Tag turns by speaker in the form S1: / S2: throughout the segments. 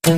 S1: आप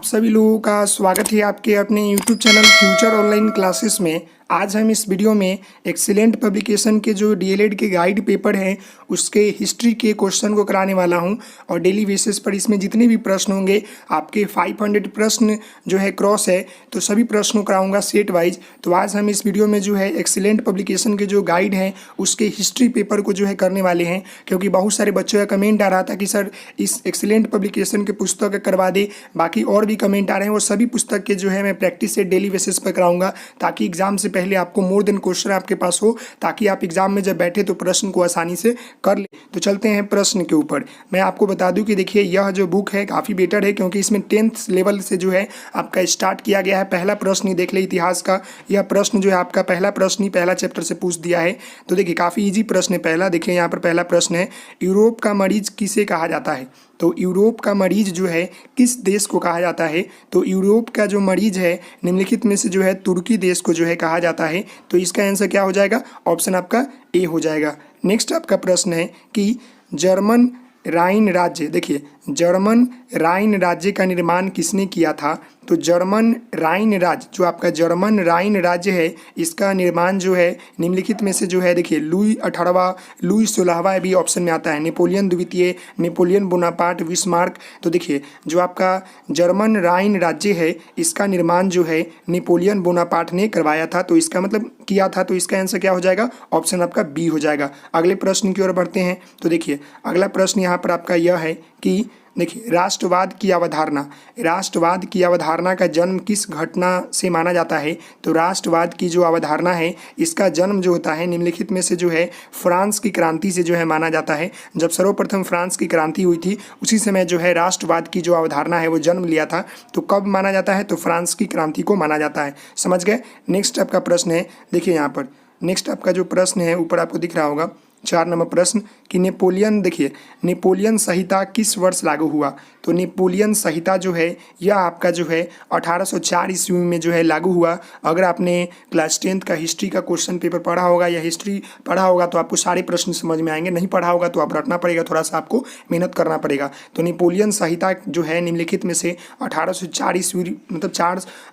S1: सभी लोगों का स्वागत है आपके अपने YouTube channel future online classes में। आज हम इस वीडियो में एक्सीलेंट पब्लिकेशन के जो डीएलएड के गाइड पेपर हैं उसके हिस्ट्री के क्वेश्चन को कराने वाला हूं और डेली बेसिस पर इसमें जितने भी प्रश्न होंगे आपके 500 प्रश्न जो है क्रॉस है तो सभी प्रश्नों कराऊंगा सेट वाइज। तो आज हम इस वीडियो में जो है एक्सीलेंट पब्लिकेशन के जो गाइड हैं उसके हिस्ट्री पेपर को जो है करने वाले हैं, क्योंकि बहुत सारे बच्चों का कमेंट आ रहा था कि सर इस एक्सीलेंट पब्लिकेशन के पुस्तक करवा दे। बाकी और भी कमेंट आ रहे हैं, वो सभी पुस्तक के जो है मैं प्रैक्टिस से डेली बेसिस पर कराऊंगा ताकि एग्जाम से पहले आपको मोर देन क्वेश्चन आपके पास हो, ताकि आप एग्जाम में जब बैठे तो प्रश्न को आसानी से कर ले। तो चलते हैं प्रश्न के ऊपर। मैं आपको बता दूं कि देखिए यह जो बुक है काफ़ी बेटर है, क्योंकि इसमें 10th लेवल से जो है आपका स्टार्ट किया गया है। पहला प्रश्न ही देख ले इतिहास का, यह प्रश्न जो है आपका पहला प्रश्न ही पहला चैप्टर से पूछ दिया है। तो देखिए काफ़ी ईजी प्रश्न है पहला। देखिए यहाँ पर पहला प्रश्न है, यूरोप का मरीज किसे कहा जाता है? तो यूरोप का मरीज जो है किस देश को कहा जाता है? तो यूरोप का जो मरीज है निम्नलिखित में से जो है तुर्की देश को जो है कहा जाता है। तो इसका आंसर क्या हो जाएगा? ऑप्शन आपका ए हो जाएगा। नेक्स्ट आपका प्रश्न है कि जर्मन राइन राज्य, देखिए जर्मन राइन राज्य का निर्माण किसने किया था? तो जर्मन राइन राज्य, जो आपका जर्मन राइन राज्य है इसका निर्माण जो है निम्नलिखित में से जो है देखिए लुई 18वां, लुई 16वां भी ऑप्शन में आता है, नेपोलियन द्वितीय, नेपोलियन बोनापार्ट, बिस्मार्क। तो देखिए जो आपका जर्मन राइन राज्य है इसका निर्माण जो है नेपोलियन बोनापार्ट ने करवाया था, तो इसका मतलब किया था। तो इसका आंसर क्या हो जाएगा? ऑप्शन आपका बी हो जाएगा। अगले प्रश्न की ओर बढ़ते हैं। तो देखिए अगला प्रश्न यहाँ पर आपका यह है कि देखिए राष्ट्रवाद की अवधारणा, राष्ट्रवाद की अवधारणा का जन्म किस घटना से माना जाता है? तो राष्ट्रवाद की जो अवधारणा है इसका जन्म जो होता है निम्नलिखित में से जो है फ्रांस की क्रांति से जो है माना जाता है। जब सर्वप्रथम फ्रांस की क्रांति हुई थी उसी समय जो है राष्ट्रवाद की जो अवधारणा है वो जन्म लिया था। तो कब माना जाता है? तो फ्रांस की क्रांति को माना जाता है। समझ गए? नेक्स्ट आपका प्रश्न है, देखिए यहाँ पर नेक्स्ट आपका जो प्रश्न है ऊपर आपको दिख रहा होगा 4 नंबर प्रश्न कि नेपोलियन, देखिए नेपोलियन संहिता किस वर्ष लागू हुआ? तो नेपोलियन संहिता जो है यह आपका जो है 1804 ईस्वी में जो है लागू हुआ। अगर आपने क्लास 10th का हिस्ट्री का क्वेश्चन पेपर पढ़ा होगा या हिस्ट्री पढ़ा होगा तो आपको सारे प्रश्न समझ में आएंगे। नहीं पढ़ा होगा तो आप रटना पड़ेगा, थोड़ा सा आपको मेहनत करना पड़ेगा। तो नेपोलियन संहिता जो है निम्नलिखित में से 1804 ईस्वी मतलब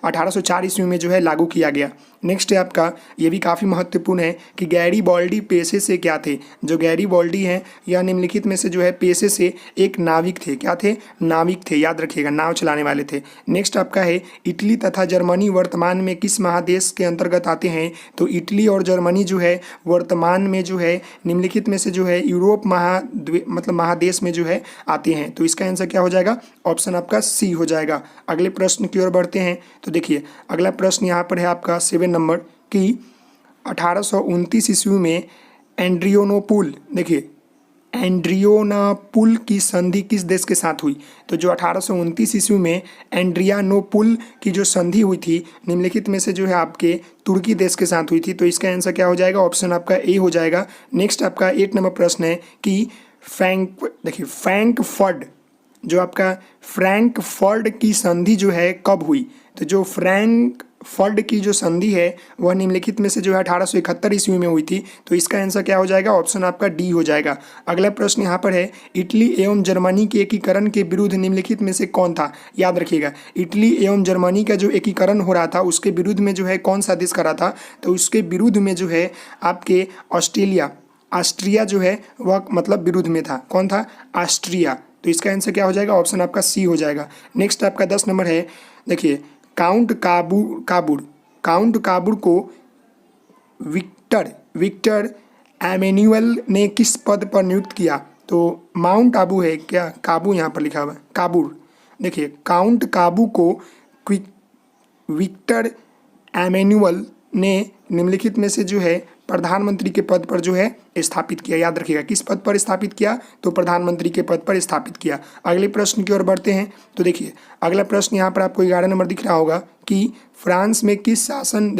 S1: 1804 ईस्वी में जो है लागू किया गया। नेक्स्ट है आपका, ये भी काफ़ी महत्वपूर्ण है कि गैरीबॉल्डी पेशे से क्या थे? जो गैरीबॉल्डी हैं यह निम्नलिखित में से जो है पेशे से एक नाविक थे। क्या थे? नाविक थे, याद रखिएगा, नाव चलाने वाले थे। नेक्स्ट आपका है इटली तथा जर्मनी वर्तमान में किस महादेश के अंतर्गत आते हैं? तो इटली और जर्मनी जो है वर्तमान में जो है निम्नलिखित में से जो है यूरोप मतलब महादेश में जो है आते हैं। तो इसका आंसर क्या हो जाएगा? ऑप्शन आपका सी हो जाएगा। अगले प्रश्न की ओर बढ़ते हैं। तो देखिए अगला प्रश्न यहाँ पर है आपका 7 नंबर कि 1829 ईस्वी में एंड्रियोनोपुल, देखिए एंड्रियोनापुल की संधि किस देश के साथ हुई? तो जो 1829 ईस्वी में एंड्रियानोपुल की जो संधि हुई थी निम्नलिखित में से जो है आपके तुर्की देश के साथ हुई थी। तो इसका आंसर क्या हो जाएगा? ऑप्शन आपका ए हो जाएगा। नेक्स्ट आपका 8 नंबर प्रश्न है कि फ्रैंकफर्ट, जो आपका फ्रैंकफर्ट की संधि जो है कब हुई? तो जो फ्रैंकफर्ट की जो संधि है वह निम्नलिखित में से जो है 1871 ईस्वी में हुई थी। तो इसका आंसर क्या हो जाएगा? ऑप्शन आपका डी हो जाएगा। अगला प्रश्न यहाँ पर है इटली एवं जर्मनी के एकीकरण के विरुद्ध निम्नलिखित में से कौन था? याद रखिएगा इटली एवं जर्मनी का जो एकीकरण हो रहा था उसके विरुद्ध में जो है कौन सा देश करा था? तो उसके विरुद्ध में जो है आपके ऑस्ट्रिया जो है वह मतलब विरुद्ध में था। कौन था? ऑस्ट्रिया। तो इसका आंसर क्या हो जाएगा? ऑप्शन आपका सी हो जाएगा। नेक्स्ट आपका 10 नंबर है, देखिए काउंट काबूर को विक्टर एमेन्युअल ने किस पद पर नियुक्त किया? तो माउंट आबू है क्या? काबू यहाँ पर लिखा हुआ है, काबूर। देखिए काउंट काबू को विक्टर एमेन्युअल ने निम्नलिखित में से जो है प्रधानमंत्री के पद पर जो है स्थापित किया। याद रखिएगा किस पद पर स्थापित किया? तो प्रधानमंत्री के पद पर स्थापित किया। अगले प्रश्न की ओर बढ़ते हैं। तो देखिए अगला प्रश्न यहाँ पर आपको 11 नंबर दिख रहा होगा कि फ्रांस में किस शासन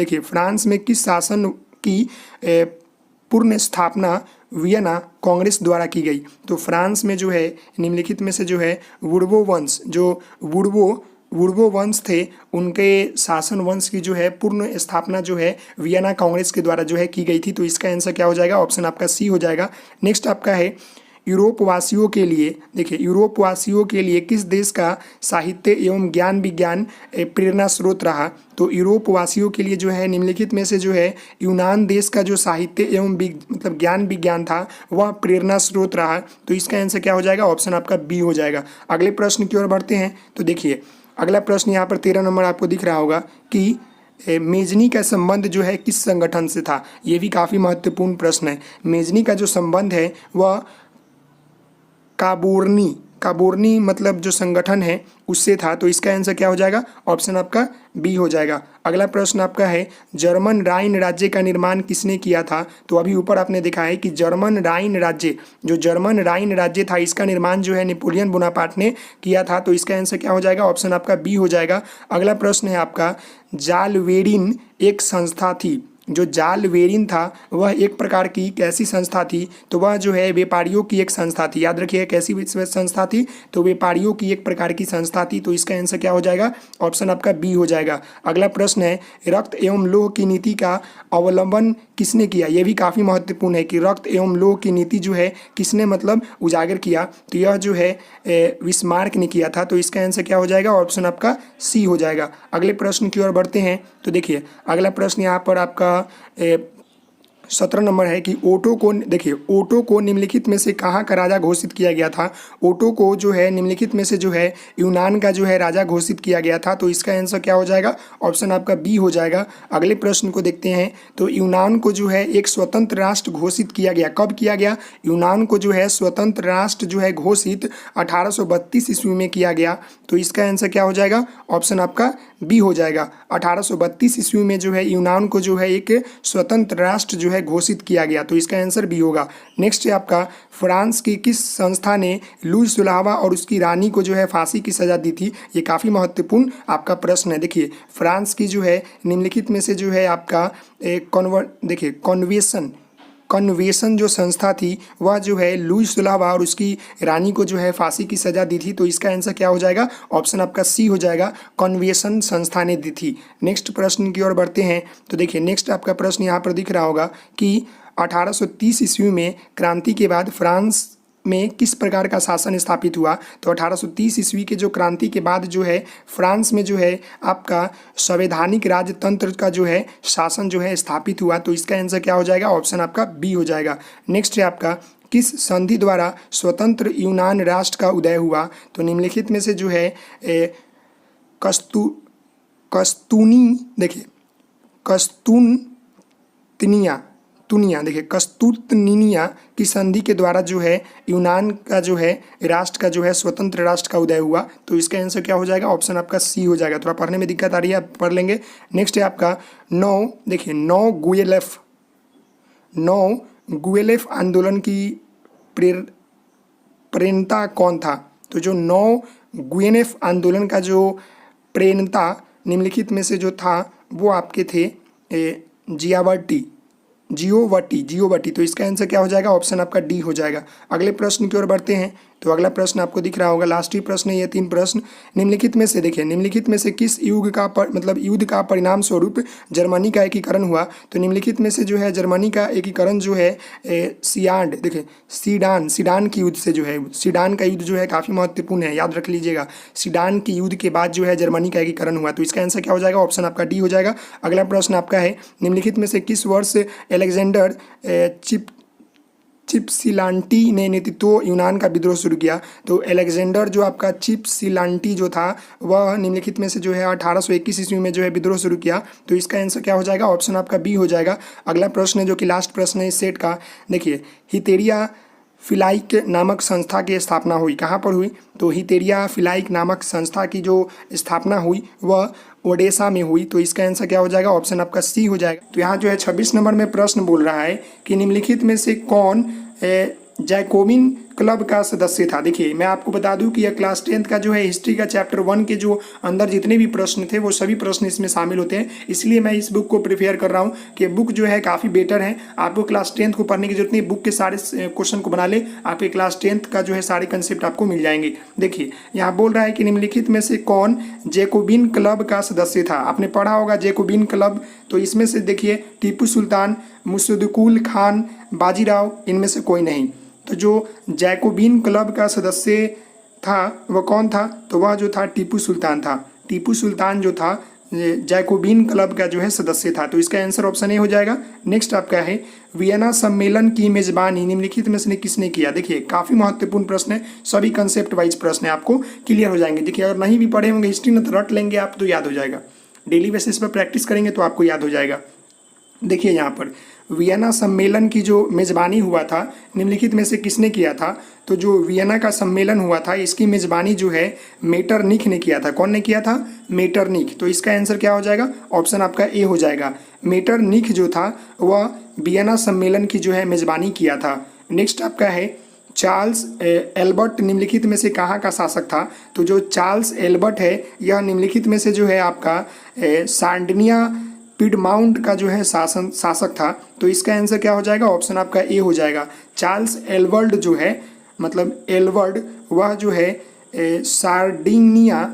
S1: की पूर्ण स्थापना वियना कांग्रेस द्वारा की गई? तो फ्रांस में जो है निम्नलिखित में से जो है वुर्बो वंश थे, उनके शासन वंश की जो है पूर्ण स्थापना जो है वियना कांग्रेस के द्वारा जो है की गई थी। तो इसका आंसर क्या हो जाएगा? ऑप्शन आपका सी हो जाएगा। नेक्स्ट आपका है यूरोप वासियों के लिए, देखिए यूरोप वासियों के लिए किस देश का साहित्य एवं ज्ञान विज्ञान प्रेरणा स्रोत रहा? तो यूरोप वासियों के लिए जो है निम्नलिखित में से जो है यूनान देश का जो साहित्य एवं मतलब ज्ञान विज्ञान था वह प्रेरणा स्रोत रहा। तो इसका आंसर क्या हो जाएगा? ऑप्शन आपका बी हो जाएगा। अगले प्रश्न की ओर बढ़ते हैं। तो देखिए अगला प्रश्न यहाँ पर 13 नंबर आपको दिख रहा होगा कि मेजनी का संबंध जो है किस संगठन से था? ये भी काफ़ी महत्वपूर्ण प्रश्न है। मेजनी का जो संबंध है वह काबोर्नी मतलब जो संगठन है उससे था। तो इसका आंसर क्या हो जाएगा? ऑप्शन आपका बी हो जाएगा। अगला प्रश्न आपका है जर्मन राइन राज्य का निर्माण किसने किया था? तो अभी ऊपर आपने देखा है कि जर्मन राइन राज्य था, इसका निर्माण जो है नेपोलियन बोनापार्ट ने किया था। तो इसका आंसर क्या हो जाएगा? ऑप्शन आपका बी हो जाएगा। अगला प्रश्न है आपका जालवेरिन एक संस्था थी। जो जालवेरिन था वह एक प्रकार की कैसी संस्था थी? तो वह जो है व्यापारियों की एक संस्था थी। याद रखिए कैसी संस्था थी? तो व्यापारियों की एक प्रकार की संस्था थी। तो इसका आंसर क्या हो जाएगा? ऑप्शन आपका बी हो जाएगा। अगला प्रश्न है रक्त एवं लौह की नीति का अवलंबन किसने किया? यह भी काफ़ी महत्वपूर्ण है कि रक्त एवं लौह की नीति जो है किसने मतलब उजागर किया? तो यह जो है बिस्मार्क ने किया था। तो इसका आंसर क्या हो जाएगा? ऑप्शन आपका सी हो जाएगा। अगले प्रश्न की ओर बढ़ते हैं। तो देखिए अगला प्रश्न यहाँ पर आपका 17 नंबर है कि ओटो को निम्नलिखित में से कहाँ का राजा घोषित किया गया था? ओटो को जो है निम्नलिखित में से जो है यूनान का जो है राजा घोषित किया गया था। तो इसका आंसर क्या हो जाएगा? ऑप्शन आपका बी हो जाएगा। अगले प्रश्न को देखते हैं। तो यूनान को जो है एक स्वतंत्र राष्ट्र घोषित किया गया, कब किया गया? यूनान को जो है स्वतंत्र राष्ट्र जो है घोषित 1832 ईस्वी में किया गया। तो इसका आंसर क्या हो जाएगा? ऑप्शन आपका बी हो जाएगा। 1832 ईस्वी में जो है यूनान को जो है एक स्वतंत्र राष्ट्र जो है घोषित किया गया। तो इसका आंसर बी होगा। नेक्स्ट है आपका फ्रांस की किस संस्था ने लुई सुलावा और उसकी रानी को जो है फांसी की सजा दी थी? ये काफ़ी महत्वपूर्ण आपका प्रश्न है। देखिए फ्रांस की जो है निम्नलिखित में से जो है आपका कन्वेंशन जो संस्था थी वह जो है लुई सुलावा और उसकी रानी को जो है फांसी की सज़ा दी थी। तो इसका आंसर क्या हो जाएगा? ऑप्शन आपका सी हो जाएगा, कन्वेंशन संस्था ने दी थी। नेक्स्ट प्रश्न की ओर बढ़ते हैं। तो देखिए नेक्स्ट आपका प्रश्न यहाँ पर दिख रहा होगा कि 1830 ईस्वी में क्रांति के बाद फ्रांस में किस प्रकार का शासन स्थापित हुआ? तो 1830 ईस्वी के जो क्रांति के बाद जो है फ्रांस में जो है आपका संवैधानिक राजतंत्र का जो है शासन जो है स्थापित हुआ। तो इसका आंसर क्या हो जाएगा? ऑप्शन आपका बी हो जाएगा। नेक्स्ट है आपका किस संधि द्वारा स्वतंत्र यूनान राष्ट्र का उदय हुआ? तो निम्नलिखित में से जो है कस्तूतनिया की संधि के द्वारा जो है यूनान का जो है राष्ट्र का जो है स्वतंत्र राष्ट्र का उदय हुआ। तो इसका आंसर क्या हो जाएगा? ऑप्शन आपका सी हो जाएगा। थोड़ा पढ़ने में दिक्कत आ रही है, आप पढ़ लेंगे। नेक्स्ट है आपका नौ गुएलेफ आंदोलन की प्रेरणा कौन था? तो जो 9 गुएलेफ आंदोलन का जो प्रेरणा निम्नलिखित में से जो था वो आपके थे जियोवटी। तो इसका आंसर क्या हो जाएगा? ऑप्शन आपका डी हो जाएगा। अगले प्रश्न की ओर बढ़ते हैं। तो अगला प्रश्न आपको दिख रहा होगा, लास्ट ही प्रश्न है ये 3 प्रश्न। निम्नलिखित में से देखिए निम्नलिखित में से किस युद्ध का परिणाम स्वरूप जर्मनी का एकीकरण हुआ? तो निम्नलिखित में से जो है जर्मनी का एकीकरण जो है सीडान की युद्ध से जो है, सीडान का युद्ध जो है काफ़ी महत्वपूर्ण है, याद रख लीजिएगा। सीडान की युद्ध के बाद जो है जर्मनी का एकीकरण हुआ। तो इसका आंसर क्या हो जाएगा? ऑप्शन आपका डी हो जाएगा। अगला प्रश्न आपका है निम्नलिखित में से किस वर्ष अलेक्जेंडर चिपसिलांटी ने नेतृत्व यूनान का विद्रोह शुरू किया? तो अलेक्जेंडर जो आपका चिपसिलांटी जो था वह निम्नलिखित में से जो है 1821 ईस्वी में जो है विद्रोह शुरू किया। तो इसका आंसर क्या हो जाएगा? ऑप्शन आपका बी हो जाएगा। अगला प्रश्न है जो कि लास्ट प्रश्न है इस सेट का। देखिए हितेरिया फिलाइक नामक संस्था की स्थापना हुई, कहाँ पर हुई? तो हितेरिया फिलाइक नामक संस्था की जो स्थापना हुई वह ओडेसा में हुई। तो इसका आंसर क्या हो जाएगा? ऑप्शन आपका सी हो जाएगा। तो यहाँ जो है 26 नंबर में प्रश्न बोल रहा है कि निम्नलिखित में से कौन जैकोबिन क्लब का सदस्य था? देखिए मैं आपको बता दूं कि यह क्लास 10th का जो है हिस्ट्री का चैप्टर 1 के जो अंदर जितने भी प्रश्न थे वो सभी प्रश्न इसमें शामिल होते हैं। इसलिए मैं इस बुक को प्रिपेयर कर रहा हूं कि बुक जो है काफ़ी बेटर है। आपको क्लास 10th को पढ़ने की जरूरत नहीं, बुक के सारे क्वेश्चन को बना ले, आपके क्लास 10th का जो है सारे कंसेप्ट आपको मिल जाएंगे। देखिए यहाँ बोल रहा है कि निम्नलिखित में से कौन जैकोबिन क्लब का सदस्य था? आपने पढ़ा होगा जैकोबिन क्लब। तो इसमें से देखिए टीपू सुल्तान, मुसद्दकुल खान, बाजीराव, इनमें से कोई नहीं। तो जो जैकोबिन क्लब का सदस्य था वह कौन था? तो वह जो था टीपू सुल्तान था। टीपू सुल्तान जो था जैकोबिन क्लब का जो है सदस्य था। तो इसका आंसर ऑप्शन ए हो जाएगा। नेक्स्ट आपका है वियना सम्मेलन की मेजबानी निम्नलिखित में से किसने किया? देखिए काफी महत्वपूर्ण प्रश्न है, सभी कंसेप्ट वाइज प्रश्न है, आपको क्लियर हो जाएंगे। देखिए अगर नहीं भी पढ़े होंगे हिस्ट्री में तो रट लेंगे आप, तो याद हो जाएगा। डेली बेसिस पर प्रैक्टिस करेंगे तो आपको याद हो जाएगा। देखिए यहाँ पर वियना सम्मेलन की जो मेज़बानी हुआ था निम्नलिखित में से किसने किया था? तो जो वियना का सम्मेलन हुआ था इसकी मेज़बानी जो है मेटरनिख ने किया था। कौन ने किया था? मेटरनिख। तो इसका आंसर क्या हो जाएगा? ऑप्शन आपका ए हो जाएगा। मेटरनिख जो था वह वियना सम्मेलन की जो है मेज़बानी किया था। नेक्स्ट आपका है चार्ल्स एल्बर्ट निम्नलिखित में से कहाँ का शासक था? तो जो चार्ल्स एल्बर्ट है यह निम्नलिखित में से जो है आपका सार्डिनिया पिडमाउंट का जो है शासक था। तो इसका आंसर क्या हो जाएगा? ऑप्शन आपका ए हो जाएगा। चार्ल्स एल्बर्ट जो है मतलब एल्बर्ट वह जो है सार्डिनिया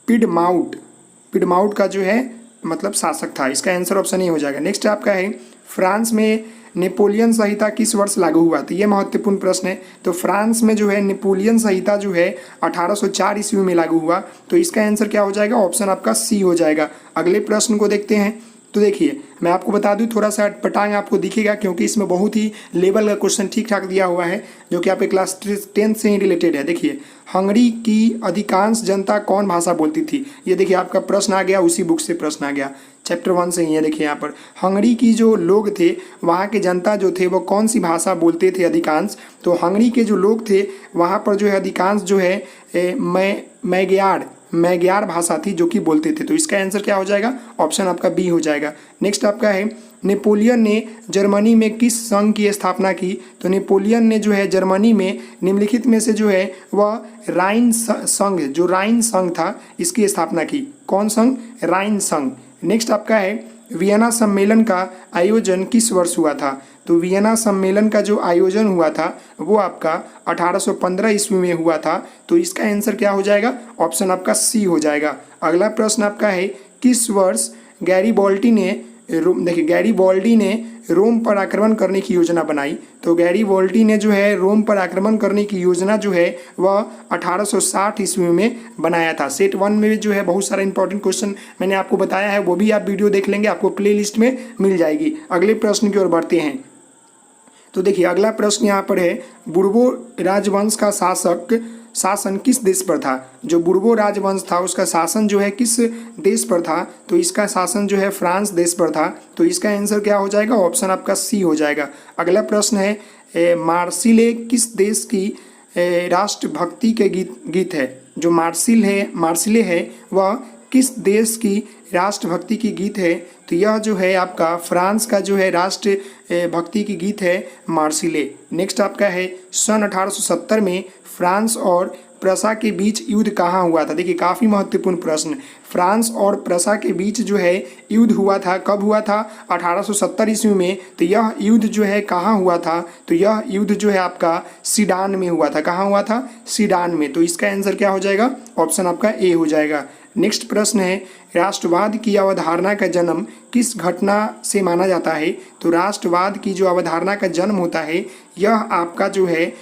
S1: पिडमाउंट का जो है मतलब शासक था। इसका आंसर ऑप्शन ए हो जाएगा। नेक्स्ट आपका है फ्रांस में नेपोलियन संहिता किस वर्ष लागू हुआ? तो ये महत्वपूर्ण प्रश्न है। तो फ्रांस में जो है नेपोलियन संहिता जो है 1804 ईस्वी में लागू हुआ। तो इसका आंसर क्या हो जाएगा? ऑप्शन आपका सी हो जाएगा। अगले प्रश्न को देखते हैं। तो देखिए मैं आपको बता दूं, थोड़ा सा अटपटांग आपको दिखेगा क्योंकि इसमें बहुत ही लेवल का क्वेश्चन ठीक ठाक दिया हुआ है जो कि आपके क्लास 10th से ही रिलेटेड है। देखिए हंगरी की अधिकांश जनता कौन भाषा बोलती थी? ये देखिए आपका प्रश्न आ गया, उसी बुक से प्रश्न आ गया, चैप्टर 1 से ही है। देखिए यहाँ पर हंगरी की जो लोग थे वहाँ के जनता जो थे वो कौन सी भाषा बोलते थे अधिकांश? तो हंगरी के जो लोग थे वहाँ पर जो है अधिकांश जो है मैग्यार भाषा थी जो कि बोलते थे। तो इसका आंसर क्या हो जाएगा? ऑप्शन आपका बी हो जाएगा। नेक्स्ट आपका है नेपोलियन ने जर्मनी में किस संघ की स्थापना की? तो नेपोलियन ने जो है जर्मनी में निम्नलिखित में से जो है वह राइन संघ, जो राइन संघ था इसकी स्थापना की। कौन संघ? राइन संघ। नेक्स्ट आपका है वियना सम्मेलन का आयोजन किस वर्ष हुआ था? तो वियना सम्मेलन का जो आयोजन हुआ था वो आपका 1815 ईस्वी में हुआ था। तो इसका आंसर क्या हो जाएगा? ऑप्शन आपका सी हो जाएगा। अगला प्रश्न आपका है किस वर्ष गैरीबॉल्डी ने रोम पर आक्रमण करने की योजना बनाई? तो गैरीबॉल्डी ने जो है रोम पर आक्रमण करने की योजना जो है वह 1860 ईस्वी में बनाया था। सेट 1 में जो है बहुत सारा इंपॉर्टेंट क्वेश्चन मैंने आपको बताया है, वो भी आप वीडियो देख लेंगे, आपको प्लेलिस्ट में मिल जाएगी। अगले प्रश्न की ओर बढ़ते हैं। तो देखिए अगला प्रश्न यहाँ पर है बुर्बो राजवंश का शासन किस देश पर था? जो बुर्बो राजवंश था उसका शासन जो है किस देश पर था? तो इसका शासन जो है फ्रांस देश पर था। तो इसका आंसर क्या हो जाएगा? ऑप्शन आपका सी हो जाएगा। अगला प्रश्न है मार्सिले किस देश की राष्ट्रभक्ति के गीत है? जो मार्सिले है वह किस देश की राष्ट्रभक्ति की गीत है? तो यह जो है आपका फ्रांस का जो है राष्ट्र भक्ति की गीत है मार्सिले। नेक्स्ट आपका है सन 1870 में फ्रांस और प्रसा के बीच युद्ध कहाँ हुआ था? देखिए काफ़ी महत्वपूर्ण प्रश्न। फ्रांस और प्रसा के बीच जो है युद्ध हुआ था, कब हुआ था? 1870 ईस्वी में। तो यह युद्ध जो है कहाँ हुआ था? तो यह युद्ध जो है आपका सीडान में हुआ था। कहाँ हुआ था? सीडान में। तो इसका आंसर क्या हो जाएगा? ऑप्शन आपका ए हो जाएगा। नेक्स्ट प्रश्न है राष्ट्रवाद की अवधारणा का जन्म किस घटना से माना जाता है? तो राष्ट्रवाद की जो अवधारणा का जन्म होता है यह आपका जो है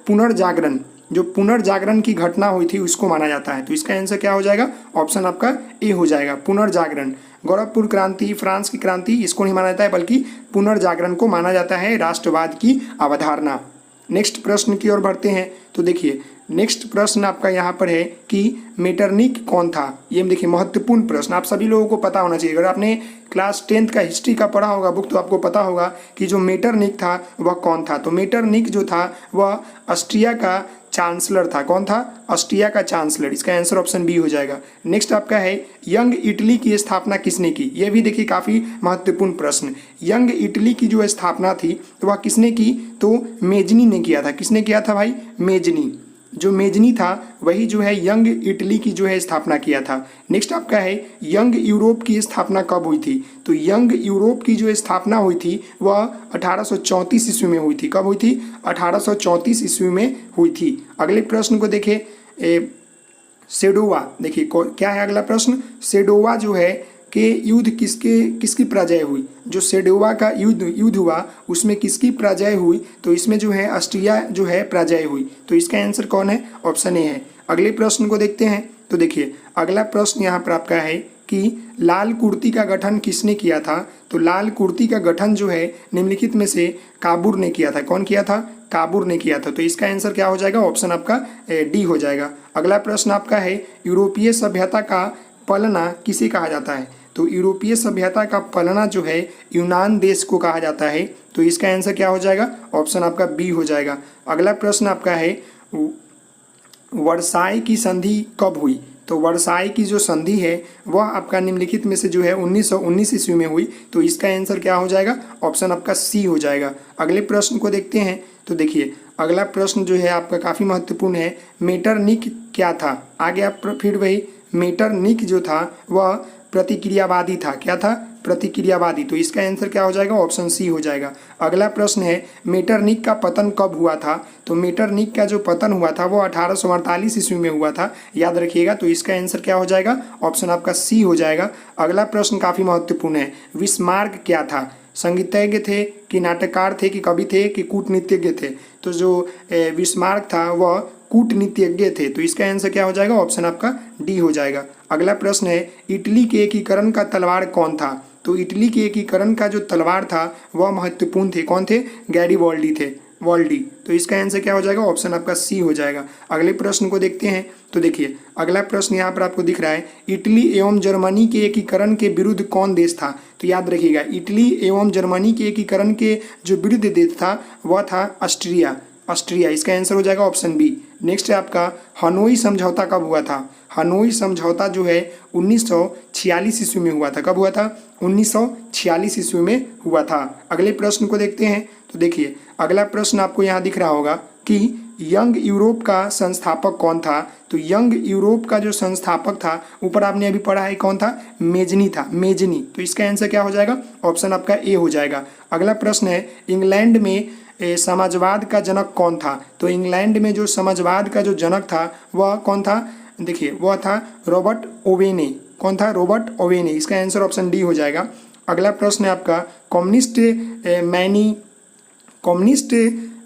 S1: पुनर्जागरण की घटना हुई थी उसको माना जाता है। तो इसका आंसर क्या हो जाएगा? ऑप्शन आपका ए हो जाएगा, पुनर्जागरण। गोरखपुर क्रांति, फ्रांस की क्रांति, इसको नहीं माना जाता है बल्कि पुनर्जागरण को माना जाता है राष्ट्रवाद की अवधारणा। नेक्स्ट प्रश्न की ओर बढ़ते हैं। तो देखिए नेक्स्ट प्रश्न आपका यहाँ पर है कि मेटरनिख कौन था? ये देखिए महत्वपूर्ण प्रश्न, आप सभी लोगों को पता होना चाहिए। अगर आपने क्लास 10th का हिस्ट्री का पढ़ा होगा बुक तो आपको पता होगा कि जो मेटरनिख था वह कौन था। तो मेटरनिख जो था वह ऑस्ट्रिया का चांसलर था। कौन था? ऑस्ट्रिया का चांसलर। इसका आंसर ऑप्शन बी हो जाएगा। नेक्स्ट आपका है यंग इटली की स्थापना किसने की? ये भी देखिए काफ़ी महत्वपूर्ण प्रश्न। यंग इटली की जो स्थापना थी तो वह किसने की? तो मेजनी ने किया था। किसने किया था भाई? मेजनी। जो मेजनी था वही जो है यंग इटली की जो है स्थापना किया था। नेक्स्ट आपका है यंग यूरोप की स्थापना कब हुई थी? तो यंग यूरोप की जो स्थापना हुई थी वह 1834 ईस्वी में हुई थी। कब हुई थी? 1834 ईस्वी में हुई थी। अगले प्रश्न को देखिए सेडोवा। देखिए क्या है अगला प्रश्न? सेडोवा जो है के युद्ध किसकी पराजय हुई? जो सेडोवा का युद्ध हुआ उसमें किसकी पराजय हुई? तो इसमें जो है ऑस्ट्रिया जो है पराजय हुई। तो इसका आंसर कौन है? ऑप्शन ए है। अगले प्रश्न को देखते हैं। तो देखिए अगला प्रश्न यहाँ पर आपका है कि लाल कुर्ती का गठन किसने किया था? तो लाल कुर्ती का गठन जो है निम्नलिखित में से काबूर ने किया था। कौन किया था? काबूर ने किया था। तो इसका आंसर क्या हो जाएगा? ऑप्शन आपका डी हो जाएगा। अगला प्रश्न आपका है यूरोपीय सभ्यता का पलना किसे कहा जाता है? तो यूरोपीय सभ्यता का पलना जो है यूनान देश को कहा जाता है। तो इसका आंसर क्या हो जाएगा? ऑप्शन आपका बी हो जाएगा। अगला प्रश्न आपका है वर्साई की संधि कब हुई? तो वर्साई की जो संधि है वह आपका निम्नलिखित में से जो है 1919 ईस्वी में हुई। तो इसका आंसर क्या हो जाएगा? ऑप्शन आपका सी हो जाएगा। अगले प्रश्न को देखते हैं। तो देखिए अगला प्रश्न जो है आपका काफ़ी महत्वपूर्ण है। मेटरनिक क्या था? आगे आप फिर वही मेटरनिक जो था वह प्रतिक्रियावादी था। क्या था? प्रतिक्रियावादी। तो इसका आंसर क्या हो जाएगा? ऑप्शन सी हो जाएगा। अगला प्रश्न है मेटरनिक का पतन कब हुआ था? तो मेटरनिक का जो पतन हुआ था वो 1848 ईस्वी में हुआ था, याद रखिएगा। तो इसका आंसर क्या हो जाएगा? ऑप्शन आपका सी हो जाएगा। अगला प्रश्न काफ़ी महत्वपूर्ण है। बिस्मार्क क्या था? संगीतज्ञ थे कि नाटककार थे कि कवि थे कि कूटनीतिज्ञ थे? तो जो बिस्मार्क था वह कूटनीतिज्ञ थे। तो इसका आंसर क्या हो जाएगा? ऑप्शन आपका डी हो जाएगा। अगला प्रश्न है इटली के एकीकरण का तलवार कौन था? तो इटली के एकीकरण का जो तलवार था वह महत्वपूर्ण थे। कौन थे? गैरीबाल्डी थे, वाल्डी। तो इसका आंसर क्या हो जाएगा? ऑप्शन आपका सी हो जाएगा। अगले प्रश्न को देखते हैं। तो देखिए अगला प्रश्न यहाँ पर आपको दिख रहा है इटली एवं जर्मनी के एकीकरण के विरुद्ध कौन देश था? तो याद रखिएगा इटली एवं जर्मनी के एकीकरण के जो विरुद्ध देश था वह था ऑस्ट्रिया। ऑस्ट्रिया। इसका आंसर हो जाएगा ऑप्शन बी। नेक्स्ट है आपका हनोई समझौता कब हुआ था? हनोई समझौता जो है 1946 ईस्वी में हुआ था। कब हुआ था? 1946 ईस्वी में हुआ था। अगले प्रश्न को देखते हैं। तो देखिए अगला प्रश्न आपको यहाँ दिख रहा होगा कि यंग यूरोप का संस्थापक कौन था? तो यंग यूरोप का जो संस्थापक था ऊपर आपने अभी पढ़ा है कौन था? मेजनी था, मेजनी। तो इसका आंसर क्या हो जाएगा? ऑप्शन आपका ए हो जाएगा। अगला प्रश्न है इंग्लैंड में समाजवाद का जनक कौन था? तो इंग्लैंड में जो समाजवाद का जो जनक था वह कौन था? देखिए वह था रॉबर्ट ओवेने। कौन था? रॉबर्ट ओवेने। इसका आंसर ऑप्शन डी हो जाएगा। अगला प्रश्न है आपका कम्युनिस्ट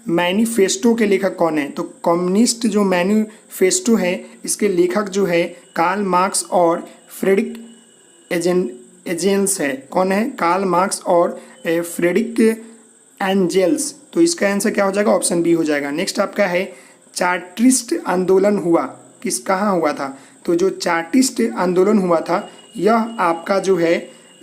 S1: मैनिफेस्टो के लेखक कौन है? तो कम्युनिस्ट जो मैनिफेस्टो है इसके लेखक जो है कार्ल मार्क्स और फ्रेडरिक एंजेल्स है। कौन है? कार्ल मार्क्स और फ्रेडरिक एंजेल्स। तो इसका आंसर क्या हो जाएगा? ऑप्शन बी हो जाएगा। नेक्स्ट आपका है चार्टिस्ट आंदोलन हुआ कहाँ हुआ था? तो जो चार्टिस्ट आंदोलन हुआ था यह आपका जो है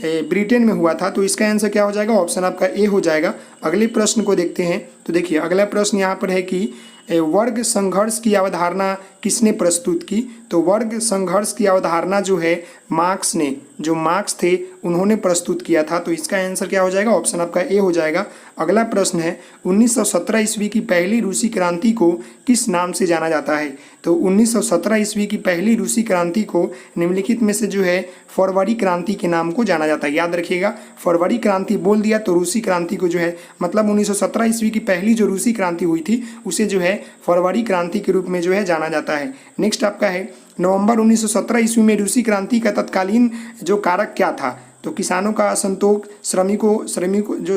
S1: ब्रिटेन में हुआ था। तो इसका आंसर क्या हो जाएगा? ऑप्शन आपका ए हो जाएगा। अगले प्रश्न को देखते हैं। तो देखिए अगला प्रश्न यहाँ पर है कि वर्ग संघर्ष की अवधारणा किसने प्रस्तुत की? तो वर्ग संघर्ष की अवधारणा जो है मार्क्स ने, जो मार्क्स थे उन्होंने प्रस्तुत किया था। तो इसका आंसर क्या हो जाएगा? ऑप्शन आपका ए हो जाएगा। अगला प्रश्न है 1917 ईस्वी की पहली रूसी क्रांति को किस नाम से जाना जाता है? तो 1917 ईस्वी की पहली रूसी क्रांति को निम्नलिखित में से जो है फरवरी क्रांति के नाम को जाना जाता है। याद रखिएगा फरवरी क्रांति बोल दिया तो रूसी क्रांति को जो है मतलब 1917 ईस्वी की पहली जो रूसी क्रांति हुई थी उसे जो है फरवरी क्रांति के रूप में जो है जाना जाता है। नेक्स्ट आपका है नवंबर 1917 ईस्वी में रूसी क्रांति का तत्कालीन जो कारक क्या था? तो किसानों का असंतोष,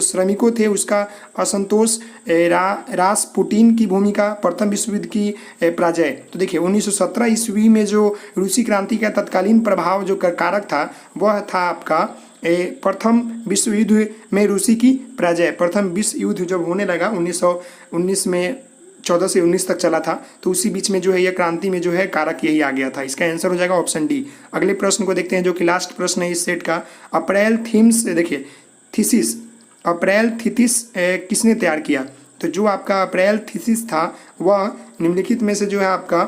S1: श्रमिकों थे उसका असंतोष, रासपुटिन की भूमिका, प्रथम विश्व युद्ध की पराजय। तो देखिए 1917 ईस्वी में जो रूसी क्रांति का तत्कालीन प्रभाव जो कारक था वह था आपका प्रथम विश्व युद्ध में रूसी की पराजय। प्रथम विश्व युद्ध जब होने लगा 1919 में 14 से 19 तक चला था तो उसी बीच में जो है यह क्रांति में जो है कारक यही आ गया था। इसका आंसर हो जाएगा ऑप्शन डी। अगले प्रश्न को देखते हैं जो कि लास्ट प्रश्न है इस सेट का। अप्रैल थीम्स देखिए थीसिस, अप्रैल थीसिस किसने तैयार किया? तो जो आपका अप्रैल थीसिस था वह निम्नलिखित में से जो है आपका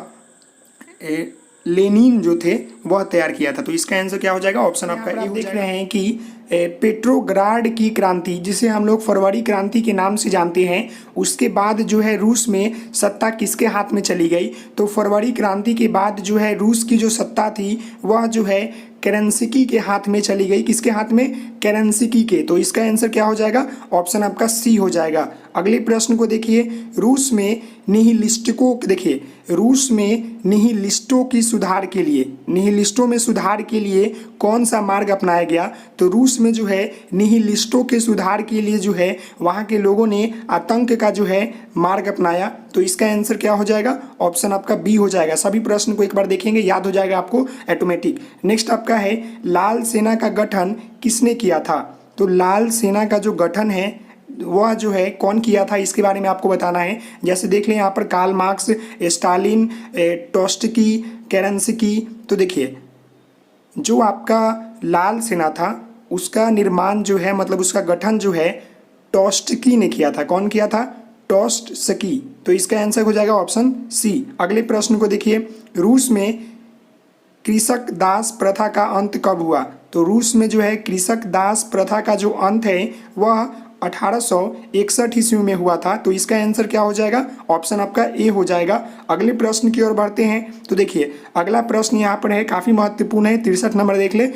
S1: लेनिन जो थे वह तैयार किया था। तो इसका आंसर क्या हो जाएगा? ऑप्शन आपका ए हो जाएगा। देख रहे हैं कि पेट्रोग्राड की क्रांति जिसे हम लोग फरवरी क्रांति के नाम से जानते हैं उसके बाद जो है रूस में सत्ता किसके हाथ में चली गई? तो फरवरी क्रांति के बाद जो है रूस की जो सत्ता थी वह जो है केरेंस्की के हाथ में चली गई। किसके हाथ में? केरेंस्की के। तो इसका आंसर क्या हो जाएगा? ऑप्शन आपका सी हो जाएगा। अगले प्रश्न को देखिए, रूस में निहिलिस्टों देखिए रूस में निहिलिस्टों की सुधार के लिए, निहिलिस्टों में सुधार के लिए कौन सा मार्ग अपनाया गया? तो रूस में जो है निहिलिस्टों के सुधार के लिए जो है वहाँ के लोगों ने आतंक का जो है मार्ग अपनाया। तो इसका आंसर क्या हो जाएगा? ऑप्शन आपका बी हो जाएगा। सभी प्रश्न को एक बार देखेंगे, याद हो जाएगा आपको ऑटोमेटिक। नेक्स्ट आपका है, लाल सेना का गठन किसने किया था? तो लाल सेना का जो गठन है वह जो है कौन किया था, इसके बारे में आपको बताना है। जैसे देख लें यहाँ पर कार्ल मार्क्स, स्टालिन, ट्रोत्स्की, केरेंस्की। तो देखिए जो आपका लाल सेना था उसका निर्माण जो है मतलब उसका गठन जो है ट्रोत्स्की ने किया था। कौन किया था? ट्रोत्स्की। तो इसका आंसर हो जाएगा ऑप्शन सी। अगले प्रश्न को देखिए, रूस में कृषक दास प्रथा का अंत कब हुआ? तो रूस में जो है कृषक दास प्रथा का जो अंत है वह 1861 ईस्वी में हुआ था। तो इसका आंसर क्या हो जाएगा? ऑप्शन आपका ए हो जाएगा। अगले प्रश्न की ओर बढ़ते हैं। तो देखिए अगला प्रश्न यहाँ पर है, काफ़ी महत्वपूर्ण है, 63 नंबर देख ले।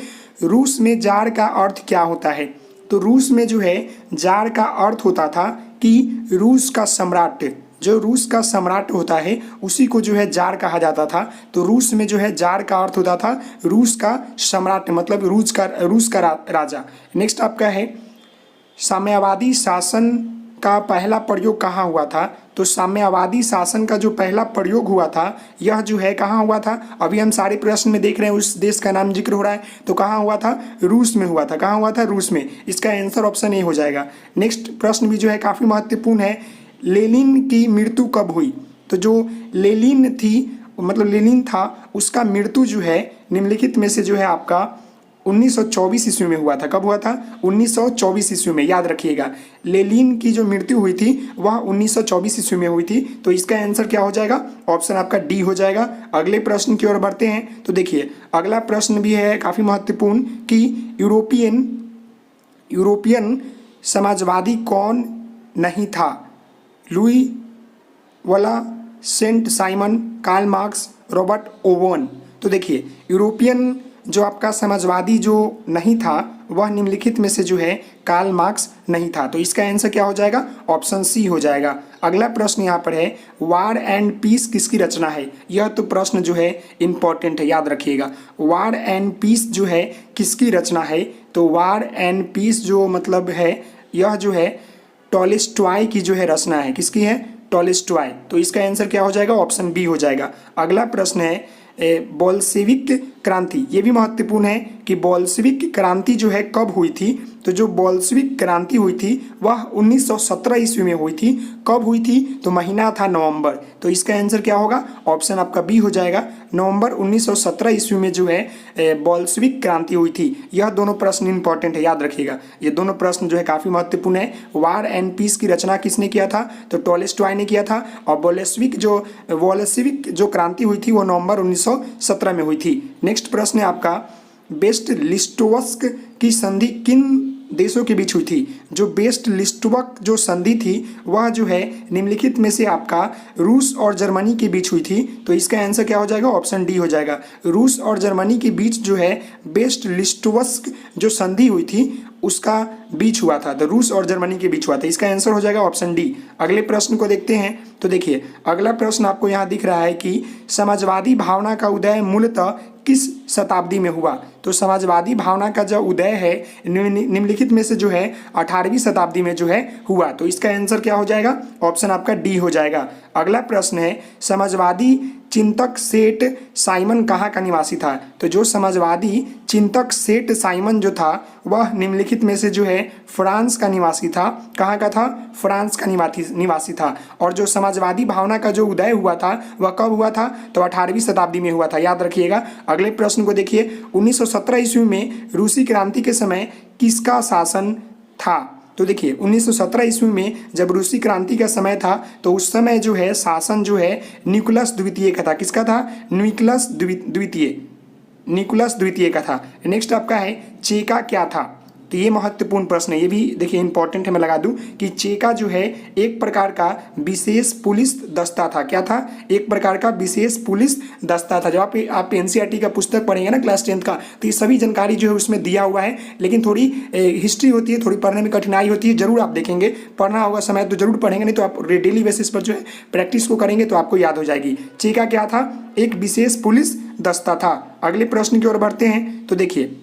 S1: रूस में जार का अर्थ क्या होता है? तो रूस में जो है जार का अर्थ होता था कि रूस का सम्राट, जो रूस का सम्राट होता है उसी को जो है जार कहा जाता था। तो रूस में जो है जार का अर्थ होता था रूस का सम्राट, मतलब रूस का राजा। नेक्स्ट आपका है, साम्यवादी शासन का पहला प्रयोग कहाँ हुआ था? तो साम्यवादी शासन का जो पहला प्रयोग हुआ था यह जो है कहाँ हुआ था? अभी हम सारे प्रश्न में देख रहे हैं उस देश का नाम जिक्र हो रहा है। तो कहाँ हुआ था? रूस में हुआ था। कहाँ हुआ था? रूस में। इसका आंसर ऑप्शन ए हो जाएगा। नेक्स्ट प्रश्न भी जो है काफ़ी महत्वपूर्ण है, लेनिन की मृत्यु कब हुई? तो जो लेनिन थी मतलब लेनिन था उसका मृत्यु जो है निम्नलिखित में से जो है आपका 1924 ईस्वी में हुआ था। कब हुआ था? 1924 ईस्वी में। याद रखिएगा लेनिन की जो मृत्यु हुई थी वह 1924 ईस्वी में हुई थी। तो इसका आंसर क्या हो जाएगा? ऑप्शन आपका डी हो जाएगा। अगले प्रश्न की ओर बढ़ते हैं। तो देखिए अगला प्रश्न भी है काफ़ी महत्वपूर्ण कि यूरोपियन समाजवादी कौन नहीं था? लुई वाला, Saint Simon, Karl Marx, Robert Owen. तो देखिए यूरोपियन जो आपका समाजवादी जो नहीं था वह निम्नलिखित में से जो है कार्ल मार्क्स नहीं था। तो इसका आंसर क्या हो जाएगा? ऑप्शन सी हो जाएगा। अगला प्रश्न यहाँ पर है, वार एंड पीस किसकी रचना है? यह तो प्रश्न जो है इंपॉर्टेंट है, याद रखिएगा। वार एंड पीस जो है किसकी रचना है? तो वार एंड पीस जो मतलब है यह जो है टॉलस्टॉय की जो है रचना है। किसकी है? टॉलस्टॉय। तो इसका आंसर क्या हो जाएगा? ऑप्शन बी हो जाएगा। अगला प्रश्न है बोल्शेविक क्रांति। ये भी महत्वपूर्ण है कि बोल्शेविक क्रांति जो है कब हुई थी? तो जो बोल्शेविक क्रांति हुई थी वह 1917 ईस्वी में हुई थी। कब हुई थी? तो महीना था नवंबर। तो इसका आंसर क्या होगा? ऑप्शन आपका बी हो जाएगा। नवंबर 1917 ईस्वी में जो है बोल्शेविक क्रांति हुई थी। यह दोनों प्रश्न इंपॉर्टेंट है, याद रखिएगा। ये दोनों प्रश्न जो है काफ़ी महत्वपूर्ण है। वार एंड पीस की रचना किसने किया था? तो टॉलस्टॉय ने किया था। और बोल्शेविक जो क्रांति हुई थी वो नवंबर 1917 में हुई थी। नेक्स्ट प्रश्न है आपका, बेस्ट लिस्टोवस्क की संधि किन देशों के बीच हुई थी? जो बेस्ट लिस्टोवस्क जो संधि थी वह जो है निम्नलिखित में से आपका रूस और जर्मनी के बीच हुई थी। तो इसका आंसर क्या हो जाएगा? ऑप्शन डी हो जाएगा। रूस और जर्मनी के बीच जो है बेस्ट लिस्टोवस्क जो संधि हुई थी उसका बीच हुआ था। तो रूस और जर्मनी के बीच हुआ था। इसका आंसर हो जाएगा ऑप्शन डी। अगले प्रश्न को देखते हैं। तो देखिए अगला प्रश्न आपको यहाँ दिख रहा है कि समाजवादी भावना का उदय मूलतः किस शताब्दी में हुआ? तो समाजवादी भावना का जो उदय है निम्नलिखित में से जो है 18वीं शताब्दी में जो है हुआ। तो इसका आंसर क्या हो जाएगा? ऑप्शन आपका डी हो जाएगा। अगला प्रश्न है, समाजवादी चिंतक सेठ साइमन कहाँ का निवासी था? तो जो समाजवादी चिंतक सेठ साइमन जो था वह निम्नलिखित में से जो है फ्रांस का निवासी था। कहाँ का था? फ्रांस का निवासी था। और जो समाजवादी भावना का जो उदय हुआ था वह कब हुआ था? तो 18वीं शताब्दी में हुआ था, याद रखिएगा। अगले प्रश्न को देखिए, 1917 ईस्वी में रूसी क्रांति के समय किसका शासन था? तो देखिए 1917 ईस्वी में जब रूसी क्रांति का समय था तो उस समय जो है शासन जो है निकोलस द्वितीय का था। किसका था? निकोलस द्वितीय का था। नेक्स्ट आपका है, चेका क्या था? तो ये महत्वपूर्ण प्रश्न है, ये भी देखिए इंपॉर्टेंट है, मैं लगा दूं कि चेका जो है एक प्रकार का विशेष पुलिस दस्ता था। क्या था? एक प्रकार का विशेष पुलिस दस्ता था। जब आप एनसीईआरटी का पुस्तक पढ़ेंगे ना क्लास 10th का, तो ये सभी जानकारी जो है उसमें दिया हुआ है, लेकिन थोड़ी हिस्ट्री होती है, थोड़ी पढ़ने में कठिनाई होती है। जरूर आप देखेंगे, पढ़ना होगा समय तो जरूर पढ़ेंगे, नहीं तो आप डेली बेसिस पर जो है प्रैक्टिस को करेंगे तो आपको याद हो जाएगी। चेका क्या था? एक विशेष पुलिस दस्ता था। अगले प्रश्न की ओर बढ़ते हैं। तो देखिए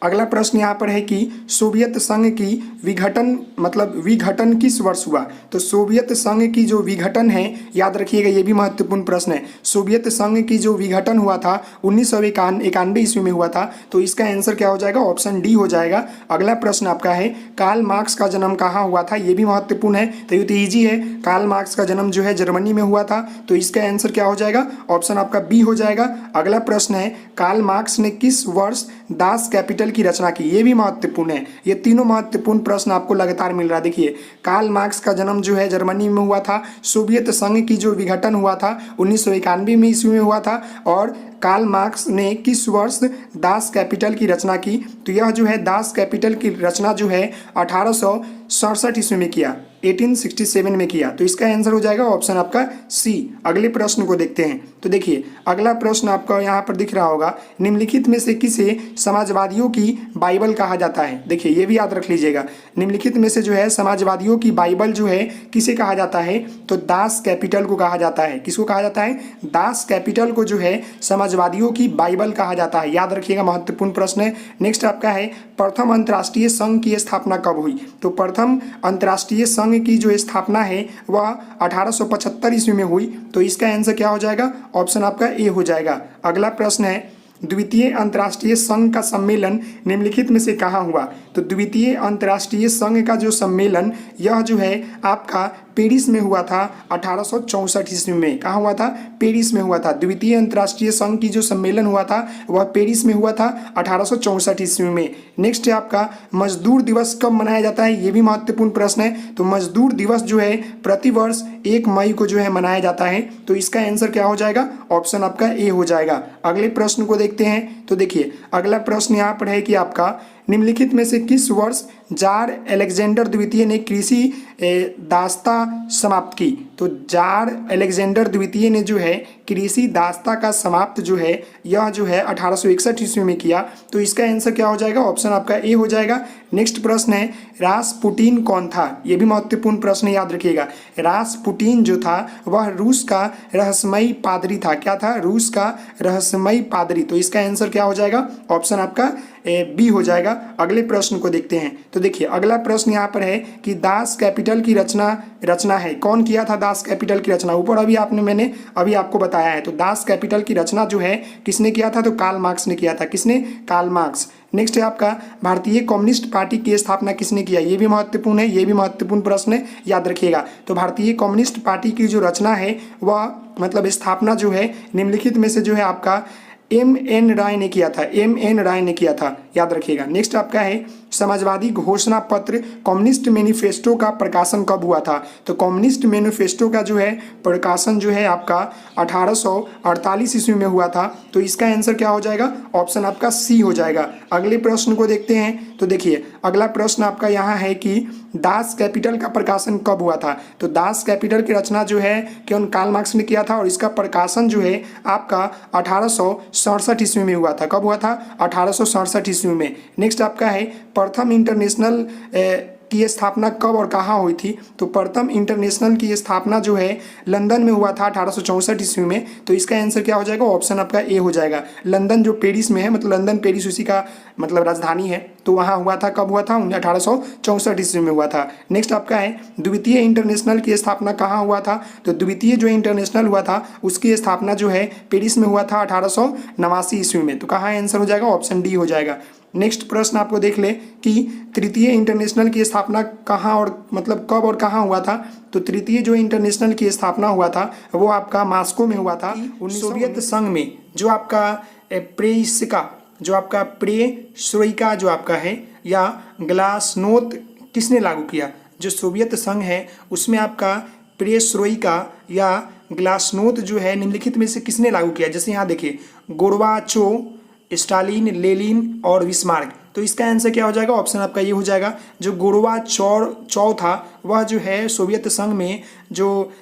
S1: अगला प्रश्न यहाँ पर है कि सोवियत संघ की विघटन किस वर्ष हुआ? तो सोवियत संघ की जो विघटन है, याद रखिएगा, ये भी महत्वपूर्ण प्रश्न है। सोवियत संघ की जो विघटन हुआ था 1991 ईस्वी में हुआ था। तो इसका आंसर क्या हो जाएगा? ऑप्शन डी हो जाएगा। अगला प्रश्न आपका है कार्ल मार्क्स का जन्म कहाँ हुआ था? ये भी महत्वपूर्ण है, तो ये तो ईजी है। कार्ल मार्क्स का जन्म जो है जर्मनी में हुआ था, तो इसका आंसर क्या हो जाएगा? ऑप्शन आपका बी हो जाएगा। अगला प्रश्न है कार्ल मार्क्स ने किस वर्ष दास कैपिटल की रचना की? ये भी महत्वपूर्ण है। ये तीनों महत्वपूर्ण प्रश्न आपको लगातार मिल रहा है। देखिए कार्ल मार्क्स का जन्म जो है जर्मनी में हुआ था, सोवियत संघ की जो विघटन हुआ था 1991 में ईस्वी में हुआ था, और कार्ल मार्क्स ने किस वर्ष दास कैपिटल की रचना की? तो यह जो है दास कैपिटल की रचना जो है 1867 ईस्वी में किया, 1867 में किया। तो इसका आंसर हो जाएगा ऑप्शन आपका सी। अगले प्रश्न को देखते हैं। तो देखिए अगला प्रश्न आपका यहाँ पर दिख रहा होगा, निम्नलिखित में से किसे समाजवादियों की बाइबल कहा जाता है? देखिए ये भी याद रख लीजिएगा, निम्नलिखित में से जो है समाजवादियों की बाइबल जो है किसे कहा जाता है? तो दास कैपिटल को कहा जाता है। किसको कहा जाता है? दास कैपिटल को जो है समाजवादियों की बाइबल कहा जाता है। याद रखिएगा, महत्वपूर्ण प्रश्न है। नेक्स्ट आपका है प्रथम अंतर्राष्ट्रीय संघ की स्थापना कब हुई? तो प्रथम अंतर्राष्ट्रीय संघ की जो स्थापना है वह 1875 ईस्वी में हुई। तो इसका आंसर क्या हो जाएगा? ऑप्शन आपका ए हो जाएगा। अगला प्रश्न है द्वितीय अंतर्राष्ट्रीय संघ का सम्मेलन निम्नलिखित में से कहाँ हुआ? तो द्वितीय अंतर्राष्ट्रीय संघ का जो सम्मेलन यह जो है आपका पेरिस में हुआ था 1864 ईस्वी में। कहाँ हुआ था? पेरिस में हुआ था। द्वितीय अंतर्राष्ट्रीय संघ की जो सम्मेलन हुआ था वह पेरिस में हुआ था 1864 ईस्वी में। नेक्स्ट है आपका मजदूर दिवस कब मनाया जाता है? ये भी महत्वपूर्ण प्रश्न है। तो मजदूर दिवस जो है प्रतिवर्ष 1 मई को जो है मनाया जाता है। तो इसका आंसर क्या हो जाएगा? ऑप्शन आपका ए हो जाएगा। अगले प्रश्न को देखते हैं। तो देखिए अगला प्रश्न यहाँ पर है कि आपका निम्नलिखित में से किस वर्ष जार अलेक्जेंडर द्वितीय ने कृषि दास्ता समाप्त की? तो जार अलेक्जेंडर द्वितीय ने जो है कृषि दास्ता का समाप्त जो है यह जो है 1861 ईस्वी में किया। तो इसका आंसर क्या हो जाएगा? ऑप्शन आपका ए हो जाएगा। नेक्स्ट प्रश्न है रासपुटीन कौन था? यह भी महत्वपूर्ण प्रश्न, याद रखिएगा। रासपुटीन जो था वह रूस का रहस्यमयी पादरी था। क्या था? रूस का रहस्यमयी पादरी। तो इसका आंसर क्या हो जाएगा? ऑप्शन आपका बी हो जाएगा। अगले प्रश्न को देखते हैं। तो देखिए अगला प्रश्न यहाँ पर है कि दास कैपिटल की रचना है, कौन किया था दास कैपिटल की रचना? ऊपर मैंने अभी आपको बताया है। तो दास कैपिटल की रचना जो है किसने किया था? तो कार्ल मार्क्स ने किया था। किसने? Karl Marx. नेक्स्ट है आपका भारतीय कम्युनिस्ट पार्टी की स्थापना किसने किया? ये भी महत्वपूर्ण है, ये भी महत्वपूर्ण प्रश्न है, याद रखिएगा। तो भारतीय कम्युनिस्ट पार्टी की जो रचना है वह स्थापना जो है निम्नलिखित में से जो है आपका M.N. राय ने किया था। M.N. राय ने किया था, याद रखिएगा। नेक्स्ट आपका है समाजवादी घोषणा पत्र कम्युनिस्ट मैनिफेस्टो का प्रकाशन कब हुआ था? तो कम्युनिस्ट मैनिफेस्टो का जो है प्रकाशन जो है आपका 1848 ईस्वी में हुआ था। तो इसका आंसर क्या हो जाएगा? ऑप्शन आपका सी हो जाएगा। अगले प्रश्न को देखते हैं। तो देखिए अगला प्रश्न आपका यहाँ है कि दास कैपिटल का प्रकाशन कब हुआ था? तो दास कैपिटल की रचना जो है कौन? कार्ल मार्क्स ने किया था, और इसका प्रकाशन जो है आपका 1867 ईस्वी में हुआ था। कब हुआ था? 1867 ईस्वी में। नेक्स्ट आपका है प्रथम इंटरनेशनल की स्थापना कब और कहाँ हुई थी? तो प्रथम इंटरनेशनल की स्थापना जो है लंदन में हुआ था 1864 ईस्वी में। तो इसका आंसर क्या हो जाएगा? ऑप्शन आपका ए हो जाएगा। लंदन जो पेरिस में है, मतलब लंदन पेरिस उसी का राजधानी है, तो वहाँ हुआ था। कब हुआ था? 1864 ईस्वी में हुआ था। नेक्स्ट आपका है द्वितीय इंटरनेशनल की स्थापना कहाँ हुआ था? तो द्वितीय जो इंटरनेशनल हुआ था उसकी स्थापना जो है पेरिस में हुआ था 1889 ईस्वी में। तो कहाँ आंसर हो जाएगा? ऑप्शन डी हो जाएगा। नेक्स्ट प्रश्न आपको देख ले कि तृतीय इंटरनेशनल की स्थापना कहाँ और कब और कहाँ हुआ था? तो तृतीय जो इंटरनेशनल की स्थापना हुआ था वो आपका मॉस्को में हुआ था। सोवियत संघ में जो आपका प्रेसिका जो आपका प्रेस्ट्रोइका जो आपका है या ग्लासनोत किसने लागू किया? जो सोवियत संघ है उसमें आपका प्रेस्ट्रोइका या ग्लासनोत जो है निम्नलिखित में से किसने लागू किया? जैसे यहाँ देखिए गोर्बाचोव, स्टालिन, लेनिन और बिस्मार्क। तो इसका आंसर क्या हो जाएगा, ऑप्शन आपका ये हो जाएगा। जो गोरवा चौ था वह जो है सोवियत संघ में जो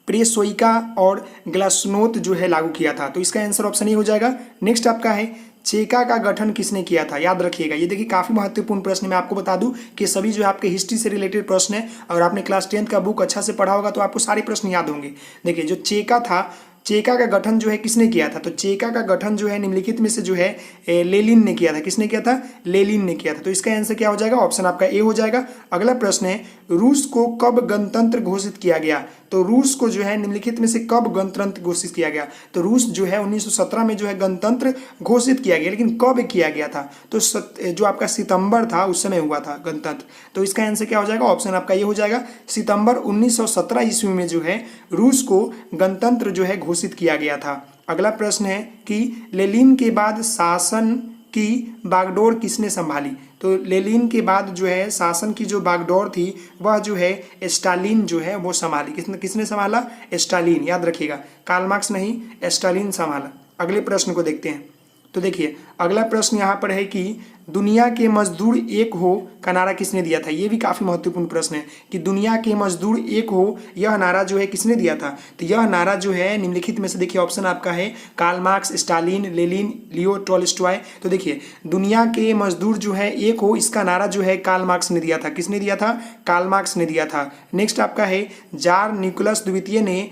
S1: प्रेसोइका और ग्लासनोत जो है लागू किया था। तो इसका आंसर ऑप्शन ये हो जाएगा। नेक्स्ट आपका है चेका का गठन किसने किया था, याद रखिएगा। ये देखिए काफी महत्वपूर्ण प्रश्न। मैं आपको बता दूं कि सभी जो है आपके हिस्ट्री से रिलेटेड प्रश्न है, और आपने क्लास 10th का बुक अच्छा से पढ़ा होगा तो आपको सारे प्रश्न याद होंगे। देखिए जो चेका था, चेका का गठन जो है किसने किया था, तो चेका का गठन जो है निम्नलिखित में से जो है लेनिन ने किया था। किसने किया था, लेनिन ने किया था। तो इसका आंसर क्या हो जाएगा, ऑप्शन आपका ए हो जाएगा। अगला प्रश्न है रूस को कब गणतंत्र घोषित किया गया, तो रूस को जो है निम्नलिखित में से कब गणतंत्र घोषित किया गया। तो रूस जो है 1917 में जो है गणतंत्र घोषित किया गया, लेकिन कब किया गया था, तो जो आपका सितंबर था उस समय हुआ था गणतंत्र। तो इसका आंसर क्या हो जाएगा, ऑप्शन आपका ये हो जाएगा। सितंबर 1917 ईस्वी में जो है रूस को गणतंत्र जो है घोषित किया गया था। अगला प्रश्न है कि लेनिन के बाद शासन की बागडोर किसने संभाली, तो लेनिन के बाद जो है शासन की जो बागडोर थी वह जो है स्टालिन जो है वो संभाली। किसने संभाला, स्टालिन, याद रखिएगा, कार्ल मार्क्स नहीं, स्टालिन संभाला। अगले प्रश्न को देखते हैं। तो देखिए अगला प्रश्न यहाँ पर है कि दुनिया के मजदूर एक हो का नारा किसने दिया था। ये भी काफी महत्वपूर्ण प्रश्न है कि दुनिया के मजदूर एक हो, यह नारा जो है किसने दिया था। तो यह नारा जो है निम्नलिखित में से देखिए ऑप्शन आपका है Karl Marx, Stalin, Lenin, Leo Tolstoy. तो देखिए दुनिया के मजदूर जो है एक हो, इसका नारा जो है कार्ल मार्क्स ने दिया था। किसने दिया था, कार्ल मार्क्स ने दिया था। नेक्स्ट आपका है जार निकोलस द्वितीय ने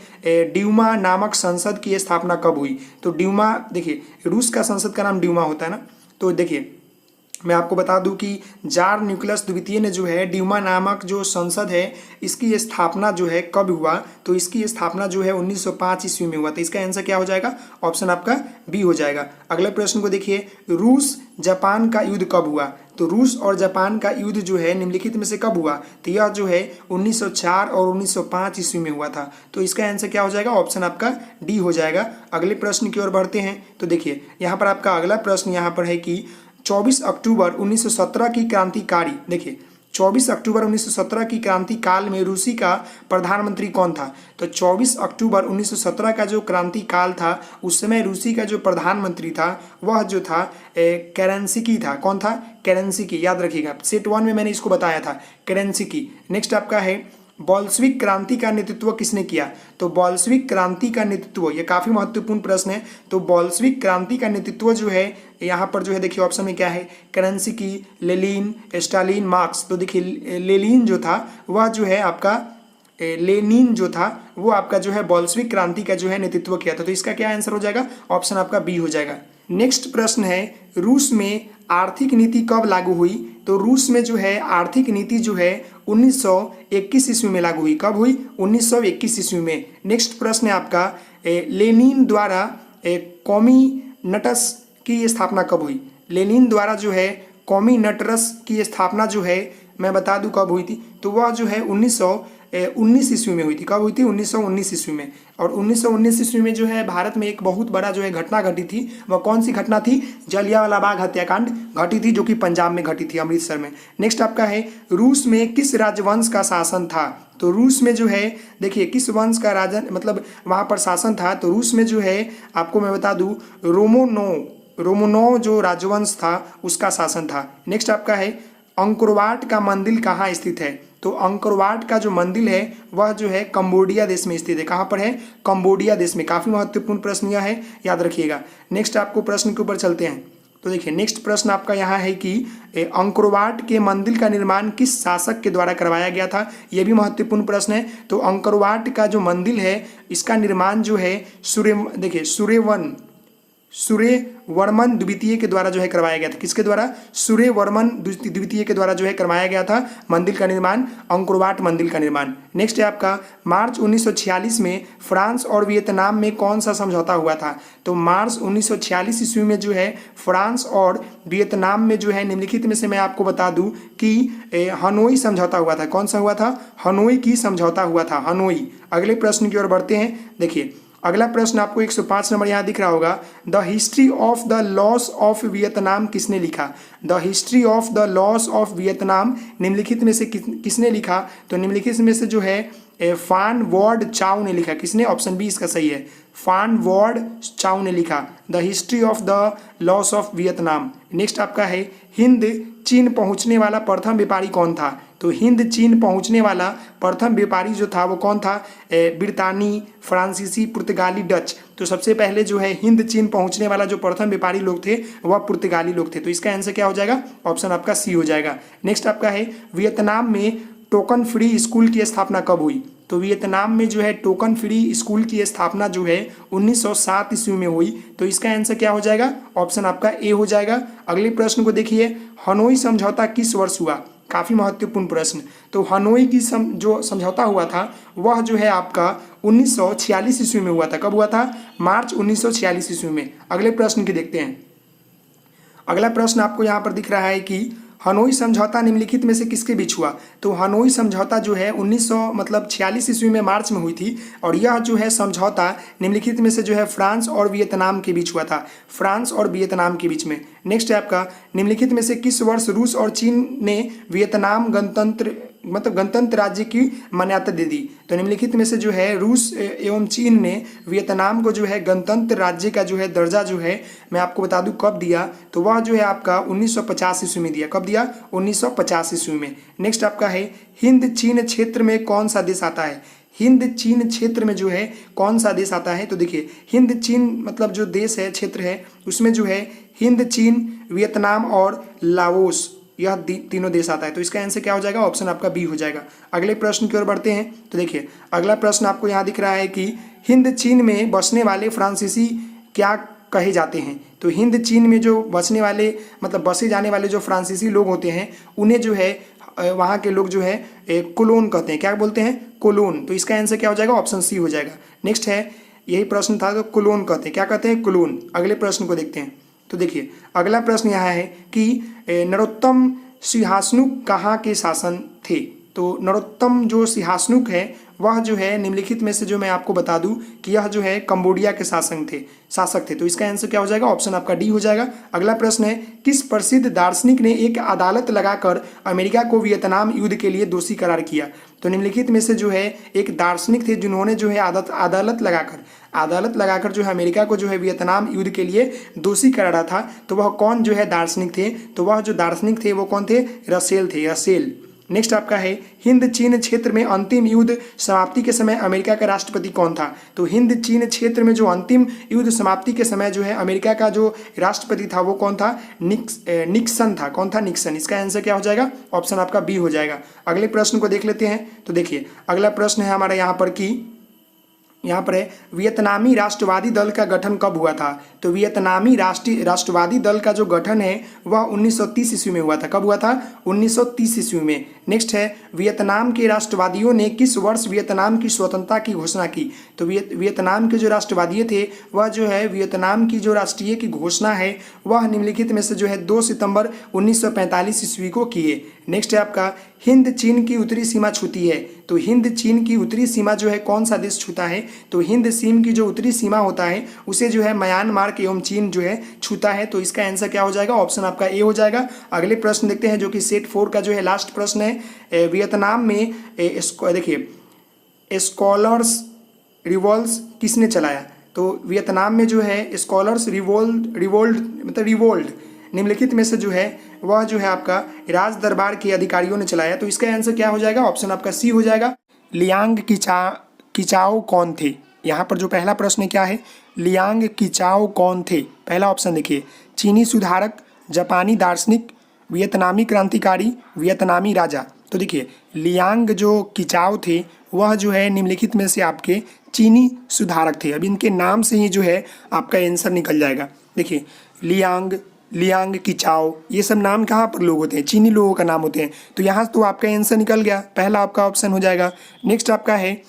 S1: ड्यूमा नामक संसद की स्थापना कब हुई। तो ड्यूमा, देखिए रूस का संसद का नाम ड्यूमा होता है ना। तो देखिए मैं आपको बता दूं कि जार निकोलस द्वितीय ने जो है ड्यूमा नामक जो संसद है इसकी स्थापना जो है कब हुआ, तो इसकी स्थापना जो है 1905 ईस्वी में हुआ था। इसका आंसर क्या हो जाएगा, ऑप्शन आपका बी हो जाएगा। अगले प्रश्न को देखिए रूस जापान का युद्ध कब हुआ। तो रूस और जापान का युद्ध जो है निम्नलिखित में से कब हुआ, तो यह जो है 1904 और 1905 ईस्वी में हुआ था। तो इसका आंसर क्या हो जाएगा, ऑप्शन आपका डी हो जाएगा। अगले प्रश्न की ओर बढ़ते हैं। तो देखिए यहाँ पर आपका अगला प्रश्न यहाँ पर है कि 24 अक्टूबर 1917 की क्रांतिकारी, देखिए 24 अक्टूबर 1917 की क्रांति काल में रूसी का प्रधानमंत्री कौन था। तो 24 अक्टूबर 1917 का जो क्रांति काल था उस समय रूसी का जो प्रधानमंत्री था वह जो था केरेंस्की था। कौन था, केरेंस्की, याद रखिएगा, सेट 1 में मैंने इसको बताया था, केरेंस्की। नेक्स्ट आपका है बोल्शेविक क्रांति का नेतृत्व किसने किया। तो बोल्शेविक क्रांति का नेतृत्व, ये काफी महत्वपूर्ण प्रश्न है। तो बोल्शेविक क्रांति का नेतृत्व जो है यहाँ पर जो है देखिए ऑप्शन में क्या है, केरेंस्की, लेनिन, स्टालिन, मार्क्स। तो देखिए लेनिन जो था वह जो है आपका लेनिन जो था वो आपका जो है बोल्शेविक क्रांति का जो है नेतृत्व किया था। तो इसका क्या आंसर हो जाएगा, ऑप्शन आपका बी हो जाएगा। नेक्स्ट प्रश्न है रूस में आर्थिक नीति कब लागू हुई। तो रूस में जो है आर्थिक नीति जो है 1921 ईस्वी में लागू हुई। कब हुई, 1921 ईस्वी में। नेक्स्ट प्रश्न है आपका लेनिन द्वारा कम्युनिट्स की स्थापना कब हुई। लेनिन द्वारा जो है कम्युनिट्स की स्थापना जो है मैं बता दूं कब हुई थी, तो वह जो है 1919 ईस्वी में हुई थी। कब हुई थी, 1919 ईस्वी में। और 1919 ईस्वी में जो है भारत में एक बहुत बड़ा जो है घटना घटी थी। वह कौन सी घटना थी, जलियांवाला बाग हत्याकांड घटी थी, जो कि पंजाब में घटी थी, अमृतसर में। नेक्स्ट आपका है रूस में किस राजवंश का शासन था। तो रूस में जो है देखिए किस वंश का राजा मतलब वहाँ पर शासन था। तो रूस में जो है आपको मैं बता दूं रोमनोव जो राजवंश था उसका शासन था। नेक्स्ट आपका है अंकोरवाट का मंदिर कहाँ स्थित है। तो अंकोरवाट का जो मंदिर है वह जो है कंबोडिया देश में स्थित है। कहाँ पर है, कंबोडिया देश में। काफी महत्वपूर्ण प्रश्न यह है, याद रखिएगा। नेक्स्ट आपको प्रश्न के ऊपर चलते हैं। तो देखिए नेक्स्ट प्रश्न आपका यहाँ है कि अंकोरवाट के मंदिर का निर्माण किस शासक के द्वारा करवाया गया था। यह भी महत्वपूर्ण प्रश्न है। तो अंकोरवाट का जो मंदिर है इसका निर्माण जो है सूर्यवर्मन द्वितीय के द्वारा जो है करवाया गया था। किसके द्वारा, सूर्यवर्मन द्वितीय के द्वारा जो है करवाया गया था मंदिर का निर्माण, अंकोरवाट मंदिर का निर्माण। नेक्स्ट है आपका मार्च 1946 में फ्रांस और वियतनाम में कौन सा समझौता हुआ था। तो मार्च 1946 ईस्वी में जो है फ्रांस और वियतनाम में जो है निम्नलिखित में से मैं आपको बता दूं कि हनोई समझौता हुआ था। कौन सा हुआ था, हनोई की समझौता हुआ था, हनोई। अगले प्रश्न की ओर बढ़ते हैं। देखिए अगला प्रश्न आपको 105 नंबर यहाँ दिख रहा होगा, the history of the loss of Vietnam किसने लिखा? The history of the loss of Vietnam निम्नलिखित में से किसने लिखा? तो निम्नलिखित में से जो है फान वॉर्ड चाउ ने लिखा। किसने? ऑप्शन बी इसका सही है, फान वॉर्ड चाउ ने लिखा the history of the loss of Vietnam. Next आपका है, हिंद चीन पहुंचने वाला प्रथम व्यापारी कौन था? तो हिंद चीन पहुंचने वाला प्रथम व्यापारी जो था वो कौन था? ब्रितानी, फ्रांसीसी, पुर्तगाली, डच। तो सबसे पहले जो है हिंद चीन पहुंचने वाला जो प्रथम व्यापारी लोग थे वह पुर्तगाली लोग थे। तो इसका आंसर क्या हो जाएगा? ऑप्शन आपका सी हो जाएगा। नेक्स्ट आपका है, वियतनाम में टोकन फ्री स्कूल की स्थापना कब हुई? तो वियतनाम में जो है टोकन फ्री स्कूल की स्थापना जो है 1907 ईस्वी में हुई। तो इसका आंसर क्या हो जाएगा? ऑप्शन आपका ए हो जाएगा। अगले प्रश्न को देखिए, हनोई समझौता किस वर्ष हुआ? काफ़ी महत्वपूर्ण प्रश्न। तो हनोई की जो समझौता हुआ था वह जो है आपका 1946 ईस्वी में हुआ था। कब हुआ था? मार्च 1946 ईस्वी में। अगले प्रश्न की देखते हैं। अगला प्रश्न आपको यहाँ पर दिख रहा है कि हनोई समझौता निम्नलिखित में से किसके बीच हुआ? तो हनोई समझौता जो है 1946 ईस्वी में मार्च में हुई थी और यह जो है समझौता निम्नलिखित में से जो है फ्रांस और वियतनाम के बीच हुआ था, फ्रांस और वियतनाम के बीच में। नेक्स्ट है आपका, निम्नलिखित में से किस वर्ष रूस और चीन ने वियतनाम गणतंत्र राज्य की मान्यता दे दी? तो निम्नलिखित में से जो है रूस एवं चीन ने वियतनाम को जो है गणतंत्र राज्य का जो है दर्जा जो है मैं आपको बता दूं कब दिया, तो वह जो है आपका 1950 ईस्वी में दिया। कब दिया? 1950 ईस्वी में। नेक्स्ट आपका है, हिंद चीन क्षेत्र में कौन सा देश आता है? हिंद चीन क्षेत्र में जो है कौन सा देश आता है? तो देखिए, हिंद चीन मतलब जो देश है, क्षेत्र है, उसमें जो है हिंद चीन, वियतनाम और लाओस, यह तीनों देश आता है। तो इसका आंसर क्या हो जाएगा? ऑप्शन आपका बी हो जाएगा। अगले प्रश्न की ओर बढ़ते हैं। तो देखिए, अगला प्रश्न आपको यहाँ दिख रहा है कि हिंद चीन में बसने वाले फ्रांसीसी क्या कहे जाते हैं? तो हिंद चीन में जो बसने वाले बसे जाने वाले जो फ्रांसीसी लोग होते हैं उन्हें जो है वहाँ के लोग जो है कोलोन कहते हैं। क्या बोलते हैं? कोलोन। तो इसका आंसर क्या हो जाएगा? ऑप्शन सी हो जाएगा। नेक्स्ट है, यही प्रश्न था, तो कोलोन कहते हैं। क्या कहते हैं? कोलोन। अगले प्रश्न को देखते हैं। तो देखिए, अगला प्रश्न यहाँ है कि नरोत्तम सिंहासनुक कहाँ के शासन थे? तो नरोत्तम जो सिंहासनुक है वह जो है निम्नलिखित में से जो मैं आपको बता दूं कि यह जो है कंबोडिया के शासक थे। तो इसका आंसर क्या हो जाएगा? ऑप्शन आपका डी हो जाएगा। अगला प्रश्न है, किस प्रसिद्ध दार्शनिक ने एक अदालत लगाकर अमेरिका को वियतनाम युद्ध के लिए दोषी करार किया? तो निम्नलिखित में से जो है एक दार्शनिक थे जिन्होंने जो है अदालत लगाकर जो है अमेरिका को जो है वियतनाम युद्ध के लिए दोषी करारा था। तो वह कौन जो है दार्शनिक थे? तो वह जो दार्शनिक थे वो कौन थे? रसेल थे, रसेल। नेक्स्ट आपका है, हिंद चीन क्षेत्र में अंतिम युद्ध समाप्ति के समय अमेरिका का राष्ट्रपति कौन था? तो हिंद चीन क्षेत्र में जो अंतिम युद्ध समाप्ति के समय जो है अमेरिका का जो राष्ट्रपति था वो कौन था? निक्सन था। कौन था? निक्सन। इसका आंसर क्या हो जाएगा? ऑप्शन आपका बी हो जाएगा। अगले प्रश्न को देख लेते हैं। तो देखिए, अगला प्रश्न है हमारा यहाँ पर कि यहाँ पर है, वियतनामी राष्ट्रवादी दल का गठन कब हुआ था? तो वियतनामी राष्ट्रवादी दल का जो गठन है वह 1930 ईस्वी में हुआ था। कब हुआ था? 1930 ईस्वी में। नेक्स्ट है, वियतनाम के राष्ट्रवादियों ने किस वर्ष वियतनाम की स्वतंत्रता की घोषणा की? तो वियतनाम के जो राष्ट्रवादी थे वह जो है वियतनाम की जो राष्ट्रीय की घोषणा है वह निम्नलिखित में से जो है 2 सितंबर 1945 ईस्वी को किए। नेक्स्ट है आपका, हिंद चीन की उत्तरी सीमा छूती है। तो हिंद चीन की उत्तरी सीमा जो है कौन सा देश छूता है? तो हिंद चीन की जो उत्तरी सीमा होता है उसे जो है म्यांमार एवं चीन जो है छूता है। तो इसका आंसर क्या हो जाएगा? ऑप्शन आपका ए हो जाएगा। अगले प्रश्न देखते हैं जो कि सेट 4 का जो है लास्ट प्रश्न है। वियतनाम में देखिए स्कॉलर्स रिवॉल्ट किसने चलाया? तो वियतनाम में जो है स्कॉलर्स रिवोल्ट निम्नलिखित में से जो है वह जो है आपका राज दरबार के अधिकारियों ने चलाया। तो इसका आंसर क्या हो जाएगा? ऑप्शन आपका सी हो जाएगा। लियांग किचाओ कौन थे? यहाँ पर जो पहला प्रश्न क्या है? लियांग किचाओ कौन थे? पहला ऑप्शन देखिए, चीनी सुधारक, जापानी दार्शनिक, वियतनामी क्रांतिकारी, वियतनामी राजा। तो देखिए, लियांग जो किचाओ थे वह जो है निम्नलिखित में से आपके चीनी सुधारक थे। अब इनके नाम से ही जो है आपका आंसर निकल जाएगा। देखिए, लियांग किचाओ, ये सब नाम कहाँ पर लोग होते हैं? चीनी लोगों का नाम होते हैं। तो यहाँ तो आपका आंसर निकल गया, पहला आपका ऑप्शन हो जाएगा। नेक्स्ट आपका है,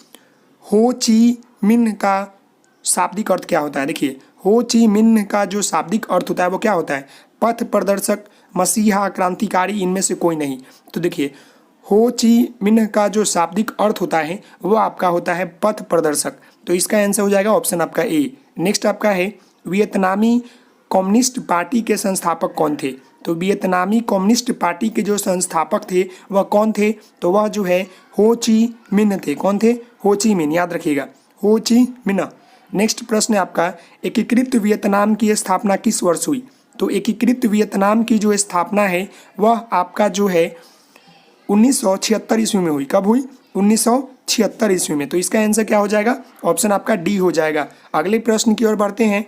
S1: हो ची मिन्ह का शाब्दिक अर्थ क्या होता है? देखिए, हो ची मिन्ह का जो शाब्दिक अर्थ होता है वो क्या होता है? पथ प्रदर्शक, मसीहा, क्रांतिकारी, इनमें से कोई नहीं। तो देखिए, हो ची मिन्ह का जो शाब्दिक अर्थ होता है वो आपका होता है पथ प्रदर्शक। तो इसका आंसर हो जाएगा ऑप्शन आपका ए। नेक्स्ट आपका है वियतनामी कम्युनिस्ट पार्टी के संस्थापक कौन थे। तो वियतनामी कम्युनिस्ट पार्टी के जो संस्थापक थे वह कौन थे, तो वह जो है हो ची मिन्ह थे। कौन थे? हो ची मिन्ह, याद रखिएगा, हो ची मिन्ह। नेक्स्ट प्रश्न है आपका एकीकृत वियतनाम की स्थापना किस वर्ष हुई। तो एकीकृत वियतनाम की जो स्थापना है वह आपका जो है 1976 ईस्वी में हुई। कब हुई? 1976 ईस्वी में। तो इसका आंसर क्या हो जाएगा? ऑप्शन आपका डी हो जाएगा। अगले प्रश्न की ओर बढ़ते हैं।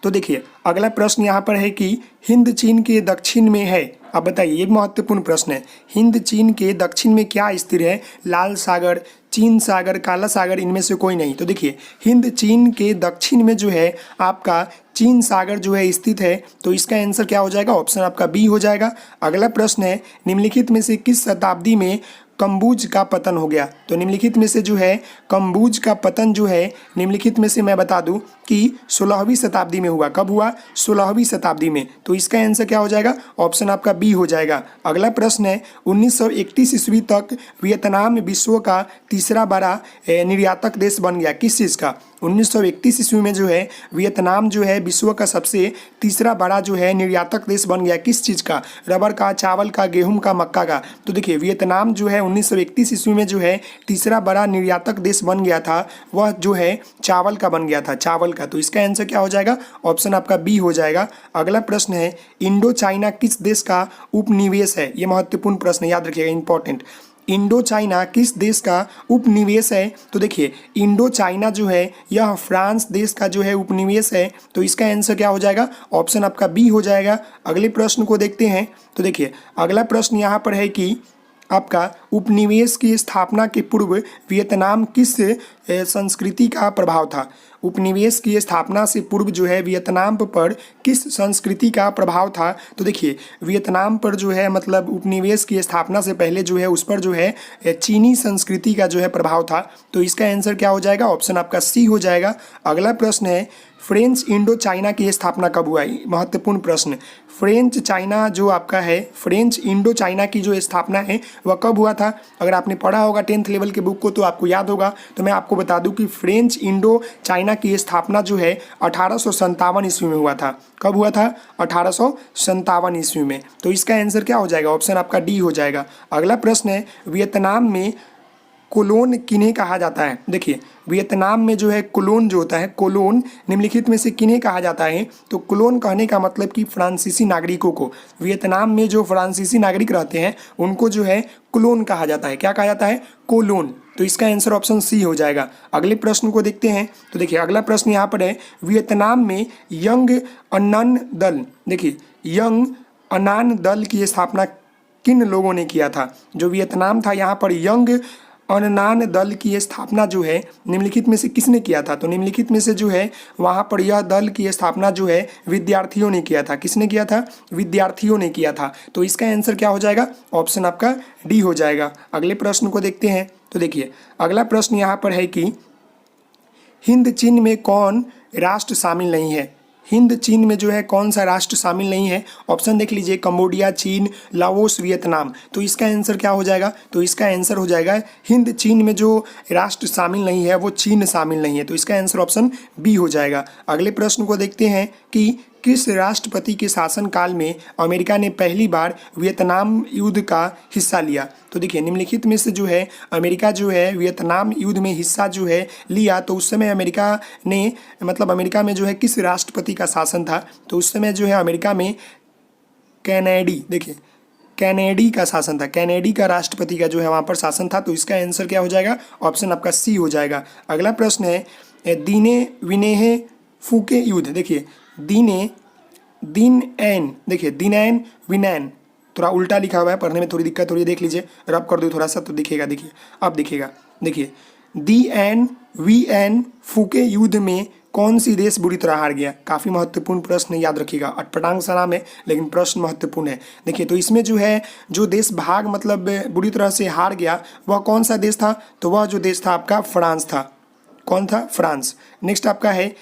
S1: तो देखिए अगला प्रश्न यहाँ पर है कि हिंद चीन के दक्षिण में है। अब बताइए, ये महत्वपूर्ण प्रश्न है। हिंद चीन के दक्षिण में क्या स्थित है? लाल सागर, चीन सागर, काला सागर, इनमें से कोई नहीं। तो देखिए हिंद चीन के दक्षिण में जो है आपका चीन सागर जो है स्थित है। तो इसका आंसर क्या हो जाएगा? ऑप्शन आपका बी हो जाएगा। अगला प्रश्न है निम्नलिखित में से किस शताब्दी में कंबुज का पतन हो गया। तो निम्नलिखित में से जो है कंबुज का पतन जो है निम्नलिखित में से मैं बता दूं कि 16वीं शताब्दी में हुआ। कब हुआ? 16वीं शताब्दी में। तो इसका आंसर क्या हो जाएगा? ऑप्शन आपका बी हो जाएगा। अगला प्रश्न है 1931 ईस्वी तक वियतनाम विश्व का तीसरा बड़ा निर्यातक देश बन गया। किस चीज़ का? 1931 ईस्वी में जो है वियतनाम जो है विश्व का सबसे तीसरा बड़ा जो है निर्यातक देश बन गया। किस चीज़ का? रबर का, चावल का, गेहूं का, मक्का का। तो देखिए वियतनाम जो है 1931 ईस्वी में जो है तीसरा बड़ा निर्यातक देश बन गया था, वह जो है चावल का बन गया था, चावल का। तो इसका आंसर क्या हो जाएगा? ऑप्शन आपका बी हो जाएगा। अगला प्रश्न है इंडो चाइना किस देश का उपनिवेश है। ये महत्वपूर्ण प्रश्न, याद रखिएगा, इंपॉर्टेंट। इंडो चाइना किस देश का उपनिवेश है। तो देखिए इंडो चाइना जो है यह फ्रांस देश का जो है उपनिवेश है। तो इसका आंसर क्या हो जाएगा? ऑप्शन आपका बी हो जाएगा। अगले प्रश्न को देखते हैं। तो देखिए अगला प्रश्न यहाँ पर है कि आपका उपनिवेश की स्थापना के पूर्व वियतनाम किस संस्कृति का प्रभाव था। उपनिवेश की स्थापना से पूर्व जो है वियतनाम पर किस संस्कृति का प्रभाव था। तो देखिए वियतनाम पर जो है मतलब उपनिवेश की स्थापना से पहले जो है उस पर जो है चीनी संस्कृति का जो है प्रभाव था। तो इसका आंसर क्या हो जाएगा? ऑप्शन आपका सी हो जाएगा। अगला प्रश्न है फ्रेंच इंडो चाइना की स्थापना कब हुआ? महत्वपूर्ण प्रश्न। फ्रेंच चाइना जो आपका है, फ्रेंच इंडो चाइना की जो स्थापना है वह कब हुआ था? अगर आपने पढ़ा होगा 10th लेवल के बुक को तो आपको याद होगा। तो मैं आपको बता दूं कि फ्रेंच इंडो चाइना की स्थापना जो है 1857 ईस्वी में हुआ था। कब हुआ था? 1857 ईस्वी में। तो इसका आंसर क्या हो जाएगा? ऑप्शन आपका डी हो जाएगा। अगला प्रश्न है वियतनाम में कोलोन किन्हें कहा जाता है। देखिए वियतनाम में जो है कोलोन जो होता है, कोलोन निम्नलिखित में से किन्हें कहा जाता है। तो कोलोन कहने का मतलब कि फ्रांसीसी नागरिकों को, वियतनाम में जो फ्रांसीसी नागरिक रहते हैं उनको जो है कोलोन कहा जाता है। क्या कहा जाता है? कोलोन। तो इसका आंसर ऑप्शन सी हो जाएगा। अगले प्रश्न को देखते हैं। तो देखिए अगला प्रश्न यहाँ पर है वियतनाम में यंग अन्नान दल, देखिए यंग अन्नान दल की स्थापना किन लोगों ने किया था। जो वियतनाम था यहाँ पर यंग अन्नान दल की स्थापना जो है निम्नलिखित में से किसने किया था। तो निम्नलिखित में से जो है वहाँ पर यह दल की स्थापना जो है विद्यार्थियों ने किया था। किसने किया था? विद्यार्थियों ने किया था। तो इसका आंसर क्या हो जाएगा? ऑप्शन आपका डी हो जाएगा। अगले प्रश्न को देखते हैं। तो देखिए अगला प्रश्न यहाँ पर है कि हिंद चीन में कौन राष्ट्र शामिल नहीं है। हिंद चीन में जो है कौन सा राष्ट्र शामिल नहीं है। ऑप्शन देख लीजिए, कंबोडिया, चीन, लाओस, वियतनाम। तो इसका आंसर क्या हो जाएगा? तो इसका आंसर हो जाएगा हिंद चीन में जो राष्ट्र शामिल नहीं है वो चीन शामिल नहीं है। तो इसका आंसर ऑप्शन बी हो जाएगा। अगले प्रश्न को देखते हैं कि किस राष्ट्रपति के शासनकाल में अमेरिका ने पहली बार वियतनाम युद्ध का हिस्सा लिया। तो देखिए निम्नलिखित में से जो है अमेरिका जो है वियतनाम युद्ध में हिस्सा जो है लिया। तो उस समय अमेरिका ने मतलब अमेरिका में जो है किस राष्ट्रपति का शासन था। तो उस समय जो है अमेरिका में कैनेडी, देखिए कैनेडी का शासन था, कैनेडी का राष्ट्रपति का जो है वहाँ पर शासन था। तो इसका आंसर क्या हो जाएगा? ऑप्शन आपका सी हो जाएगा। अगला प्रश्न है दीने विनेह फूके युद्ध। देखिए दिन एन, देखिए दिनैन विनैन, थोड़ा उल्टा लिखा हुआ है, पढ़ने में थोड़ी दिक्कत हो रही है, देख लीजिए, रब कर दो थोड़ा सा तो दिखेगा। देखिए अब दिखेगा। देखिए दी एन वी एन फूके युद्ध में कौन सी देश बुरी तरह हार गया। काफ़ी महत्वपूर्ण प्रश्न, याद रखिएगा, अटपटांग सा नाम है लेकिन प्रश्न महत्वपूर्ण है। देखिए तो इसमें जो है जो देश भाग मतलब बुरी तरह से हार गया वह कौन सा देश था। तो वह जो देश था आपका फ्रांस था। कौन था? फ्रांस। नेक्स्ट आपका है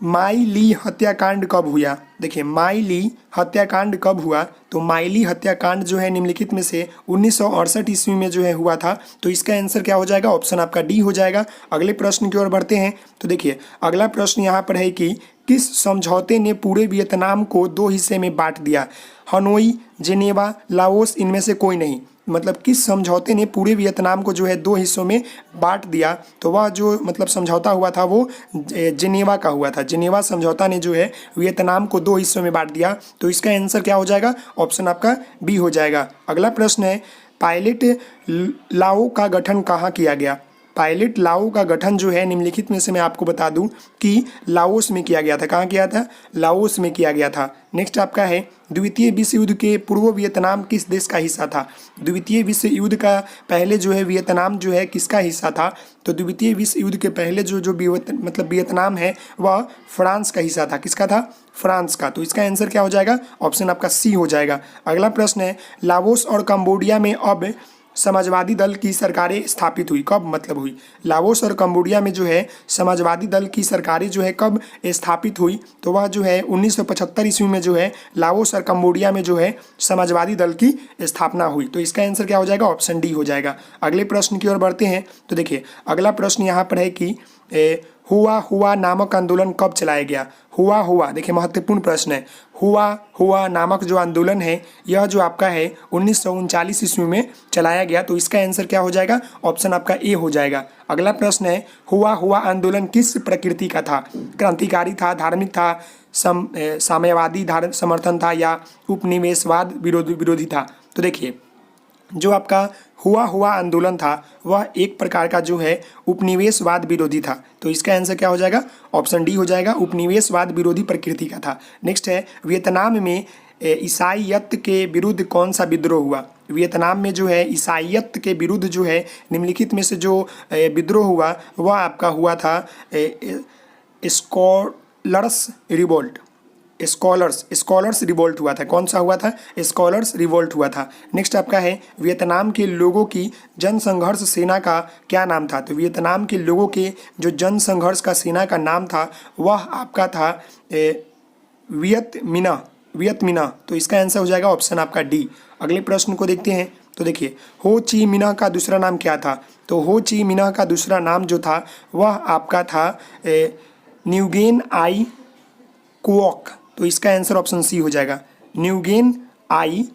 S1: माई ली हत्याकांड कब हुआ? देखिए माई ली हत्याकांड कब हुआ? तो माई ली हत्याकांड जो है निम्नलिखित में से 1968 ईस्वी में जो है हुआ था। तो इसका आंसर क्या हो जाएगा? ऑप्शन आपका डी हो जाएगा। अगले प्रश्न की ओर बढ़ते हैं। तो देखिए अगला प्रश्न यहाँ पर है कि किस समझौते ने पूरे वियतनाम को दो हिस्से में बांट दिया? हनोई, जिनेवा, लाओस, इनमें से कोई नहीं। मतलब किस समझौते ने पूरे वियतनाम को जो है दो हिस्सों में बांट दिया? तो वह जो मतलब समझौता हुआ था वो जिनेवा का हुआ था। जिनेवा समझौता ने जो है वियतनाम को दो हिस्सों में बांट दिया। तो इसका आंसर क्या हो जाएगा? ऑप्शन आपका बी हो जाएगा। अगला प्रश्न है पायलट लाओ का गठन कहाँ किया गया? पायलट लाओ का गठन जो है निम्नलिखित में से मैं आपको बता दूं कि लाओस में किया गया था। कहाँ किया था? लाओस में किया गया था। नेक्स्ट आपका है द्वितीय विश्व युद्ध के पूर्व वियतनाम किस देश का हिस्सा था? द्वितीय विश्व युद्ध का पहले जो है वियतनाम जो है किसका हिस्सा था? तो द्वितीय विश्व युद्ध के पहले जो मतलब वियतनाम है वह फ्रांस का हिस्सा था। किसका था? फ्रांस का। तो इसका आंसर क्या हो जाएगा? ऑप्शन आपका सी हो जाएगा। अगला प्रश्न है लाओस और कंबोडिया में अब समाजवादी दल की सरकारें स्थापित हुई। कब मतलब हुई? लाओस और कंबोडिया में जो है समाजवादी दल की सरकारें जो है कब स्थापित हुई? तो वह जो है 1975 ईस्वी में जो है लाओस और कंबोडिया में जो है समाजवादी दल की स्थापना हुई। तो इसका आंसर क्या हो जाएगा? ऑप्शन डी हो जाएगा। अगले प्रश्न की ओर बढ़ते हैं। तो देखिए अगला प्रश्न यहाँ पर है कि हुआ हुआ नामक आंदोलन कब चलाया गया? हुआ हुआ, देखिए महत्वपूर्ण प्रश्न है। हुआ हुआ नामक जो आंदोलन है यह जो आपका है 1939 ईस्वी में चलाया गया। तो इसका आंसर क्या हो जाएगा? ऑप्शन आपका ए हो जाएगा। अगला प्रश्न है हुआ हुआ आंदोलन किस प्रकृति का था? क्रांतिकारी था, धार्मिक था, साम्यवादी समर्थन था या उपनिवेशवाद विरोधी था? तो देखिए जो आपका हुआ हुआ आंदोलन था वह एक प्रकार का जो है उपनिवेशवाद विरोधी था। तो इसका आंसर क्या हो जाएगा? ऑप्शन डी हो जाएगा। उपनिवेशवाद विरोधी प्रकृति का था। नेक्स्ट है वियतनाम में ईसाईयत के विरुद्ध कौन सा विद्रोह हुआ? वियतनाम में जो है ईसाईयत के विरुद्ध जो है निम्नलिखित में से जो विद्रोह हुआ वह आपका हुआ था स्कॉलर्स रिवोल्ट। स्कॉलर्स रिवोल्ट हुआ था। कौन सा हुआ था? स्कॉलर्स रिवोल्ट हुआ था। नेक्स्ट आपका है वियतनाम के लोगों की जनसंघर्ष सेना का क्या नाम था? तो वियतनाम के लोगों के जो जनसंघर्ष का सेना का नाम था वह आपका था वियत मिन्ह। तो इसका आंसर हो जाएगा ऑप्शन आपका डी। अगले प्रश्न को देखते हैं। तो देखिए हो ची मिन्ह का दूसरा नाम क्या था? तो हो ची मिन्ह का दूसरा नाम जो था वह आपका था न्यूगेन आई क्वॉक। तो इसका आंसर ऑप्शन सी हो जाएगा, न्यूगेन आई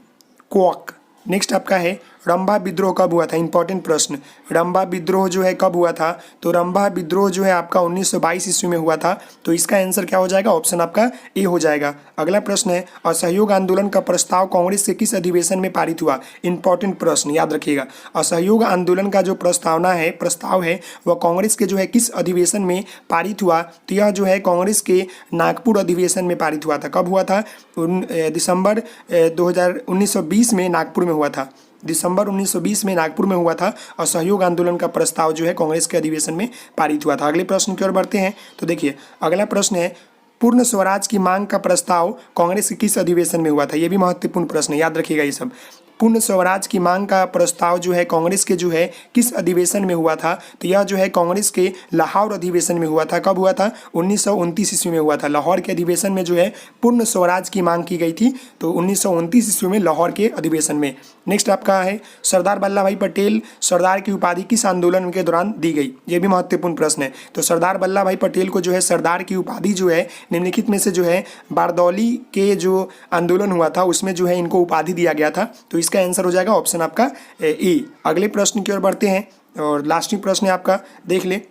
S1: क्वॉक। नेक्स्ट आपका है रंभा विद्रोह कब हुआ था? इंपॉर्टेंट प्रश्न। रंभा विद्रोह जो है कब हुआ था? तो रंभा विद्रोह जो है आपका 1922 ईस्वी में हुआ था। तो इसका आंसर क्या हो जाएगा? ऑप्शन आपका ए हो जाएगा। अगला प्रश्न है असहयोग आंदोलन का प्रस्ताव कांग्रेस के किस अधिवेशन में पारित हुआ? इंपॉर्टेंट प्रश्न, याद रखिएगा। असहयोग आंदोलन का जो प्रस्ताव है वह कांग्रेस के जो है किस अधिवेशन में पारित हुआ? तो यह जो है कांग्रेस के नागपुर अधिवेशन में पारित हुआ था। कब हुआ था? दिसंबर 1920 में नागपुर में हुआ था। दिसंबर 1920 में नागपुर में हुआ था। असहयोग आंदोलन का प्रस्ताव जो है कांग्रेस के अधिवेशन में पारित हुआ था। अगले प्रश्न की ओर बढ़ते हैं। तो देखिए अगला प्रश्न है पूर्ण स्वराज की मांग का प्रस्ताव कांग्रेस के किस अधिवेशन में हुआ था? यह भी महत्वपूर्ण प्रश्न है, याद रखिएगा ये सब। पूर्ण स्वराज की मांग का प्रस्ताव जो है कांग्रेस के जो है किस अधिवेशन में हुआ था? तो यह जो है कांग्रेस के लाहौर अधिवेशन में हुआ था। कब हुआ था? 1929 ईस्वी में हुआ था। लाहौर के अधिवेशन में जो है पूर्ण स्वराज की मांग की गई थी। तो 1929 ईस्वी में लाहौर के अधिवेशन में। नेक्स्ट आपका है सरदार वल्लभ भाई पटेल सरदार की उपाधि किस आंदोलन के दौरान दी गई? ये भी महत्वपूर्ण प्रश्न है। तो सरदार वल्लभ भाई पटेल को जो है सरदार की उपाधि जो है निम्नलिखित में से जो है बारदौली के जो आंदोलन हुआ था उसमें जो है इनको उपाधि दिया गया था। तो इसका आंसर हो जाएगा ऑप्शन आपका ए। अगले प्रश्न की ओर बढ़ते हैं और लास्ट प्रश्न है आपका, देख ले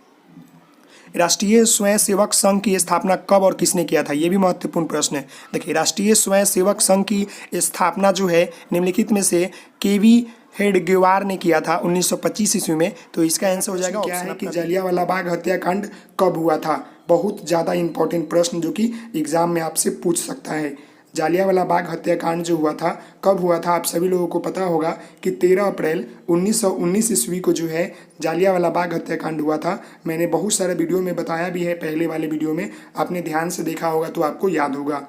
S1: राष्ट्रीय स्वयंसेवक संघ की स्थापना कब और किसने किया था? ये भी महत्वपूर्ण प्रश्न है। देखिए राष्ट्रीय स्वयंसेवक संघ की स्थापना जो है निम्नलिखित में से केवी हेडगेवार ने किया था 1925 ईस्वी में। तो इसका आंसर हो जाएगा क्या है कि जलियांवाला बाग हत्याकांड कब हुआ था? बहुत ज़्यादा इंपॉर्टेंट प्रश्न जो कि एग्जाम में आपसे पूछ सकता है। जालियांवाला बाग हत्याकांड जो हुआ था कब हुआ था? आप सभी लोगों को पता होगा कि 13 अप्रैल 1919 ईस्वी को जो है जालियांवाला बाग हत्याकांड हुआ था। मैंने बहुत सारे वीडियो में बताया भी है, पहले वाले वीडियो में आपने ध्यान से देखा होगा तो आपको याद होगा।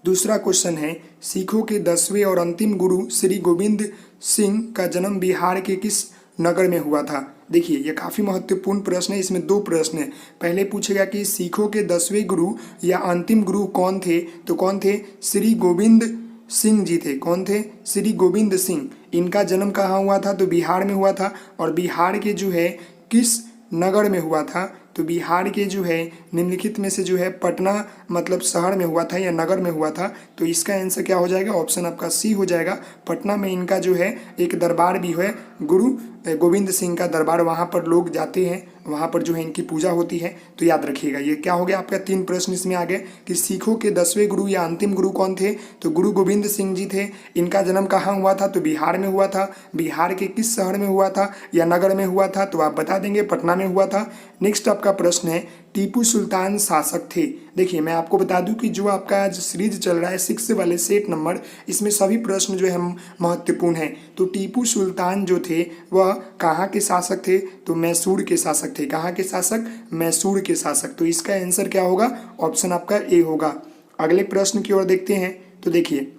S1: दूसरा क्वेश्चन है सिखों के 10वें और अंतिम गुरु श्री गोविंद सिंह का जन्म बिहार के किस नगर में हुआ था? देखिए ये काफ़ी महत्वपूर्ण प्रश्न है, इसमें दो प्रश्न है। पहले पूछेगा कि सिखों के 10वें गुरु या अंतिम गुरु कौन थे, तो कौन थे? श्री गोविंद सिंह जी थे। कौन थे? श्री गोविंद सिंह। इनका जन्म कहाँ हुआ था? तो बिहार में हुआ था। और बिहार के जो है किस नगर में हुआ था? तो बिहार के जो है निम्नलिखित में से जो है पटना मतलब शहर में हुआ था या नगर में हुआ था। तो इसका आंसर क्या हो जाएगा? ऑप्शन आपका सी हो जाएगा। पटना में इनका जो है एक दरबार भी है, गुरु गोविंद सिंह का दरबार, वहाँ पर लोग जाते हैं, वहाँ पर जो है इनकी पूजा होती है। तो याद रखिएगा। ये क्या हो गया आपका? 3 प्रश्न इसमें आ गए कि सिखों के 10वें गुरु या अंतिम गुरु कौन थे? तो गुरु गोविंद सिंह जी थे। इनका जन्म कहाँ हुआ था? तो बिहार में हुआ था। बिहार के किस शहर में हुआ था या नगर में हुआ था? तो आप बता देंगे पटना में हुआ था। नेक्स्ट आपका प्रश्न है टीपू सुल्तान शासक थे। देखिए मैं आपको बता दूं कि जो आपका आज सीरीज चल रहा है 6 वाले सेट नंबर, इसमें सभी प्रश्न जो है महत्वपूर्ण हैं। तो टीपू सुल्तान जो थे वह कहाँ के शासक थे? तो मैसूर के शासक थे। कहाँ के शासक? मैसूर के शासक। तो इसका आंसर क्या होगा? ऑप्शन आपका ए होगा। अगले प्रश्न की ओर देखते हैं। तो देखिए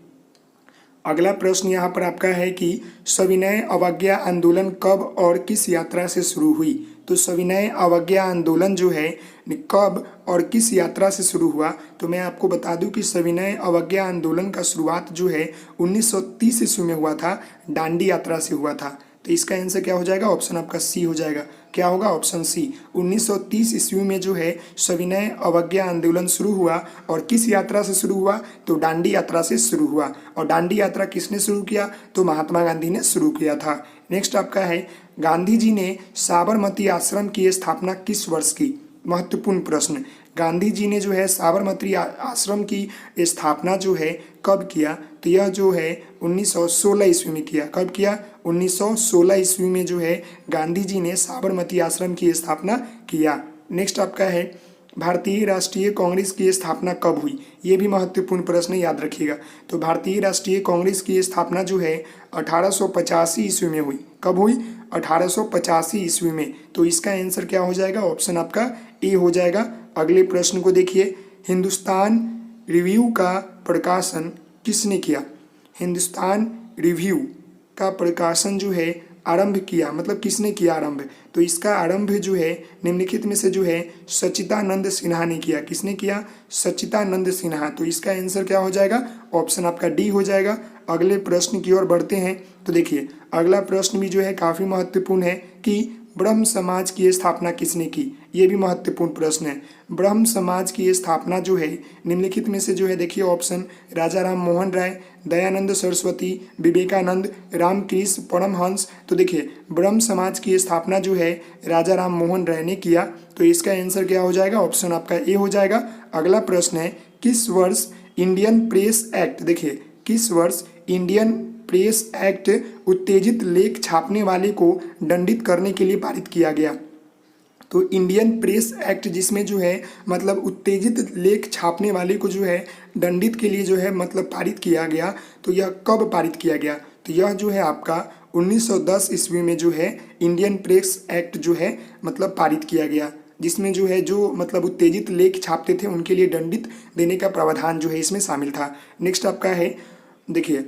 S1: अगला प्रश्न यहाँ पर आपका है कि सविनय अवज्ञा आंदोलन कब और किस यात्रा से शुरू हुई? तो सविनय अवज्ञा आंदोलन जो है कब और किस यात्रा से शुरू हुआ? तो मैं आपको बता दूं कि सविनय अवज्ञा आंदोलन का शुरुआत जो है 1930 ईस्वी में हुआ था, दांडी यात्रा से हुआ था। तो इसका आंसर क्या हो जाएगा? ऑप्शन आपका सी हो जाएगा। क्या होगा? Option C. 1930 ईस्वी में जो है सविनय अवज्ञा आंदोलन शुरू हुआ और किस यात्रा से शुरू हुआ? तो दांडी यात्रा से शुरू हुआ। और दांडी यात्रा किसने शुरू किया? तो महात्मा गांधी ने शुरू किया था। नेक्स्ट आपका है गांधी जी ने साबरमती आश्रम की स्थापना किस वर्ष की? महत्वपूर्ण प्रश्न। गांधी जी ने जो है साबरमती आश्रम की स्थापना जो है कब किया? तो यह जो है 1916 ईस्वी में किया। कब किया? 1916 ईस्वी में जो है गांधी जी ने साबरमती आश्रम की स्थापना किया। नेक्स्ट आपका है भारतीय राष्ट्रीय कांग्रेस की स्थापना कब हुई? ये भी महत्वपूर्ण प्रश्न, याद रखिएगा। तो भारतीय राष्ट्रीय कांग्रेस की स्थापना जो है 1885 ईस्वी में हुई। कब हुई? 1885 ईस्वी में। तो इसका आंसर क्या हो जाएगा? ऑप्शन आपका ए हो जाएगा। अगले प्रश्न को देखिए हिंदुस्तान रिव्यू का प्रकाशन किसने किया? हिंदुस्तान रिव्यू का प्रकाशन जो है आरंभ किया, मतलब किसने किया आरंभ? तो इसका आरंभ जो है निम्नलिखित में से जो है सच्चिदानंद सिन्हा ने किया। किसने किया? सच्चिदानंद सिन्हा। तो इसका आंसर क्या हो जाएगा? ऑप्शन आपका डी हो जाएगा। अगले प्रश्न की ओर बढ़ते हैं। तो देखिए अगला प्रश्न भी जो है काफ़ी महत्वपूर्ण है कि ब्रह्म समाज की स्थापना किसने की? ये भी महत्वपूर्ण प्रश्न है। ब्रह्म समाज की स्थापना जो है निम्नलिखित में से जो है देखिए ऑप्शन राजा राम मोहन राय, दयानंद सरस्वती, विवेकानंद, रामकृष्ण परमहंस। तो देखिए ब्रह्म समाज की स्थापना जो है राजा राम मोहन राय ने किया। तो इसका आंसर क्या हो जाएगा? ऑप्शन आपका ए हो जाएगा। अगला प्रश्न है किस वर्ष इंडियन प्रेस एक्ट, देखिए किस वर्ष इंडियन प्रेस एक्ट उत्तेजित लेख छापने वाले को दंडित करने के लिए पारित किया गया? तो इंडियन प्रेस एक्ट जिसमें जो है मतलब उत्तेजित लेख छापने वाले को जो है दंडित के लिए जो है मतलब पारित किया गया। तो यह कब पारित किया गया? तो यह जो है आपका 1910 ईस्वी में जो है इंडियन प्रेस एक्ट जो है मतलब पारित किया गया, जिसमें जो है जो मतलब उत्तेजित लेख छापते थे उनके लिए दंडित देने का प्रावधान जो है इसमें शामिल था। नेक्स्ट आपका है देखिए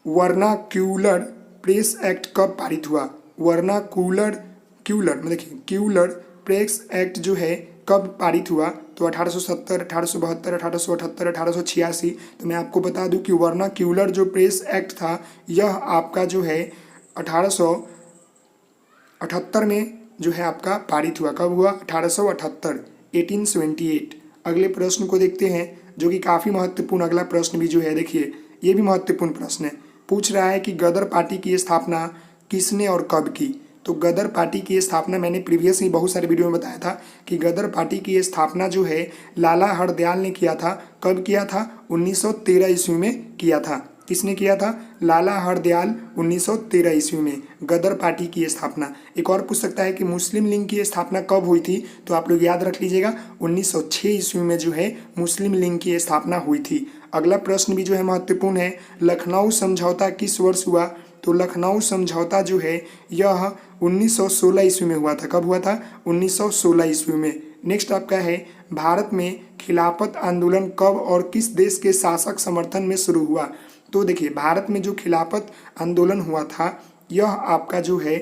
S1: वर्नाक्यूलर प्रेस एक्ट कब पारित हुआ? वर्नाक्यूलर में देखिए क्यूलर प्रेस एक्ट जो है कब पारित हुआ? तो 1870, 1872, 1878, 1886। तो मैं आपको बता दूं कि वर्नाक्यूलर जो प्रेस एक्ट था यह आपका जो है 1878 में जो है आपका पारित हुआ। कब हुआ? 1878, 1878। अगले प्रश्न को देखते हैं जो कि काफ़ी महत्वपूर्ण अगला प्रश्न भी जो है देखिए ये भी महत्वपूर्ण प्रश्न है। पूछ रहा है कि गदर पार्टी की स्थापना किसने और कब की? तो गदर पार्टी की स्थापना मैंने प्रीवियस ही बहुत सारे वीडियो में बताया था कि गदर पार्टी की स्थापना जो है लाला हरदयाल ने किया था। कब किया था? 1913 ईस्वी में किया था। किसने किया था? लाला हरदयाल 1913 ईस्वी में गदर पार्टी की स्थापना। एक और पूछ सकता है कि मुस्लिम लीग की स्थापना कब हुई थी? तो आप लोग याद रख लीजिएगा 1906 ईस्वी में जो है मुस्लिम लीग की स्थापना हुई थी। अगला प्रश्न भी जो है महत्वपूर्ण है लखनऊ समझौता किस वर्ष हुआ? तो लखनऊ समझौता जो है यह 1916 ईस्वी में हुआ था। कब हुआ था? 1916 ईस्वी में। नेक्स्ट आपका है भारत में खिलाफत आंदोलन कब और किस देश के शासक समर्थन में शुरू हुआ? तो देखिए भारत में जो खिलाफत आंदोलन हुआ था यह आपका जो है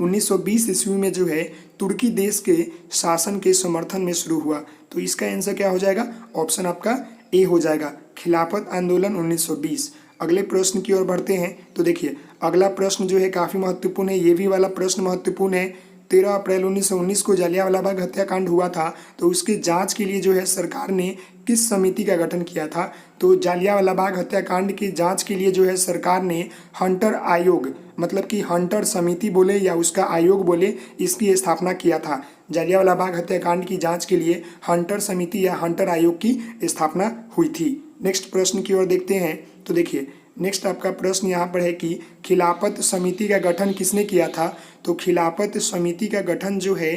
S1: 1920 ईस्वी में जो है तुर्की देश के शासन के समर्थन में शुरू हुआ। तो इसका आंसर क्या हो जाएगा? ऑप्शन आपका ए हो जाएगा, खिलाफत आंदोलन 1920। अगले प्रश्न की ओर बढ़ते हैं। तो देखिए अगला प्रश्न जो है काफ़ी महत्वपूर्ण है, ये भी वाला प्रश्न महत्वपूर्ण है। 13 अप्रैल 1919 को जलियांवाला बाग हत्याकांड हुआ था, तो उसके जांच के लिए जो है सरकार ने किस समिति का गठन किया था? तो जलियांवाला बाग हत्याकांड की जांच के लिए जो है सरकार ने हंटर आयोग, मतलब कि हंटर समिति बोले या उसका आयोग बोले, इसकी स्थापना किया था। जलियांवाला बाग हत्याकांड की जांच के लिए हंटर समिति या हंटर आयोग की स्थापना हुई थी। नेक्स्ट प्रश्न की ओर देखते हैं। तो देखिए नेक्स्ट आपका प्रश्न यहाँ पर है कि खिलाफत समिति का गठन किसने किया था? तो खिलाफत समिति का गठन जो है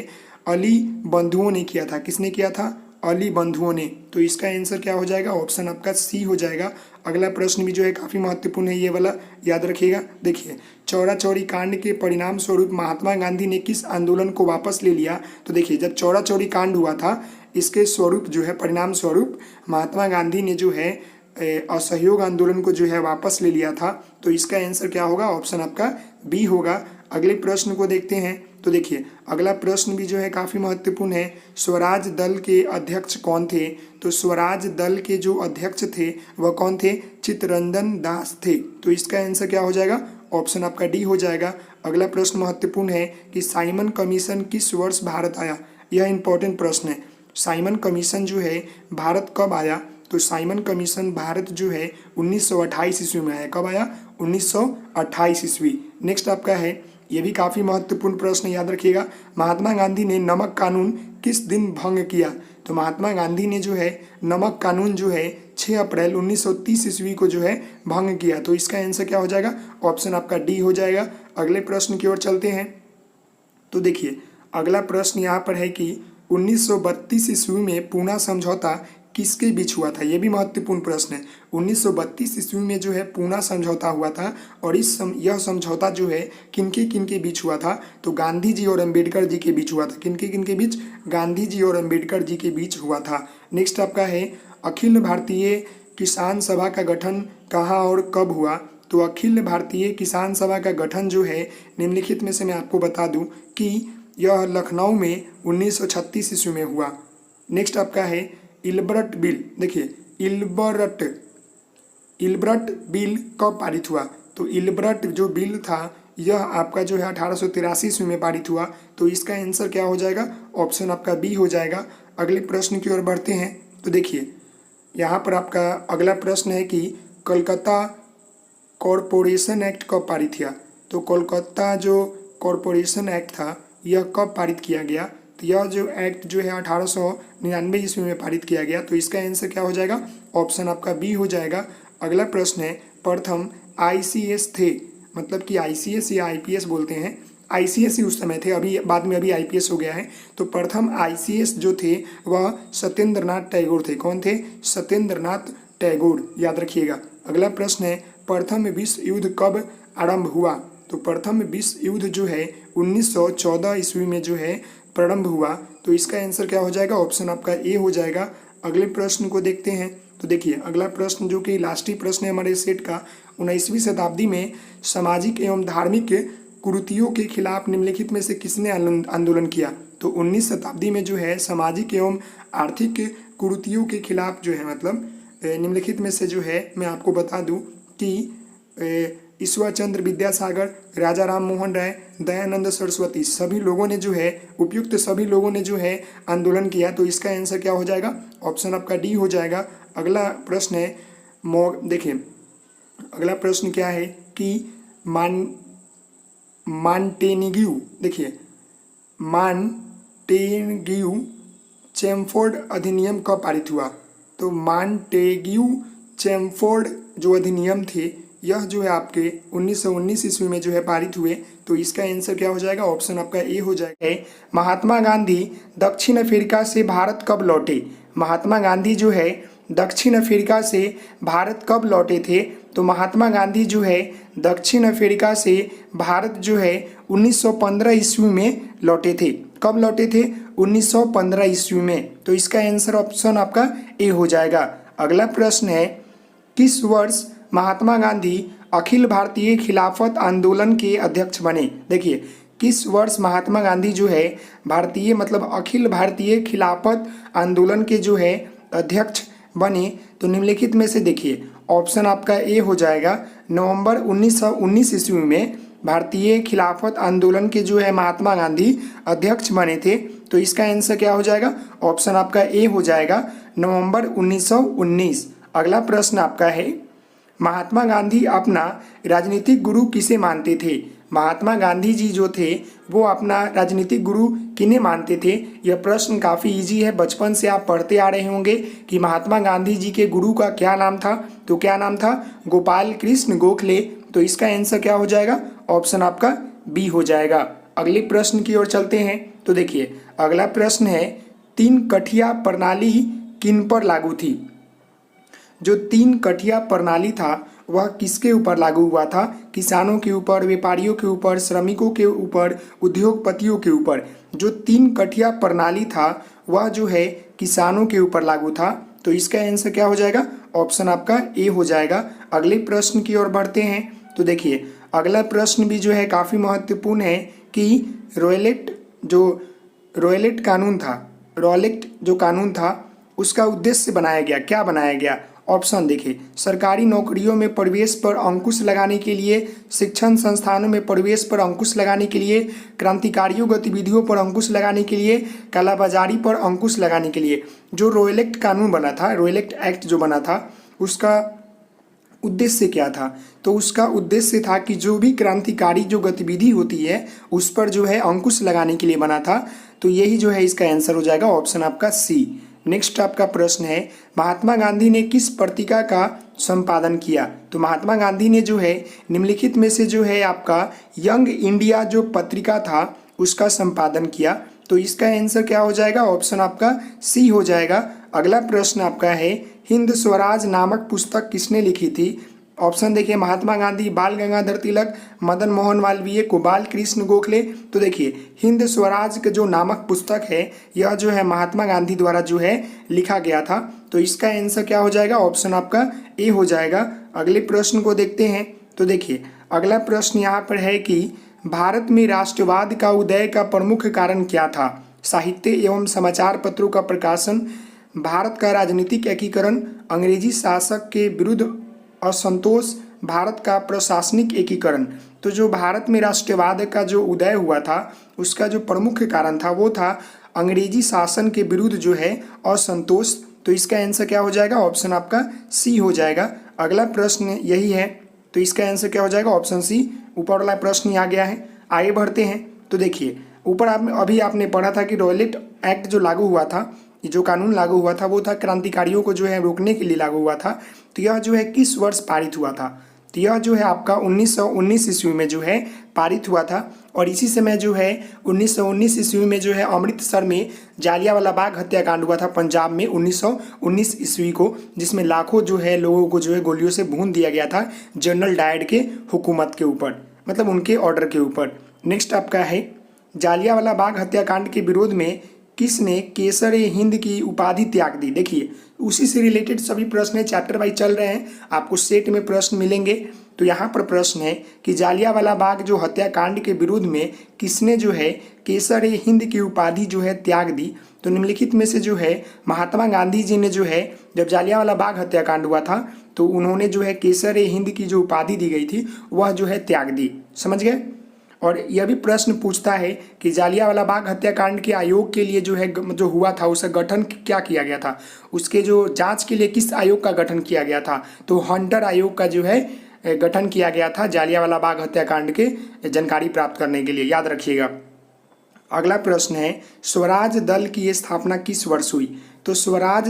S1: अली बंधुओं ने किया था। किसने किया था? अली बंधुओं ने। तो इसका आंसर क्या हो जाएगा? ऑप्शन आपका सी हो जाएगा। अगला प्रश्न भी जो है काफ़ी महत्वपूर्ण है, ये वाला याद रखिएगा। देखिए चौरा चौरी कांड के परिणाम स्वरूप महात्मा गांधी ने किस आंदोलन को वापस ले लिया? तो देखिए जब चौरा चौरी कांड हुआ था, इसके स्वरूप जो है परिणाम स्वरूप महात्मा गांधी ने जो है असहयोग आंदोलन को जो है वापस ले लिया था। तो इसका आंसर क्या होगा? ऑप्शन आपका बी होगा। अगले प्रश्न को देखते हैं। तो देखिए अगला प्रश्न भी जो है काफ़ी महत्वपूर्ण है। स्वराज दल के अध्यक्ष कौन थे? तो स्वराज दल के जो अध्यक्ष थे वह कौन थे? चित्तरंजन दास थे। तो इसका आंसर क्या हो जाएगा? ऑप्शन आपका डी हो जाएगा। अगला प्रश्न महत्वपूर्ण है कि साइमन कमीशन किस वर्ष भारत आया? यह इंपॉर्टेंट प्रश्न है। साइमन कमीशन जो है भारत कब आया? तो साइमन कमीशन भारत जो है 1928 ईस्वी में आया। कब आया? 1928 ईस्वी। नेक्स्ट आपका है, ये भी काफ़ी महत्वपूर्ण प्रश्न, याद रखिएगा। महात्मा गांधी ने नमक कानून किस दिन भंग किया? तो महात्मा गांधी ने जो है नमक कानून जो है 6 अप्रैल 1930 ईस्वी को जो है भंग किया। तो इसका आंसर क्या हो जाएगा? ऑप्शन आपका डी हो जाएगा। अगले प्रश्न की ओर चलते हैं। तो देखिए अगला प्रश्न यहाँ पर है कि 1932 ईस्वी में पूना समझौता किसके बीच हुआ था? यह भी महत्वपूर्ण प्रश्न है। 1932 ईस्वी में जो है पूना समझौता हुआ था, और यह समझौता जो है किनके बीच हुआ था? तो गांधी जी और अंबेडकर जी के बीच हुआ था। किनके बीच? गांधी जी और अंबेडकर जी के बीच हुआ था। नेक्स्ट आपका है अखिल भारतीय किसान सभा का गठन कहाँ और कब हुआ? तो अखिल भारतीय किसान सभा का गठन जो है निम्नलिखित में से मैं आपको बता दूं कि यह लखनऊ में 1936 ईस्वी में हुआ। नेक्स्ट आपका है इल्बर्ट बिल। देखिए इल्बर्ट बिल कब पारित हुआ? तो इल्बर्ट जो बिल था यह आपका जो है 1883 ईस्वी में पारित हुआ। तो इसका आंसर क्या हो जाएगा? ऑप्शन आपका बी हो जाएगा। अगले प्रश्न की ओर बढ़ते हैं। तो देखिए यहाँ पर आपका अगला प्रश्न है कि कलकत्ता कॉरपोरेशन एक्ट कब पारित किया? तो कोलकाता जो कॉरपोरेशन एक्ट था यह कब पारित किया गया? तो यह जो एक्ट जो है 1899 ईस्वी में पारित किया गया। तो इसका आंसर क्या हो जाएगा? ऑप्शन आपका बी हो जाएगा। अगला प्रश्न है प्रथम आईसीएस थे, मतलब कि आईसीएस या आईपीएस बोलते हैं। आईसीएस ही उस समय थे, अभी बाद में अभी आईपीएस हो गया है। तो प्रथम आईसीएस जो थे वह सत्येंद्रनाथ टैगोर थे। कौन थे? सत्येंद्रनाथ टैगोर, याद रखिएगा। अगला प्रश्न है प्रथम विश्व युद्ध कब आरंभ हुआ? तो प्रथम विश्व युद्ध जो है 1914 ईस्वी में जो है प्रारंभ हुआ। तो इसका आंसर क्या हो जाएगा? ऑप्शन आपका ए हो जाएगा। अगले प्रश्न को देखते हैं। तो देखिए अगला प्रश्न जो कि लास्ट ही प्रश्न है हमारे सेट का, 19वीं शताब्दी में सामाजिक एवं धार्मिक कुरीतियों के खिलाफ निम्नलिखित में से किसने आंदोलन किया? तो 19 शताब्दी में जो है सामाजिक एवं आर्थिक कुरीतियों के खिलाफ जो है, मतलब निम्नलिखित में से जो है मैं आपको बता दूं कि ईश्वर चंद्र विद्यासागर, राजा राम मोहन राय, दयानंद सरस्वती, सभी लोगों ने जो है उपयुक्त सभी लोगों ने जो है आंदोलन किया। तो इसका आंसर क्या हो जाएगा? ऑप्शन आपका डी हो जाएगा। अगला प्रश्न है देखिए अगला प्रश्न क्या है कि मॉन्टेग्यू, देखिए मॉन्टेग्यू चैमफोर्ड अधिनियम कब पारित हुआ? तो मॉन्टेग्यू चैमफोर्ड जो अधिनियम थे यह जो है आपके 1919 ईस्वी में जो है पारित हुए। तो इसका आंसर क्या हो जाएगा? ऑप्शन आपका ए हो जाएगा। महात्मा गांधी दक्षिण अफ्रीका से भारत कब लौटे? महात्मा गांधी जो है दक्षिण अफ्रीका से भारत कब लौटे थे? तो महात्मा गांधी जो है दक्षिण अफ्रीका से भारत जो है 1915 ईस्वी में लौटे थे। कब लौटे थे? 1915 ईस्वी में। तो इसका आंसर ऑप्शन आपका ए हो जाएगा। अगला प्रश्न है किस वर्ष महात्मा गांधी अखिल भारतीय खिलाफत आंदोलन के अध्यक्ष बने? देखिए किस वर्ष महात्मा गांधी जो है भारतीय मतलब अखिल भारतीय खिलाफत आंदोलन के जो है अध्यक्ष बने? तो निम्नलिखित में से देखिए, ऑप्शन आपका ए हो जाएगा नवंबर 1919 ईस्वी में भारतीय खिलाफत आंदोलन के जो है महात्मा गांधी अध्यक्ष बने थे। तो इसका आंसर क्या हो जाएगा? ऑप्शन आपका ए हो जाएगा नवंबर 1919। अगला प्रश्न आपका है, महात्मा गांधी अपना राजनीतिक गुरु किसे मानते थे? महात्मा गांधी जी जो थे वो अपना राजनीतिक गुरु किन्हें मानते थे? यह प्रश्न काफ़ी इजी है, बचपन से आप पढ़ते आ रहे होंगे कि महात्मा गांधी जी के गुरु का क्या नाम था। तो क्या नाम था? गोपाल कृष्ण गोखले। तो इसका आंसर क्या हो जाएगा? ऑप्शन आपका बी हो जाएगा। अगले प्रश्न की ओर चलते हैं। तो देखिए अगला प्रश्न है, तीन कठिया प्रणाली किन पर लागू थी? जो तीन कठिया प्रणाली था वह किसके ऊपर लागू हुआ था? किसानों के ऊपर, व्यापारियों के ऊपर, श्रमिकों के ऊपर, उद्योगपतियों के ऊपर। जो तीन कठिया प्रणाली था वह जो है किसानों के ऊपर लागू था। तो इसका आंसर क्या हो जाएगा? ऑप्शन आपका ए हो जाएगा। अगले प्रश्न की ओर बढ़ते हैं। तो देखिए अगला प्रश्न भी जो है काफ़ी महत्वपूर्ण है कि रॉयलेट कानून था, रॉयलेट जो कानून था उसका उद्देश्य बनाया गया, क्या बनाया गया? ऑप्शन देखिए, सरकारी नौकरियों में प्रवेश पर अंकुश लगाने के लिए, शिक्षण संस्थानों में प्रवेश पर अंकुश लगाने के लिए, क्रांतिकारियों गतिविधियों पर अंकुश लगाने के लिए, कालाबाजारी पर अंकुश लगाने के लिए। जो रॉयलेट कानून बना था, रॉयलेट एक्ट जो बना था, उसका उद्देश्य क्या था? तो उसका उद्देश्य था कि जो भी क्रांतिकारी जो गतिविधि होती है उस पर जो है अंकुश लगाने के लिए बना था। तो यही जो है इसका आंसर हो जाएगा, ऑप्शन आपका सी। नेक्स्ट आपका प्रश्न है, महात्मा गांधी ने किस पत्रिका का संपादन किया? तो महात्मा गांधी ने जो है निम्नलिखित में से जो है आपका यंग इंडिया जो पत्रिका था उसका संपादन किया। तो इसका आंसर क्या हो जाएगा? ऑप्शन आपका सी हो जाएगा। अगला प्रश्न आपका है, हिंद स्वराज नामक पुस्तक किसने लिखी थी? ऑप्शन देखिए, महात्मा गांधी, बाल गंगाधर तिलक, मदन मोहन मालवीय, गोपाल कृष्ण गोखले। तो देखिए हिंद स्वराज का जो नामक पुस्तक है यह जो है महात्मा गांधी द्वारा जो है लिखा गया था। तो इसका आंसर क्या हो जाएगा? ऑप्शन आपका ए हो जाएगा। अगले प्रश्न को देखते हैं। तो देखिए अगला प्रश्न यहाँ पर है कि भारत में राष्ट्रवाद का उदय का प्रमुख कारण क्या था? साहित्य एवं समाचार पत्रों का प्रकाशन, भारत का राजनीतिक एकीकरण, अंग्रेजी शासक के विरुद्ध असंतोष, भारत का प्रशासनिक एकीकरण। तो जो भारत में राष्ट्रवाद का जो उदय हुआ था उसका जो प्रमुख कारण था वो था अंग्रेजी शासन के विरुद्ध जो है असंतोष। तो इसका आंसर क्या हो जाएगा? ऑप्शन आपका सी हो जाएगा। अगला प्रश्न यही है, तो इसका आंसर क्या हो जाएगा? Option C. ऊपर वाला प्रश्न ही आ गया है, आगे बढ़ते हैं। तो देखिए ऊपर अभी आपने पढ़ा था कि रॉयलेट एक्ट जो लागू हुआ था, जो कानून लागू हुआ था वो था क्रांतिकारियों को जो है रोकने के लिए लागू हुआ था। तो यह जो है किस वर्ष पारित हुआ था? तो यह जो है आपका 1919 ईस्वी में जो है पारित हुआ था। और इसी समय जो है 1919 ईस्वी में जो है अमृतसर में जालियांवाला बाग हत्याकांड हुआ था पंजाब में 1919 ईस्वी को, जिसमें लाखों जो है लोगों को जो है गोलियों से भून दिया गया था जनरल डायर के हुकूमत के ऊपर, मतलब उनके ऑर्डर के ऊपर। नेक्स्ट आपका है, जालियांवाला बाग हत्याकांड के विरोध में किसने केसर ए हिंद की उपाधि त्याग दी? देखिए उसी से रिलेटेड सभी प्रश्न चैप्टर वाइज चल रहे हैं, आपको सेट में प्रश्न मिलेंगे। तो यहाँ पर प्रश्न है कि जालियांवाला बाग जो हत्याकांड के विरोध में किसने जो है केसर ए हिंद की उपाधि जो है त्याग दी? तो निम्नलिखित में से जो है महात्मा गांधी जी ने जो है जब जालियांवाला बाग हत्याकांड हुआ था तो उन्होंने जो है केसर ए हिंद की जो उपाधि दी गई थी वह जो है त्याग दी। समझ गए? और यह भी प्रश्न पूछता है कि जालियांवाला बाग हत्याकांड के आयोग के लिए जो है जो हुआ था उसका गठन क्या किया गया था? उसके जो जांच के लिए किस आयोग का गठन किया गया था? तो हंटर आयोग का जो है गठन किया गया था जालियांवाला बाग हत्याकांड के जानकारी प्राप्त करने के लिए, याद रखिएगा। अगला प्रश्न है, स्वराज दल की स्थापना किस वर्ष हुई? तो स्वराज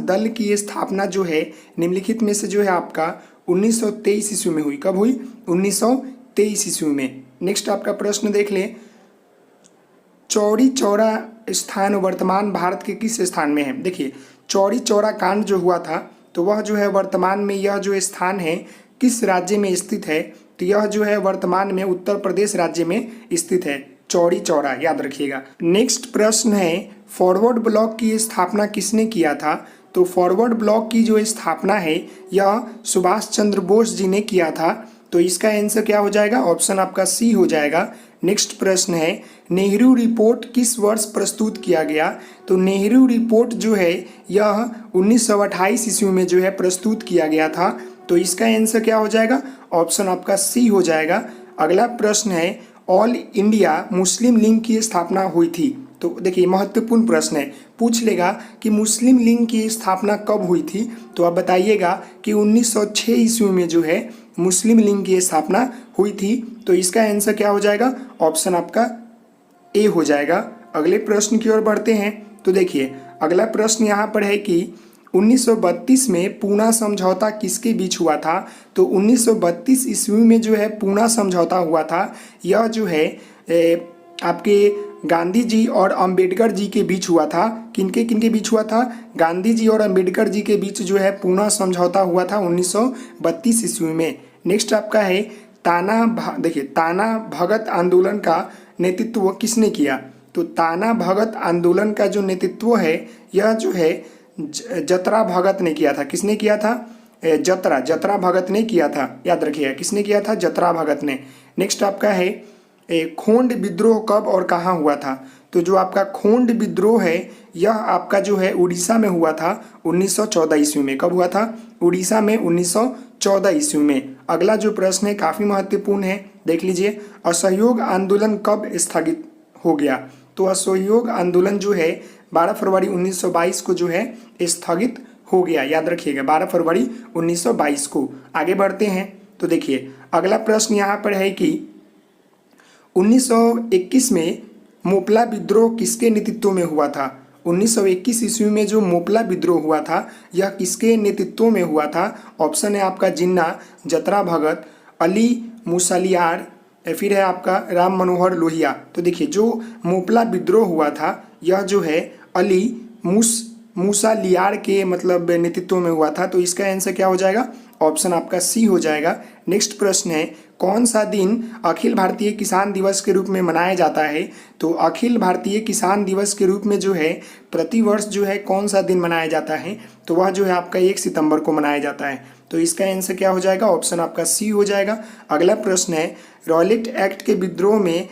S1: दल की स्थापना जो है निम्नलिखित में से जो है आपका 1923 ईस्वी में हुई। कब हुई? 1923 ईस्वी में। नेक्स्ट आपका प्रश्न देख लें, चौरी चौरा स्थान वर्तमान भारत के किस स्थान में है? देखिए चौरी चौरा कांड जो हुआ था तो वह जो है वर्तमान में यह जो स्थान है किस राज्य में स्थित है? तो यह जो है वर्तमान में उत्तर प्रदेश राज्य में स्थित है, चौरी चौरा, याद रखिएगा। नेक्स्ट प्रश्न है, फॉरवर्ड ब्लॉक की स्थापना किसने किया था? तो फॉरवर्ड ब्लॉक की जो स्थापना है यह सुभाष चंद्र बोस जी ने किया था। तो इसका आंसर क्या हो जाएगा, ऑप्शन आपका सी हो जाएगा। नेक्स्ट प्रश्न है, नेहरू रिपोर्ट किस वर्ष प्रस्तुत किया गया। तो नेहरू रिपोर्ट जो है यह 1928 ईस्वी में जो है प्रस्तुत किया गया था। तो इसका आंसर क्या हो जाएगा, ऑप्शन आपका सी हो जाएगा। अगला प्रश्न है, ऑल इंडिया मुस्लिम लीग की स्थापना हुई थी। तो देखिए महत्वपूर्ण प्रश्न है, पूछ लेगा कि मुस्लिम लीग की स्थापना कब हुई थी। तो आप बताइएगा कि 1906 ईस्वी में जो है मुस्लिम लीग की स्थापना हुई थी। तो इसका आंसर क्या हो जाएगा, ऑप्शन आपका ए हो जाएगा। अगले प्रश्न की ओर बढ़ते हैं। तो देखिए अगला प्रश्न यहाँ पर है कि 1932 में पूना समझौता किसके बीच हुआ था। तो 1932 ईस्वी में जो है पूना समझौता हुआ था। यह जो है आपके गांधी जी और अंबेडकर जी के बीच हुआ था। किनके किनके बीच हुआ था, गांधी जी और अंबेडकर जी के बीच जो है पूना समझौता हुआ था 1932 ईस्वी में। नेक्स्ट आपका है देखिए ताना भगत आंदोलन का नेतृत्व किसने किया। तो ताना भगत आंदोलन का जो नेतृत्व है यह जो है जतरा भगत ने किया था। किसने किया था, जतरा भगत ने किया था, याद रखिएगा किसने किया था, जतरा भगत ने। नेक्स्ट आपका है खोंड विद्रोह कब और कहाँ हुआ था। तो जो आपका खोंड विद्रोह है यह आपका जो है उड़ीसा में हुआ था 1914 ईस्वी में। कब हुआ था, उड़ीसा में 1914 ईस्वी में। अगला जो प्रश्न है काफ़ी महत्वपूर्ण है, देख लीजिए, असहयोग आंदोलन कब स्थगित हो गया। तो असहयोग आंदोलन जो है 12 फरवरी 1922 को जो है स्थगित हो गया, याद रखिएगा 12 फरवरी 1922 को। आगे बढ़ते हैं। तो देखिए अगला प्रश्न यहाँ पर है कि 1921 में मोपला विद्रोह किसके नेतृत्व में हुआ था। 1921 ईस्वी में जो मोपला विद्रोह हुआ था यह किसके नेतृत्व में हुआ था। ऑप्शन है आपका जिन्ना, जतरा भगत, अली मुसालियार, फिर है आपका राम मनोहर लोहिया। तो देखिए जो मोपला विद्रोह हुआ था यह जो है अली मुसालियार के मतलब नेतृत्व में हुआ था। तो इसका आंसर क्या हो जाएगा, ऑप्शन आपका सी हो जाएगा। नेक्स्ट प्रश्न है, कौन सा दिन अखिल भारतीय किसान दिवस के रूप में मनाया जाता है। तो अखिल भारतीय किसान दिवस के रूप में जो है प्रतिवर्ष जो है कौन सा दिन मनाया जाता है। तो वह जो है आपका 1 सितंबर को मनाया जाता है। तो इसका आंसर क्या हो जाएगा, ऑप्शन आपका सी हो जाएगा। अगला प्रश्न है, रॉयलेट एक्ट के विद्रोह में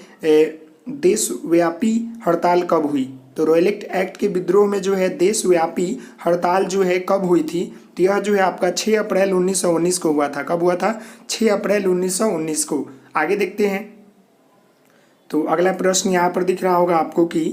S1: देशव्यापी हड़ताल कब हुई। तो रॉयलेट एक्ट के विद्रोह में जो है देशव्यापी हड़ताल जो है कब हुई थी। तो यह जो है आपका 6 अप्रैल 1919 को हुआ था। कब हुआ था, 6 अप्रैल 1919 को। आगे देखते हैं। तो अगला प्रश्न यहाँ पर दिख रहा होगा आपको कि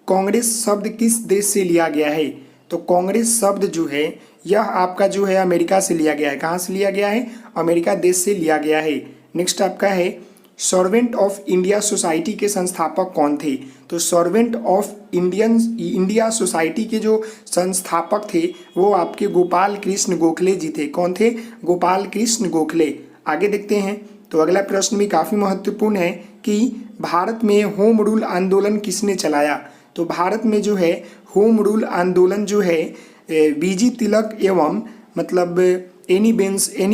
S1: कांग्रेस शब्द किस देश से लिया गया है। तो कांग्रेस शब्द जो है यह आपका जो है अमेरिका से लिया गया है। कहाँ से लिया गया है, अमेरिका देश से लिया गया है। नेक्स्ट आपका है, सर्वेंट ऑफ इंडिया सोसाइटी के संस्थापक कौन थे। तो सर्वेंट ऑफ इंडिया सोसाइटी के जो संस्थापक थे वो आपके गोपाल कृष्ण गोखले जी थे। कौन थे, गोपाल कृष्ण गोखले। आगे देखते हैं। तो अगला प्रश्न भी काफ़ी महत्वपूर्ण है कि भारत में होम रूल आंदोलन किसने चलाया। तो भारत में जो है होम रूल आंदोलन जो है बीजी तिलक एवं मतलब एनी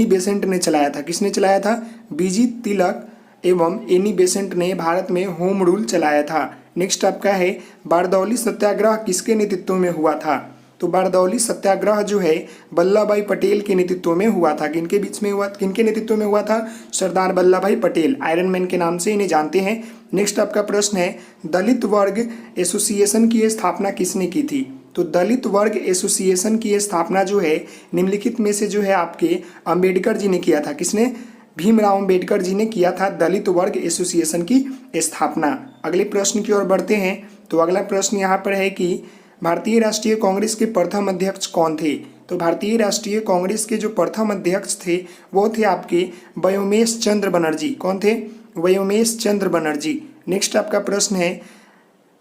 S1: बेसेंट ने चलाया था। किसने चलाया था, बीजी तिलक एवं एनी बेसेंट ने भारत में होम रूल चलाया था। नेक्स्ट आपका है, बारदौली सत्याग्रह किसके नेतृत्व में हुआ था। तो बारदौली सत्याग्रह जो है वल्लभ भाई पटेल के नेतृत्व में हुआ था। किनके बीच में हुआ, किनके नेतृत्व में हुआ था, सरदार वल्लभ भाई पटेल, आयरन मैन के नाम से इन्हें जानते हैं। नेक्स्ट आपका प्रश्न है, दलित वर्ग एसोसिएशन की स्थापना किसने की थी। तो दलित वर्ग एसोसिएशन की स्थापना जो है निम्नलिखित में से जो है आपके अंबेडकर जी ने किया था। किसने, भीमराव अंबेडकर जी ने किया था दलित वर्ग एसोसिएशन की स्थापना। अगले प्रश्न की ओर बढ़ते हैं। तो अगला प्रश्न यहाँ पर है कि भारतीय राष्ट्रीय कांग्रेस के प्रथम अध्यक्ष कौन थे। तो भारतीय राष्ट्रीय कांग्रेस के जो प्रथम अध्यक्ष थे वो थे आपके व्योमेश चंद्र बनर्जी। कौन थे, व्योमेश चंद्र बनर्जी। नेक्स्ट आपका प्रश्न है,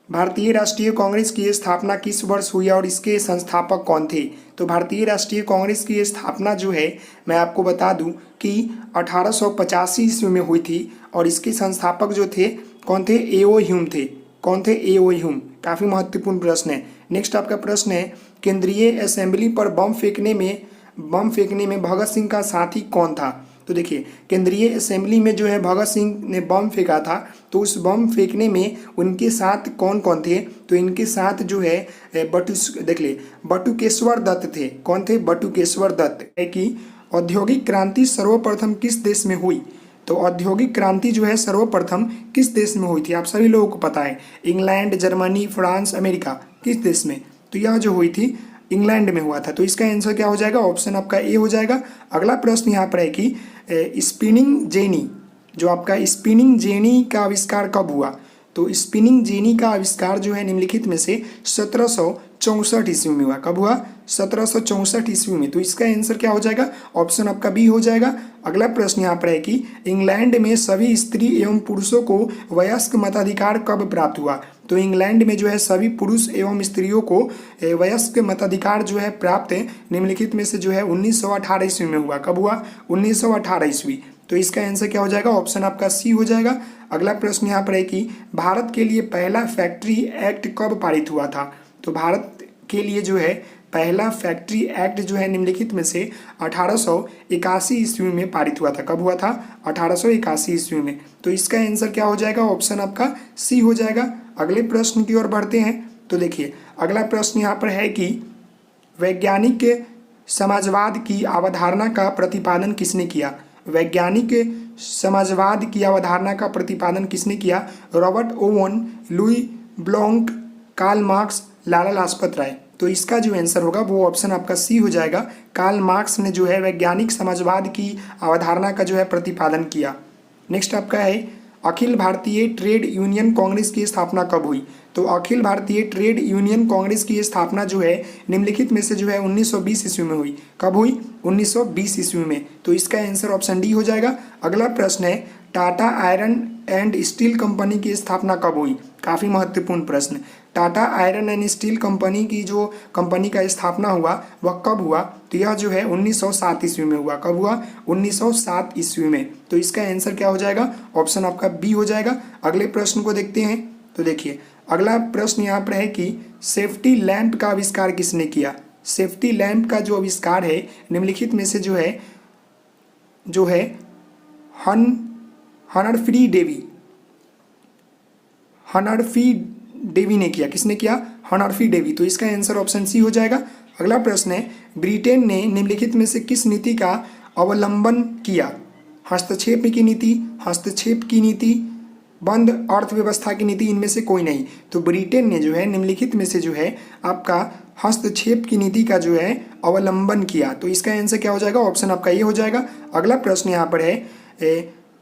S1: भारतीय राष्ट्रीय कांग्रेस की स्थापना किस वर्ष हुई और इसके संस्थापक कौन थे। तो भारतीय राष्ट्रीय कांग्रेस की स्थापना जो है मैं आपको बता दूं कि 1885 ईस्वी में हुई थी और इसके संस्थापक जो थे कौन थे, एओ ह्यूम थे। कौन थे, एओ ह्यूम। काफ़ी महत्वपूर्ण प्रश्न है। नेक्स्ट आपका प्रश्न है, केंद्रीय असेंबली पर बम फेंकने में भगत सिंह का साथी कौन था। तो देखिए केंद्रीय असेंबली में जो है भगत सिंह ने बम फेंका था, तो उस बम फेंकने में उनके साथ कौन कौन थे। तो इनके साथ जो है बटुकेश्वर दत्त थे। कौन थे, बटुकेश्वर दत्त। है कि औद्योगिक क्रांति सर्वप्रथम किस देश में हुई। तो औद्योगिक क्रांति जो है सर्वप्रथम किस देश में हुई थी? आप सभी लोगों को पता है, इंग्लैंड, जर्मनी, फ्रांस, अमेरिका, किस देश में? तो यह जो हुई थी इंग्लैंड में हुआ था। तो इसका आंसर क्या हो जाएगा? ऑप्शन आपका ए हो जाएगा। अगला प्रश्न यहाँ पर है कि स्पिनिंग जेनी, जो आपका स्पिनिंग जेनी का आविष्कार कब हुआ? तो स्पिनिंग जेनी का आविष्कार जो है निम्नलिखित में से 1764 ईस्वी में हुआ। कब हुआ? 1764 ईस्वी में। तो इसका आंसर क्या हो जाएगा? ऑप्शन आपका बी हो जाएगा। अगला प्रश्न यहाँ पर है कि इंग्लैंड में सभी स्त्री एवं पुरुषों को वयस्क मताधिकार कब प्राप्त हुआ? तो इंग्लैंड में जो है सभी पुरुष एवं स्त्रियों को वयस्क मताधिकार जो है प्राप्त निम्नलिखित में से जो है 1918 ईस्वी में हुआ। कब हुआ? 1918 ईस्वी। तो इसका आंसर क्या हो जाएगा? ऑप्शन आपका सी हो जाएगा। अगला प्रश्न यहाँ पर है कि भारत के लिए पहला फैक्ट्री एक्ट कब पारित हुआ था? तो भारत के लिए जो है पहला फैक्ट्री एक्ट जो है निम्नलिखित में से 1881 ईस्वी में पारित हुआ था। कब हुआ था? 1881 ईस्वी में। तो इसका आंसर क्या हो जाएगा? ऑप्शन आपका सी हो जाएगा। अगले प्रश्न की ओर बढ़ते हैं। तो देखिए अगला प्रश्न यहाँ पर है कि वैज्ञानिक समाजवाद की अवधारणा का प्रतिपादन किसने किया? वैज्ञानिक समाजवाद की अवधारणा का प्रतिपादन किसने किया? Robert Owen, Louis Blanc, Karl Marx, Lala Lajpat Rai. तो इसका जो आंसर होगा वो ऑप्शन आपका सी हो जाएगा। कार्ल मार्क्स ने जो है वैज्ञानिक समाजवाद की अवधारणा का जो है प्रतिपादन किया। नेक्स्ट आपका है अखिल भारतीय ट्रेड यूनियन कांग्रेस की स्थापना कब हुई? तो अखिल भारतीय ट्रेड यूनियन कांग्रेस की स्थापना जो है निम्नलिखित में से जो है 1920 ईस्वी में हुई। कब हुई? 1920 ईस्वी में। तो इसका आंसर ऑप्शन डी हो जाएगा। अगला प्रश्न है Tata iron and steel company की स्थापना कब हुई? काफ़ी महत्वपूर्ण प्रश्न। Tata iron and steel company की जो कंपनी का स्थापना हुआ वह कब हुआ? तो यह जो है 1907 ईस्वी में हुआ। कब हुआ? 1907 ईस्वी में। तो इसका आंसर क्या हो जाएगा? ऑप्शन आपका बी हो जाएगा। अगले प्रश्न को देखते हैं। तो देखिए अगला प्रश्न यहाँ पर है कि सेफ्टी लैंप का आविष्कार किसने किया? सेफ्टी लैंप का जो आविष्कार है निम्नलिखित में से जो है हनरफी डेवी ने किया। किसने किया? हनरफी डेवी। तो इसका आंसर ऑप्शन सी हो जाएगा। अगला प्रश्न है ब्रिटेन ने निम्नलिखित में से किस नीति का अवलंबन किया? हस्तक्षेप की नीति, हस्तक्षेप की नीति, बंद अर्थव्यवस्था की नीति, इनमें से कोई नहीं। तो ब्रिटेन ने जो है निम्नलिखित में से जो है आपका हस्तक्षेप की नीति का जो है अवलंबन किया। तो इसका आंसर क्या हो जाएगा? ऑप्शन आपका ये हो जाएगा। अगला प्रश्न यहाँ पर है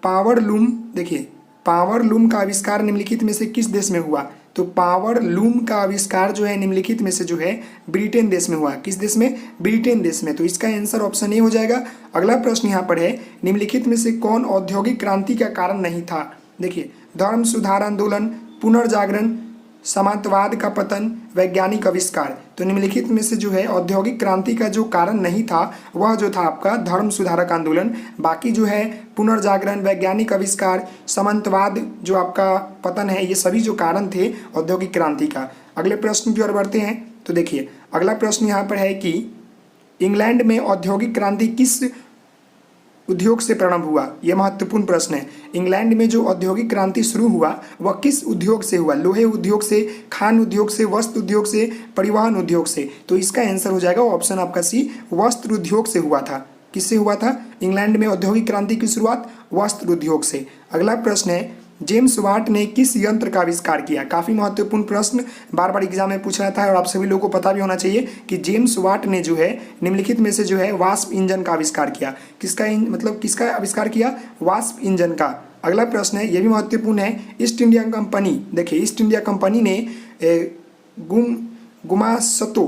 S1: पावर लूम। देखिए पावर लूम का आविष्कार निम्नलिखित में से किस देश में हुआ? तो पावर लूम का आविष्कार जो है निम्नलिखित में से जो है ब्रिटेन देश में हुआ। किस देश में? ब्रिटेन देश में। तो इसका आंसर ऑप्शन ए हो जाएगा। अगला प्रश्न यहाँ पर है निम्नलिखित में से कौन औद्योगिक क्रांति का कारण नहीं था? देखिए धर्म सुधार आंदोलन, पुनर्जागरण, सामंतवाद का पतन, वैज्ञानिक आविष्कार। तो निम्नलिखित में से जो है औद्योगिक क्रांति का जो कारण नहीं था वह जो था आपका धर्म सुधारक आंदोलन। बाकी जो है पुनर्जागरण, वैज्ञानिक आविष्कार, सामंतवाद जो आपका पतन है, ये सभी जो कारण थे औद्योगिक क्रांति का। अगले प्रश्न की ओर बढ़ते हैं। तो देखिए अगला प्रश्न यहाँ पर है कि इंग्लैंड में औद्योगिक क्रांति किस उद्योग से प्रारंभ हुआ? यह महत्वपूर्ण प्रश्न है। इंग्लैंड में जो औद्योगिक क्रांति शुरू हुआ वह किस उद्योग से हुआ? लोहे उद्योग से, खान उद्योग से, वस्त्र उद्योग से, परिवहन उद्योग से। तो इसका आंसर हो जाएगा ऑप्शन आपका सी, वस्त्र उद्योग से हुआ था। किससे हुआ था इंग्लैंड में औद्योगिक क्रांति की शुरुआत? वस्त्र उद्योग से। अगला प्रश्न है जेम्स वाट ने किस यंत्र का आविष्कार किया? काफ़ी महत्वपूर्ण प्रश्न, बार बार एग्जाम में पूछा जाता है और आप सभी लोगों को पता भी होना चाहिए कि जेम्स वाट ने जो है निम्नलिखित में से जो है वाष्प इंजन का आविष्कार किया। किसका आविष्कार किया? वाष्प इंजन का। अगला प्रश्न है, यह भी महत्वपूर्ण है, ईस्ट इंडिया कंपनी। देखिए ईस्ट इंडिया कंपनी ने गुमास्तों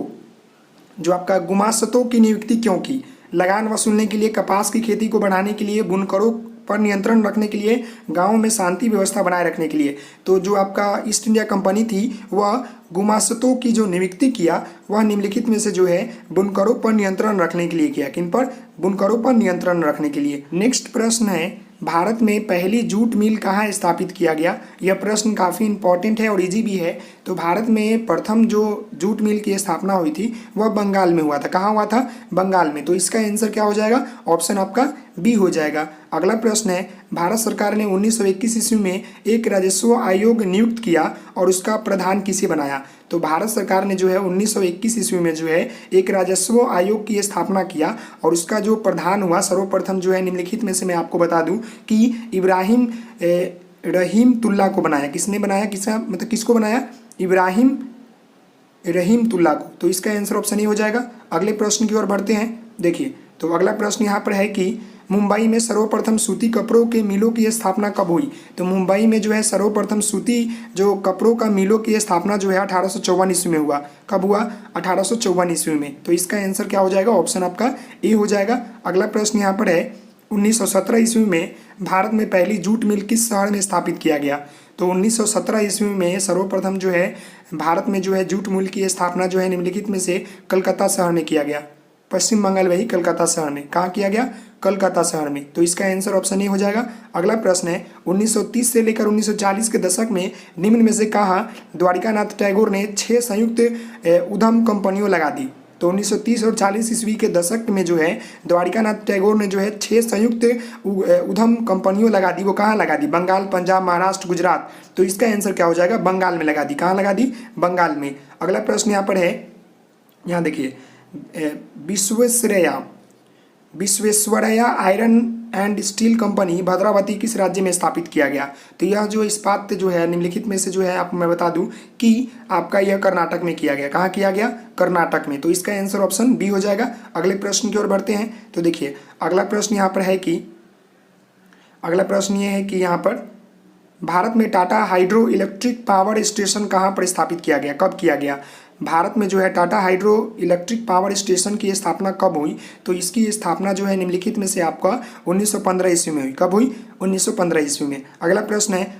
S1: जो आपका गुमास्तों की नियुक्ति क्यों की? लगान वसूलने के लिए, कपास की खेती को बढ़ाने के लिए, बुनकरों पर नियंत्रण रखने के लिए, गांव में शांति व्यवस्था बनाए रखने के लिए। तो जो आपका ईस्ट इंडिया कंपनी थी वह गुमास्तों की जो नियुक्ति किया वह निम्नलिखित में से जो है बुनकरों पर नियंत्रण रखने के लिए किया। किन पर? बुनकरों पर नियंत्रण रखने के लिए। नेक्स्ट प्रश्न है भारत में पहली जूट मिल कहाँ स्थापित किया गया? यह प्रश्न काफ़ी इंपॉर्टेंट है और इजी भी है। तो भारत में प्रथम जो जूट मिल की स्थापना हुई थी वह बंगाल में हुआ था। कहाँ हुआ था? बंगाल में। तो इसका आंसर क्या हो जाएगा? ऑप्शन आपका बी हो जाएगा। अगला प्रश्न है, भारत सरकार ने 1921 ईस्वी में एक राजस्व आयोग नियुक्त किया और उसका प्रधान किसे बनाया। तो भारत सरकार ने जो है 1921 ईस्वी में जो है एक राजस्व आयोग की स्थापना किया और उसका जो प्रधान हुआ सर्वप्रथम जो है निम्नलिखित में से मैं आपको बता दूं कि इब्राहिम रहीमतुल्ला को बनाया। किसने बनाया, किसको बनाया, इब्राहिम रहीमतुल्ला को। तो इसका आंसर ऑप्शन ए हो जाएगा। अगले प्रश्न की ओर बढ़ते हैं। देखिए, तो अगला प्रश्न यहाँ पर है कि मुंबई में सर्वप्रथम सूती कपड़ों के मिलों की स्थापना कब हुई। तो मुंबई में जो है सर्वप्रथम सूती जो कपड़ों का मिलों की स्थापना जो है 1854 ईस्वी में हुआ। कब हुआ, 1854 ईस्वी में। तो इसका आंसर क्या हो जाएगा, ऑप्शन आपका ए हो जाएगा। अगला प्रश्न यहाँ पर है, 1917 ईस्वी में भारत में पहली जूट मिल किस शहर में स्थापित किया गया। तो 1917 ईस्वी में सर्वप्रथम जो है भारत में जो है जूट मिल की स्थापना जो है निम्नलिखित में से कलकत्ता शहर में किया गया। पश्चिम बंगाल वही कलकत्ता शहर में। कहाँ किया गया, कलकत्ता शहर में। तो इसका आंसर ऑप्शन ए हो जाएगा। अगला प्रश्न है, 1930 से लेकर 1940 के दशक में निम्न में से कहाँ द्वारिकानाथ टैगोर ने 6 संयुक्त उद्यम कंपनियों लगा दी। तो 1930 और 40 ईस्वी के दशक में जो है द्वारिकानाथ टैगोर ने जो है 6 संयुक्त उद्यम कंपनियों लगा दी। वो कहाँ लगा दी, बंगाल, पंजाब, महाराष्ट्र, गुजरात। तो इसका आंसर क्या हो जाएगा, बंगाल में लगा दी। कहाँ लगा दी, बंगाल में। अगला प्रश्न यहाँ पर है, यहाँ देखिए, Visvesvaraya iron and steel company Bhadravati किस राज्य में स्थापित किया गया। तो यह जो इस्पात जो है निम्नलिखित में से जो है आपको मैं बता दूं कि आपका यह कर्नाटक में किया गया। कहाँ किया गया, कर्नाटक में। तो इसका आंसर ऑप्शन बी हो जाएगा। अगले प्रश्न की ओर बढ़ते हैं। तो देखिए, अगला प्रश्न यहाँ पर है कि यहाँ पर भारत में Tata hydro electric power station कहाँ पर स्थापित किया गया, कब किया गया। भारत में जो है Tata hydro electric power station की स्थापना कब हुई। तो इसकी स्थापना जो है निम्नलिखित में से आपका 1915 ईस्वी में हुई। कब हुई, 1915 ईस्वी में। अगला प्रश्न है,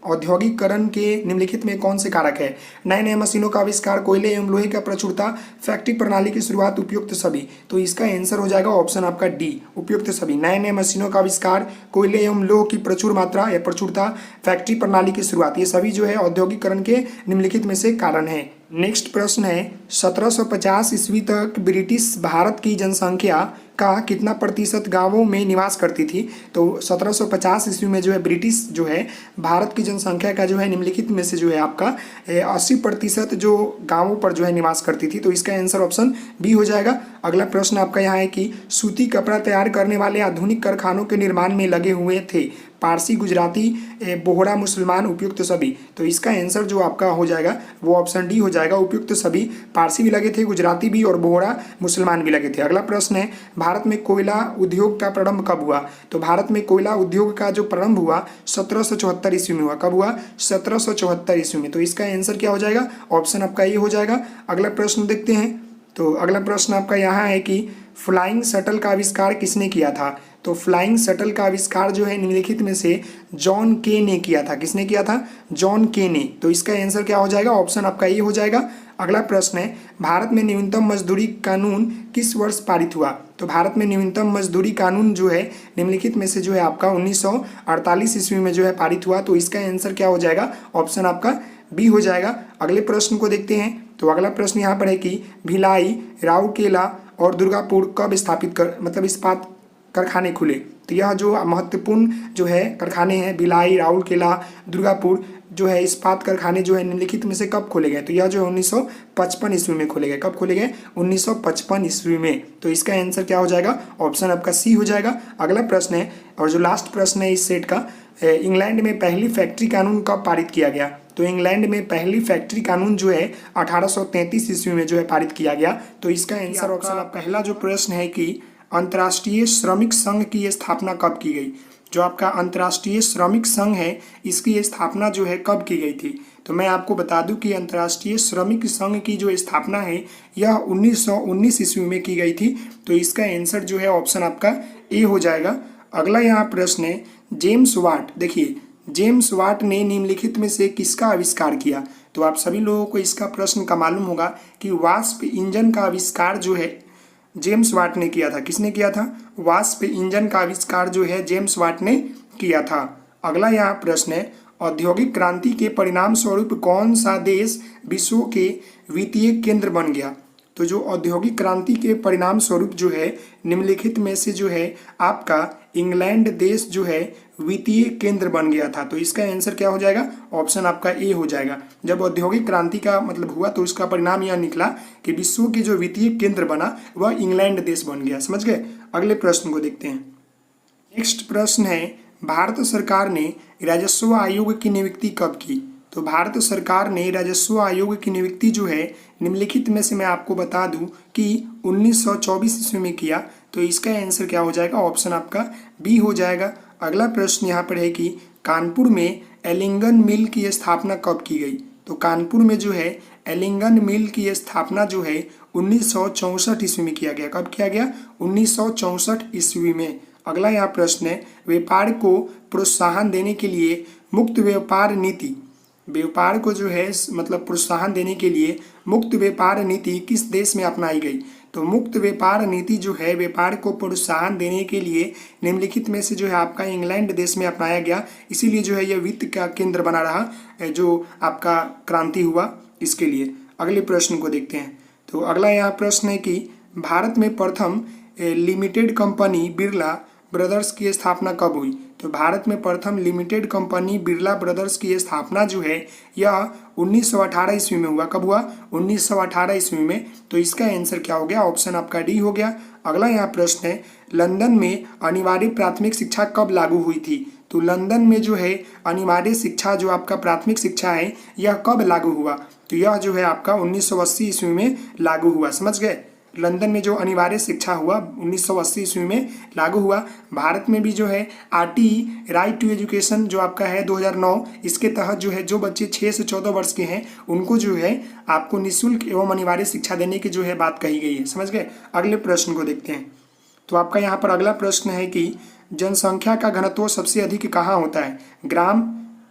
S1: औद्योगिकरण के निम्नलिखित में कौन से कारक है। नए नए मशीनों का आविष्कार, कोयले एवं लोहे का प्रचुरता, फैक्ट्री प्रणाली की शुरुआत, उपयुक्त सभी। तो इसका आंसर हो जाएगा ऑप्शन आपका डी, उपयुक्त सभी। नए नए मशीनों का आविष्कार, कोयले एवं लोह की प्रचुर मात्रा या प्रचुरता, फैक्ट्री प्रणाली की शुरुआत, ये सभी जो है औद्योगिकरण के निम्नलिखित में से कारण है। नेक्स्ट प्रश्न है, 1750 ईस्वी तक ब्रिटिश भारत की जनसंख्या का कितना प्रतिशत गांवों में निवास करती थी। तो 1750 ईस्वी में जो है ब्रिटिश जो है भारत की जनसंख्या का जो है निम्नलिखित में से जो है आपका 80% जो गांवों पर जो है निवास करती थी। तो इसका आंसर ऑप्शन बी हो जाएगा। अगला प्रश्न आपका यहाँ है कि सूती कपड़ा तैयार करने वाले आधुनिक कारखानों के निर्माण में लगे हुए थे पारसी, गुजराती, बोहरा, मुसलमान, उपयुक्त सभी। तो इसका आंसर जो आपका हो जाएगा वो ऑप्शन डी हो जाएगा, उपयुक्त सभी। पारसी भी लगे थे, गुजराती भी और बोहरा मुसलमान भी लगे थे। अगला प्रश्न है, भारत में कोयला उद्योग का प्रारंभ कब हुआ। तो भारत में कोयला उद्योग का जो प्रारंभ हुआ 1774 ईस्वी में हुआ। कब हुआ, 1774 ईस्वी में। तो इसका आंसर क्या हो जाएगा, ऑप्शन आपका ये हो जाएगा। अगला प्रश्न देखते हैं। तो अगला प्रश्न आपका यहाँ है कि फ्लाइंग शटल का आविष्कार किसने किया था। तो फ्लाइंग शटल का आविष्कार जो है निम्नलिखित में से जॉन के ने किया था। किसने किया था, जॉन के ने। तो इसका आंसर क्या हो जाएगा, ऑप्शन आपका ये हो जाएगा। अगला प्रश्न है, भारत में न्यूनतम मजदूरी कानून किस वर्ष पारित हुआ। तो भारत में न्यूनतम मजदूरी कानून जो है निम्नलिखित में से जो है आपका 1948 ईस्वी में जो है पारित हुआ। तो इसका आंसर क्या हो जाएगा, ऑप्शन आपका बी हो जाएगा। अगले प्रश्न को देखते हैं। तो अगला प्रश्न यहाँ पर है कि भिलाई, राउरकेला और दुर्गापुर कब स्थापित इस्पात कारखाने खुले। तो यह जो महत्वपूर्ण जो है कारखाने हैं भिलाई, राउरकेला, दुर्गापुर जो है इस्पात कारखाने जो है निम्नलिखित में से कब खोले गए। तो यह जो 1955 ईस्वी में खोले गए। कब खोले गए, 1955 ईस्वी में। तो इसका आंसर क्या हो जाएगा, ऑप्शन आपका सी हो जाएगा। अगला प्रश्न है और जो लास्ट प्रश्न है इस सेट का, इंग्लैंड में पहली फैक्ट्री कानून कब पारित किया गया। तो इंग्लैंड में पहली फैक्ट्री कानून जो है 1833 ईस्वी में जो है पारित किया गया। तो इसका आंसर ऑप्शन पहला जो प्रश्न है कि अंतर्राष्ट्रीय श्रमिक संघ की स्थापना कब की गई। जो आपका अंतर्राष्ट्रीय श्रमिक संघ है इसकी स्थापना जो है कब की गई थी। तो मैं आपको बता दूं कि अंतर्राष्ट्रीय श्रमिक संघ की जो स्थापना है यह 1919 ईस्वी में की गई थी। तो इसका आंसर जो है ऑप्शन आपका ए हो जाएगा। अगला यहाँ प्रश्न है, जेम्स वाट। देखिए, जेम्स वाट ने निम्नलिखित में से किसका आविष्कार किया। तो आप सभी लोगों को इसका प्रश्न का मालूम होगा कि वाष्प इंजन का आविष्कार जो है जेम्स वाट ने किया था। किसने किया था, वाष्प इंजन का आविष्कार जो है जेम्स वाट ने किया था। अगला यहाँ प्रश्न है, औद्योगिक क्रांति के परिणाम स्वरूप कौन सा देश विश्व के वित्तीय केंद्र बन गया। तो जो औद्योगिक क्रांति के परिणाम स्वरूप जो है निम्नलिखित में से जो है आपका इंग्लैंड देश जो है वित्तीय केंद्र बन गया था। तो इसका आंसर क्या हो जाएगा? ऑप्शन आपका ए हो जाएगा। जब औद्योगिक क्रांति का मतलब हुआ तो उसका परिणाम यह निकला कि विश्व के जो वित्तीय केंद्र बना वह इंग्लैंड देश बन गया। समझ गए? अगले प्रश्न को देखते हैं। नेक्स्ट प्रश्न है, भारत सरकार ने राजस्व आयोग की नियुक्ति कब की? तो भारत सरकार ने राजस्व आयोग की नियुक्ति जो है निम्नलिखित में से मैं आपको बता दूं कि 1924 ईस्वी में किया। तो इसका आंसर क्या हो जाएगा? ऑप्शन आपका बी हो जाएगा। अगला प्रश्न यहाँ पर है कि कानपुर में एलिंगन मिल की स्थापना कब की गई? तो कानपुर में जो है एलिंगन मिल की स्थापना जो है 1964 ईस्वी में किया गया। कब किया गया? 1964 ईस्वी में। अगला यहाँ प्रश्न है, व्यापार को प्रोत्साहन देने के लिए मुक्त व्यापार नीति, व्यापार को जो है मतलब प्रोत्साहन देने के लिए मुक्त व्यापार नीति किस देश में अपनाई गई? तो मुक्त व्यापार नीति जो है व्यापार को प्रोत्साहन देने के लिए निम्नलिखित में से जो है आपका इंग्लैंड देश में अपनाया गया। इसीलिए जो है यह वित्त का केंद्र बना रहा जो आपका क्रांति हुआ इसके लिए। अगले प्रश्न को देखते हैं। तो अगला यहाँ प्रश्न है कि भारत में प्रथम लिमिटेड कंपनी बिरला ब्रदर्स की स्थापना कब हुई? तो भारत में प्रथम लिमिटेड कंपनी बिरला ब्रदर्स की स्थापना जो है यह 1918 ईस्वी में हुआ। कब हुआ? 1918 ईस्वी में। तो इसका आंसर क्या हो गया? ऑप्शन आपका डी हो गया। अगला यहाँ प्रश्न है, लंदन में अनिवार्य प्राथमिक शिक्षा कब लागू हुई थी? तो लंदन में जो है अनिवार्य शिक्षा जो आपका प्राथमिक शिक्षा है यह कब लागू हुआ? तो यह जो है आपका 1980 ईस्वी में लागू हुआ। समझ गए? लंदन में जो अनिवार्य शिक्षा हुआ 1980 ईस्वी में लागू हुआ। भारत में भी जो है आरटीई राइट टू एजुकेशन जो आपका है 2009, इसके तहत जो है जो बच्चे 6 से 14 वर्ष के हैं उनको जो है आपको निःशुल्क एवं अनिवार्य शिक्षा देने की जो है बात कही गई है। समझ गए? अगले प्रश्न को देखते हैं। तो आपका यहाँ पर अगला प्रश्न है कि जनसंख्या का घनत्व सबसे अधिक कहाँ होता है? ग्राम,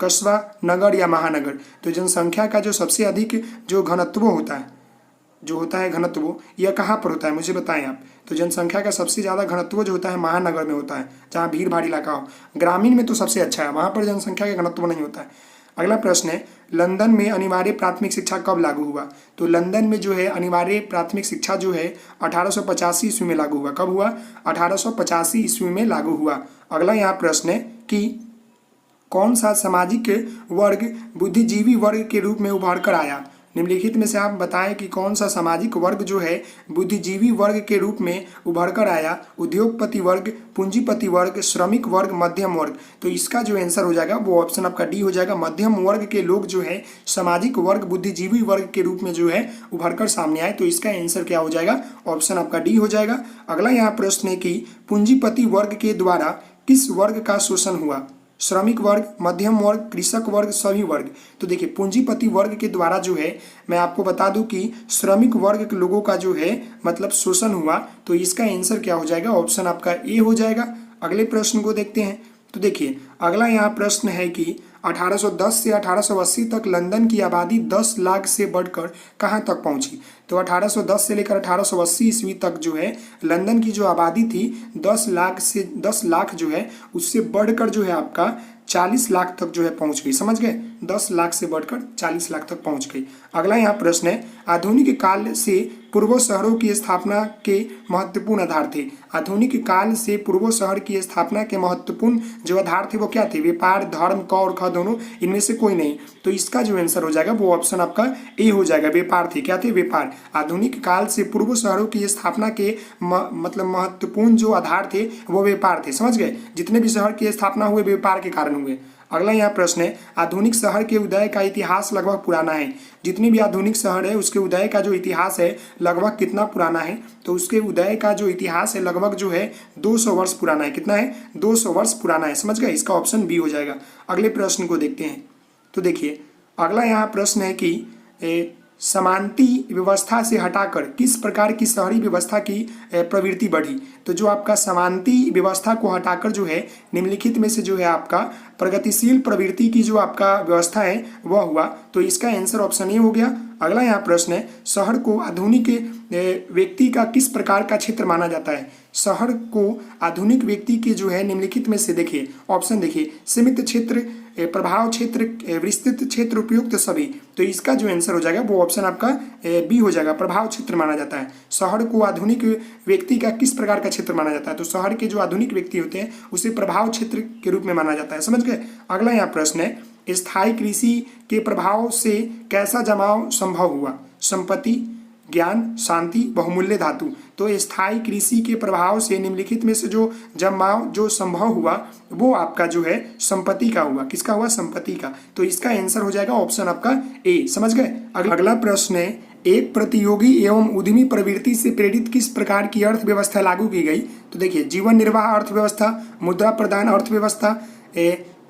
S1: कस्बा, नगर या महानगर? तो जनसंख्या का जो सबसे अधिक जो घनत्व होता है घनत्व यह कहाँ पर होता है मुझे बताएं आप। तो जनसंख्या का सबसे ज़्यादा घनत्व जो होता है महानगर में होता है, जहाँ भीड़ भाड़ इलाका हो। ग्रामीण में तो सबसे अच्छा है, वहाँ पर जनसंख्या का घनत्व नहीं होता है। अगला प्रश्न है, लंदन में अनिवार्य प्राथमिक शिक्षा कब लागू हुआ? तो लंदन में जो है अनिवार्य प्राथमिक शिक्षा जो है 1885 ईस्वी में लागू हुआ। कब हुआ? 1885 ईस्वी में लागू हुआ। अगला यहाँ प्रश्न है कि कौन सा सामाजिक वर्ग बुद्धिजीवी वर्ग के रूप में उभर कर आया? निम्नलिखित में से आप बताएं कि कौन सा सामाजिक वर्ग जो है बुद्धिजीवी वर्ग के रूप में उभर कर आया? उद्योगपति वर्ग, पूंजीपति वर्ग, श्रमिक वर्ग, मध्यम वर्ग? तो इसका जो आंसर हो जाएगा वो ऑप्शन आपका डी हो जाएगा। मध्यम वर्ग के लोग जो है सामाजिक वर्ग बुद्धिजीवी वर्ग के रूप में जो है उभर कर सामने आए। तो इसका आंसर क्या हो जाएगा? ऑप्शन आपका डी हो जाएगा। अगला यहाँ प्रश्न है कि पूंजीपति वर्ग के द्वारा किस वर्ग का शोषण हुआ? श्रमिक वर्ग, मध्यम वर्ग, कृषक वर्ग, सभी वर्ग? तो देखिए पूंजीपति वर्ग के द्वारा जो है मैं आपको बता दूं कि श्रमिक वर्ग के लोगों का जो है मतलब शोषण हुआ। तो इसका आंसर क्या हो जाएगा? ऑप्शन आपका ए हो जाएगा। अगले प्रश्न को देखते हैं। तो देखिए अगला यहाँ प्रश्न है कि 1810 से 1880 तक लंदन की आबादी 10 लाख से बढ़कर कहाँ तक पहुंची? तो 1810 से लेकर 1880 ईस्वी तक जो है लंदन की जो आबादी थी 10 लाख जो है उससे बढ़कर जो है आपका 40 लाख तक जो है पहुंच गई। समझ गए? 10 लाख से बढ़कर 40 लाख तक पहुंच गई। अगला यहाँ प्रश्न है, आधुनिक काल से पूर्व शहरों की स्थापना के महत्वपूर्ण आधार थे? आधुनिक काल से पूर्व शहर की स्थापना के महत्वपूर्ण जो आधार थे वो क्या थे? व्यापार, धर्म, क और ख दोनों, इनमें से कोई नहीं। तो इसका जो आंसर हो जाएगा वो ऑप्शन आपका ए हो जाएगा। व्यापार थे। क्या थे? व्यापार। आधुनिक काल से पूर्व शहरों की स्थापना के मतलब महत्वपूर्ण जो आधार थे वो व्यापार थे। समझ गए? जितने भी शहर की स्थापना हुए व्यापार के कारण हुए। अगला यहाँ प्रश्न है, आधुनिक शहर के उदय का इतिहास लगभग पुराना है? जितनी भी आधुनिक शहर है उसके उदय का जो इतिहास है लगभग कितना पुराना है? तो उसके उदय का जो इतिहास है लगभग जो है 200 वर्ष पुराना है। कितना है? 200 वर्ष पुराना है। समझ गए? इसका ऑप्शन बी हो जाएगा। अगले प्रश्न को देखते हैं। तो देखिए अगला यहाँ प्रश्न है कि समानती व्यवस्था से हटाकर किस प्रकार की शहरी व्यवस्था की प्रवृत्ति बढ़ी? तो जो आपका समानती व्यवस्था को हटाकर जो है निम्नलिखित में से जो है आपका प्रगतिशील प्रवृत्ति की जो आपका व्यवस्था है वह हुआ। तो इसका आंसर ऑप्शन ए हो गया। अगला यहाँ प्रश्न है, शहर को आधुनिक व्यक्ति का किस प्रकार का क्षेत्र माना जाता है? शहर को आधुनिक व्यक्ति के जो है निम्नलिखित में से देखिए ऑप्शन देखिए, सीमित क्षेत्र, प्रभाव क्षेत्र विस्तृत क्षेत्र उपयुक्त सभी, तो इसका जो आंसर हो जाएगा वो ऑप्शन आपका बी हो जाएगा, प्रभाव क्षेत्र माना जाता है। शहर को आधुनिक व्यक्ति का किस प्रकार का क्षेत्र माना जाता है, तो शहर के जो आधुनिक व्यक्ति होते हैं उसे प्रभाव क्षेत्र के रूप में माना जाता है। समझ गए। अगला यहाँ प्रश्न है, स्थायी कृषि के प्रभाव से कैसा जमाव संभव हुआ, संपत्ति, ज्ञान, शांति, बहुमूल्य धातु। तो स्थायी कृषि के प्रभाव से निम्नलिखित में से जो जमाव जो संभव हुआ वो आपका जो है संपत्ति का हुआ। किसका हुआ, संपत्ति का। तो इसका आंसर हो जाएगा ऑप्शन आपका ए। समझ गए। अगला प्रश्न है, एक प्रतियोगी एवं उद्यमी प्रवृत्ति से प्रेरित किस प्रकार की अर्थव्यवस्था लागू की गई। तो देखिए, जीवन निर्वाह अर्थव्यवस्था, मुद्रा प्रदान अर्थव्यवस्था,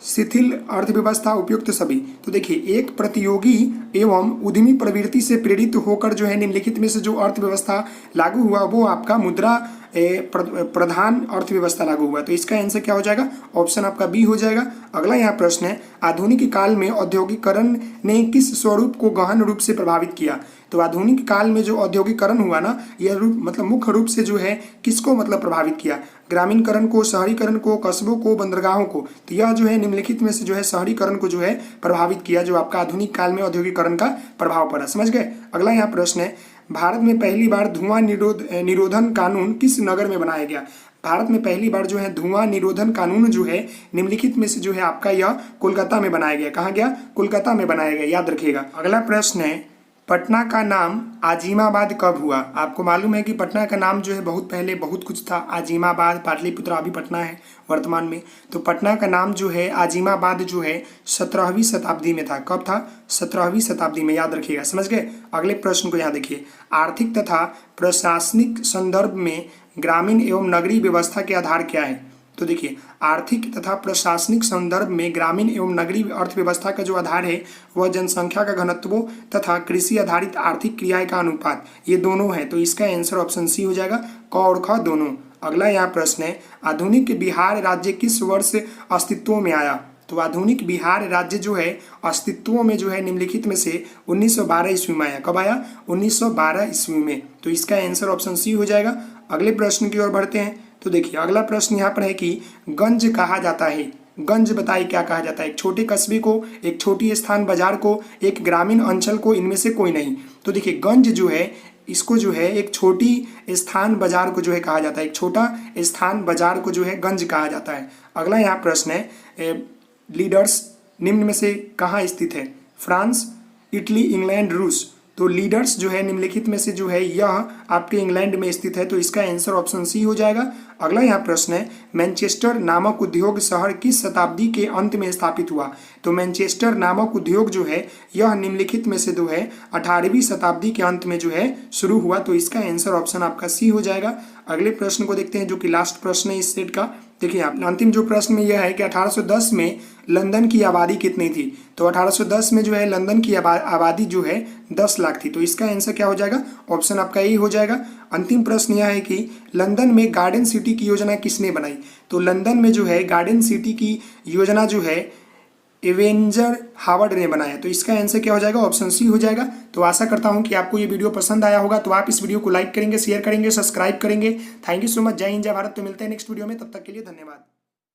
S1: शिथिल अर्थव्यवस्था, उपयुक्त सभी। तो देखिए, एक प्रतियोगी एवं उद्यमी प्रवृत्ति से प्रेरित होकर जो है निम्नलिखित में से जो अर्थव्यवस्था लागू हुआ वो आपका मुद्रा प्रधान अर्थव्यवस्था लागू हुआ। तो इसका आंसर क्या हो जाएगा, ऑप्शन आपका बी हो जाएगा। अगला यहाँ प्रश्न है, आधुनिक काल में औद्योगिकरण ने किस स्वरूप को गहन रूप से प्रभावित किया। तो आधुनिक काल में जो औद्योगिकरण हुआ ना, यह रूप मतलब मुख्य रूप से जो है किसको मतलब प्रभावित किया, ग्रामीणकरण को, शहरीकरण को, कस्बों को, बंदरगाहों को। तो यह जो है निम्नलिखित में से जो है शहरीकरण को जो है प्रभावित किया, जो आपका आधुनिक काल में औद्योगिकरण का प्रभाव पड़ा। समझ गए। अगला यहाँ प्रश्न है, भारत में पहली बार धुआं निरोधन कानून किस नगर में बनाया गया। भारत में पहली बार जो है धुआं निरोधन कानून जो है निम्नलिखित में से जो है आपका यह कोलकाता में बनाया गया। कहाँ गया, कोलकाता में बनाया गया, याद रखिएगा। अगला प्रश्न है, पटना का नाम आजिमाबाद कब हुआ। आपको मालूम है कि पटना का नाम जो है बहुत पहले बहुत कुछ था, आजिमाबाद, पाटलिपुत्र, अभी पटना है वर्तमान में। तो पटना का नाम जो है आजिमाबाद जो है 17वीं शताब्दी में था। कब था, 17वीं शताब्दी में, याद रखिएगा। समझ गए। अगले प्रश्न को यहाँ देखिए, आर्थिक तथा प्रशासनिक संदर्भ में ग्रामीण एवं नगरीय व्यवस्था के आधार क्या है। तो देखिए, आर्थिक तथा प्रशासनिक संदर्भ में ग्रामीण एवं नगरीय अर्थव्यवस्था का जो आधार है वह जनसंख्या का घनत्व तथा कृषि आधारित आर्थिक क्रियाएं का अनुपात, ये दोनों है। तो इसका आंसर ऑप्शन सी हो जाएगा, क और ख दोनों। अगला यहाँ प्रश्न है, आधुनिक बिहार राज्य किस वर्ष अस्तित्व में आया। तो आधुनिक बिहार राज्य जो है अस्तित्व में जो है निम्नलिखित में से 1912 ईस्वी में आया। कब आया, 1912 ईस्वी में। तो इसका आंसर ऑप्शन सी हो जाएगा। अगले प्रश्न की ओर बढ़ते हैं। तो देखिए, अगला प्रश्न यहाँ पर है कि गंज कहा जाता है। गंज बताइए क्या कहा जाता है, एक छोटे कस्बे को, एक छोटी स्थान बाजार को, एक ग्रामीण अंचल को, इनमें से कोई नहीं। तो देखिए, गंज जो है इसको जो है एक छोटी स्थान बाजार को जो है कहा जाता है, एक छोटा स्थान बाजार को जो है गंज कहा जाता है। अगला यहाँ प्रश्न है, लीडर्स निम्न में से कहाँ स्थित है, फ्रांस, इटली, इंग्लैंड, रूस। तो लीडर्स जो है निम्नलिखित में से जो है यह आपके इंग्लैंड में स्थित है। तो इसका आंसर ऑप्शन सी हो जाएगा। अगला यहाँ प्रश्न है, मैनचेस्टर नामक उद्योग शहर किस शताब्दी के अंत में स्थापित हुआ। तो मैनचेस्टर नामक उद्योग जो है यह निम्नलिखित में से जो है 18वीं शताब्दी के अंत में जो है शुरू हुआ। तो इसका आंसर ऑप्शन आपका सी हो जाएगा। अगले प्रश्न को देखते हैं जो कि लास्ट प्रश्न है इस सेट का। देखिए, आप अंतिम जो प्रश्न में यह है कि 1810 में लंदन की आबादी कितनी थी। तो 1810 में जो है लंदन की आबादी जो है 10 लाख थी। तो इसका आंसर क्या हो जाएगा, ऑप्शन आपका ए हो जाएगा। अंतिम प्रश्न यह है कि लंदन में गार्डन सिटी की योजना किसने बनाई। तो लंदन में जो है गार्डन सिटी की योजना जो है एवेंजर हावर्ड ने बनाया। तो इसका आंसर क्या हो जाएगा, ऑप्शन सी हो जाएगा। तो आशा करता हूं कि आपको ये वीडियो पसंद आया होगा। तो आप इस वीडियो को लाइक करेंगे, शेयर करेंगे, सब्सक्राइब करेंगे। Thank you so much. जय हिंद, जय भारत। तो मिलते हैं नेक्स्ट वीडियो में, तब तक के लिए धन्यवाद।